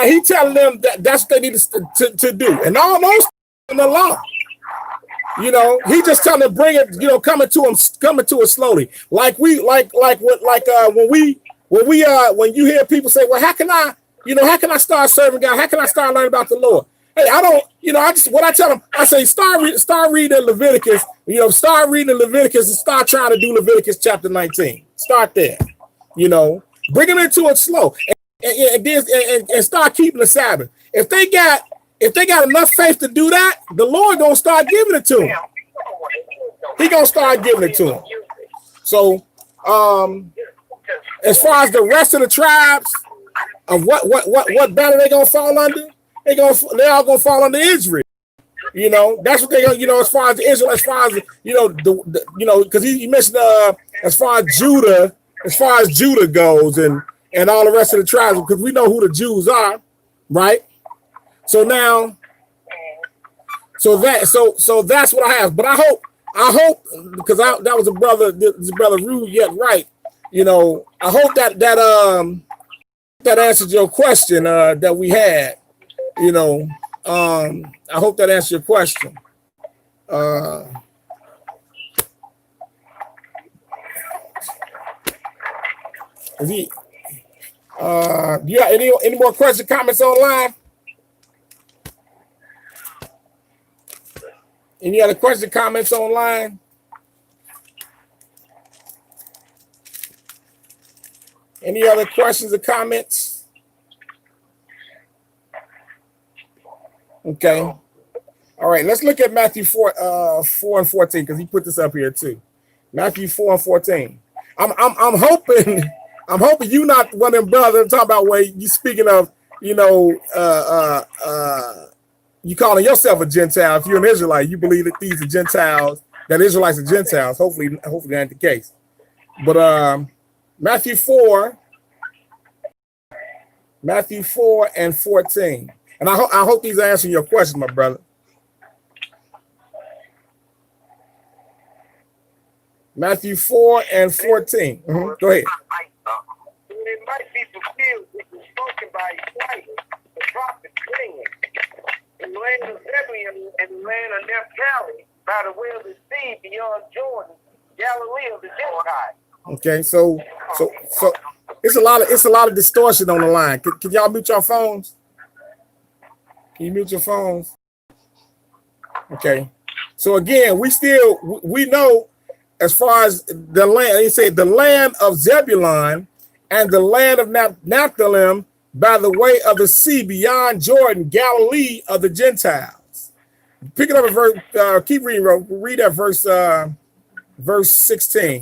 he telling them that's what they need to do, and almost in the law. You know, he just telling them bring it. You know, coming to us slowly. When you hear people say, well, how can I start serving God? How can I start learning about the Lord? Hey, what I tell them, I say, start reading Leviticus, start reading Leviticus and start trying to do Leviticus chapter 19. Start there, Bring them into it slow, and start keeping the Sabbath. If they got enough faith to do that, the Lord gonna start giving it to them. He gonna start giving it to them. So, as far as the rest of the tribes of what battle they gonna fall under, they all gonna fall under Israel. You know, that's what they gonna, you know, as far as Israel, as far as, you know, because he mentioned as far as Judah goes and all the rest of the tribes, because we know who the Jews are, right? So now, so that's what I have. But I hope because that was this brother Rude yet right. You know, I hope that answered your question that we had. You know, I hope that answered your question. Do you have any more questions, comments online? Any other questions, comments online? Any other questions or comments? Okay. All right, let's look at Matthew 4 and 14, because he put this up here too. Matthew 4 and 14. I'm hoping you not one of them brothers talking about where you speaking of, you know, you calling yourself a Gentile. If you're an Israelite, you believe that these are Gentiles, that Israelites are Gentiles. Hopefully that ain't the case. But Matthew 4 and 14. And I hope these are answering your question, my brother. Matthew 4 and 14. Mm-hmm. Go ahead. It might be fulfilled, which was spoken by Icoj, the prophet, saying, in the land of Zebulun and the land of Naphtali, by the way of the sea beyond Jordan, Galilee of the Gentiles. Okay, so it's a lot of distortion on the line. Can y'all mute your phones? Can you mute your phones? Okay. So again, we know as far as the land, they say the land of Zebulun and the land of Naphtali by the way of the sea beyond Jordan, Galilee of the Gentiles. Pick it up at verse, keep reading, read that verse 16.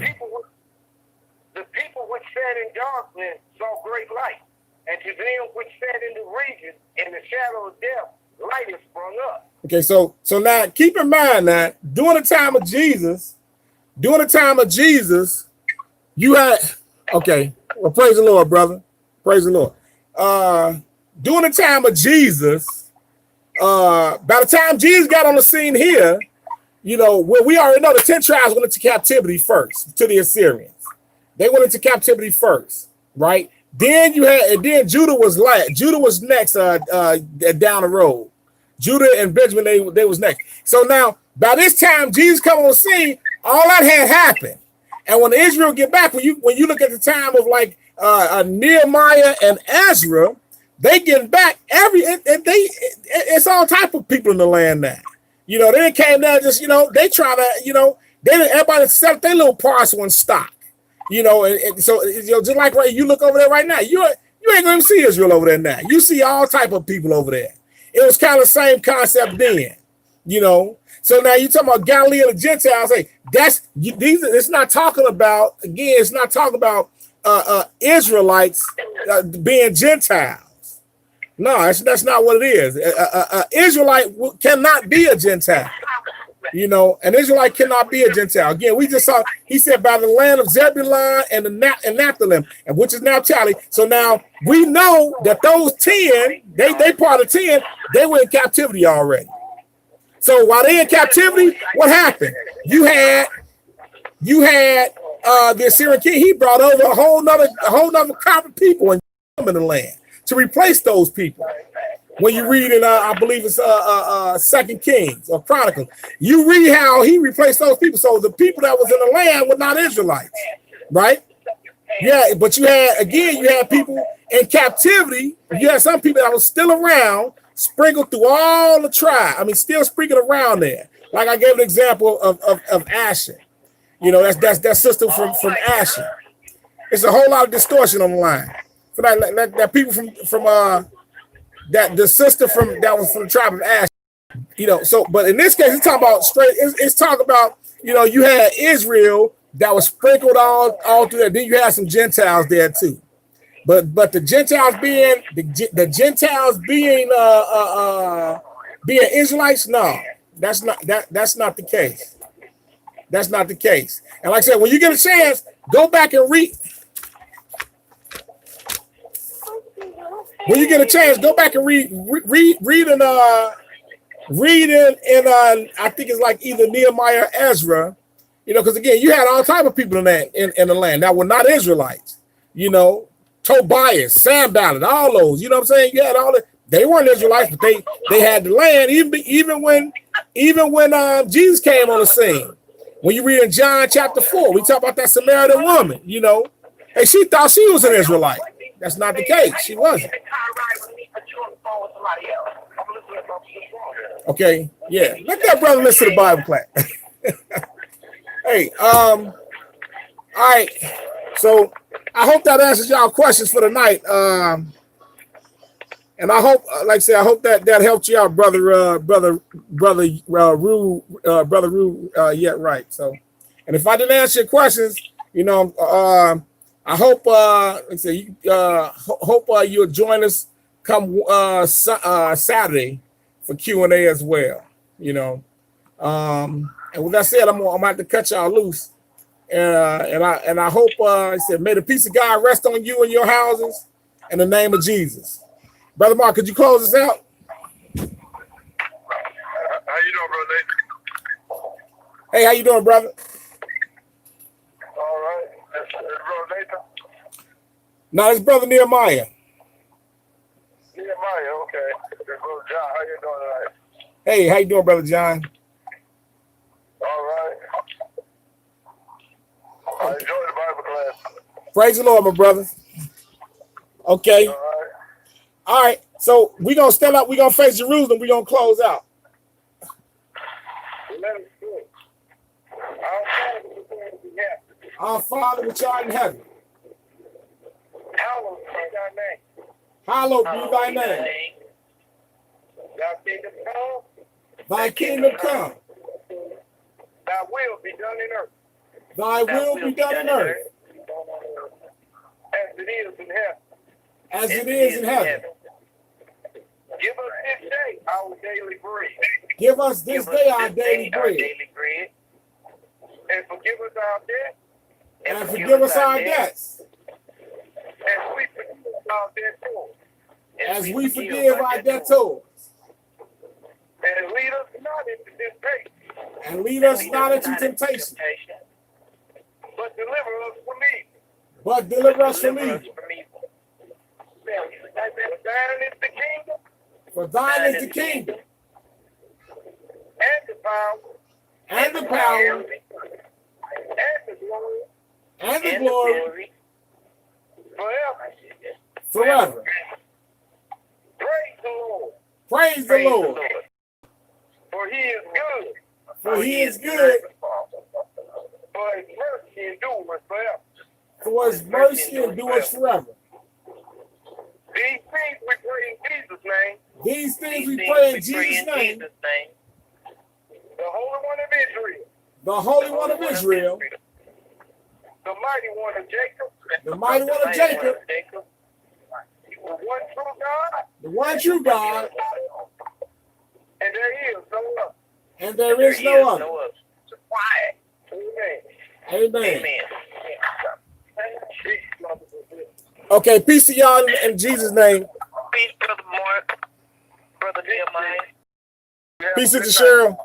The people which sat in darkness saw great light, and to them which sat in the region in the shadow of death, light is sprung up. Okay, so now keep in mind that during the time of Jesus, you had, okay, well, praise the Lord, brother. Praise the Lord. During the time of Jesus, by the time Jesus got on the scene here, you know, where we already know the 10 tribes went into captivity first to the Assyrians. They went into captivity first, right? Then Judah was next down the road. Judah and Benjamin, they was next. So now, by this time, Jesus come on the scene, all that had happened. And when Israel get back, when you look at the time of like Nehemiah and Ezra, they getting back it's all type of people in the land now. You know, they came there just, you know, they try to, you know, everybody set their little parcel and stock. You know, and so, you know, just like right, you look over there right now, you ain't gonna see Israel over there now. You see all type of people over there. It was kind of the same concept then, you know. So now you talking about Galilee of the Gentiles. Hey, it's not talking about, again, it's not talking about Israelites being Gentiles. No, that's not what it is. Israelite cannot be a Gentile. You know, an Israelite cannot be a Gentile. Again, we just saw, he said, by the land of Zebulun and Naphtali, and which is Naphtali. So now we know that those 10, they part of 10, they were in captivity already. So while they in captivity, what happened? You had the Assyrian king. He brought over a whole nother crop of people in the land to replace those people. When you read in, I believe it's 2 Kings or Chronicles, you read how he replaced those people. So the people that was in the land were not Israelites, right? Yeah, but you had people in captivity. You had some people that were still around, sprinkled through all the tribe. I mean, still sprinkled around there. Like I gave an example of Asher. You know, that's that sister from Asher. It's a whole lot of distortion on the line. For that people from that the sister from that was from the tribe of Ash, you know. So, but in this case, it's talking about straight. It's talking about, you know, you had Israel that was sprinkled all through there. Then you had some Gentiles there too. But the Gentiles being the Gentiles being Israelites, no, that's not the case. That's not the case. And like I said, when you get a chance, go back and read. When you get a chance, go back and read in I think it's like either Nehemiah or Ezra, you know, because again, you had all type of people in the land that were not Israelites, you know, Tobias, Sanballat, all those, you know what I'm saying? You had all that. They weren't Israelites, but they had the land, even when Jesus came on the scene. When you read in John chapter 4, we talk about that Samaritan woman, you know, and she thought she was an Israelite. That's not the case. She wasn't. Okay, yeah. Let that brother listen to the Bible class. Hey, all right. So I hope that answers y'all questions for the night. And I hope, like I said, I hope that helped you out, brother Rue. Yeah, right. So, and if I didn't answer your questions, you know, I hope, like I say, hope you'll join us come Saturday for Q&A as well. You know, and with that said, I'm gonna have to cut y'all loose. And I hope, I said, may the peace of God rest on you and your houses in the name of Jesus. Brother Mark, could you close us out? How you doing, brother Nathan? Hey, how you doing, brother? All right. It's brother Nathan? No, it's brother Nehemiah. Nehemiah, okay. It's brother John. How you doing tonight? Hey, how you doing, brother John? All right. I enjoyed the Bible class. Praise the Lord, my brother. Okay. All right. All right. So we're going to stand up. We're going to face Jerusalem. We're going to close out. Let us do it. Our Father which art in heaven. Hallowed be thy name. Hallowed be thy name. Thy kingdom come. Thy kingdom come. Thy will be done in earth. Thy will be done in earth. As it is in heaven. As it is in heaven. Give us this day our daily bread. Give us this day our daily bread. And forgive us our debts. And forgive us our debts. As we forgive our debtors. As we forgive our debtors. And lead us not into temptation. And lead us not into temptation. But deliver us from evil. But deliver us from evil. Thine is the kingdom. For thine is the kingdom. And the power. And the power. And the glory. And the glory. Forever. Forever. Praise the Lord. Praise the Lord. For he is good. For he is good. For his mercy endures forever. For his mercy endures forever. These things we pray in Jesus' name. These things we pray in Jesus' name. The Holy One of Israel. The Holy One of Israel. The Mighty One of Jacob. The Mighty One of Jacob. The one true God. The one true God. And there is no other. And there is no other. Amen. Amen. Okay, peace to y'all in Jesus' name. Peace, Brother Mark. Brother Nehemiah. Peace to Cheryl.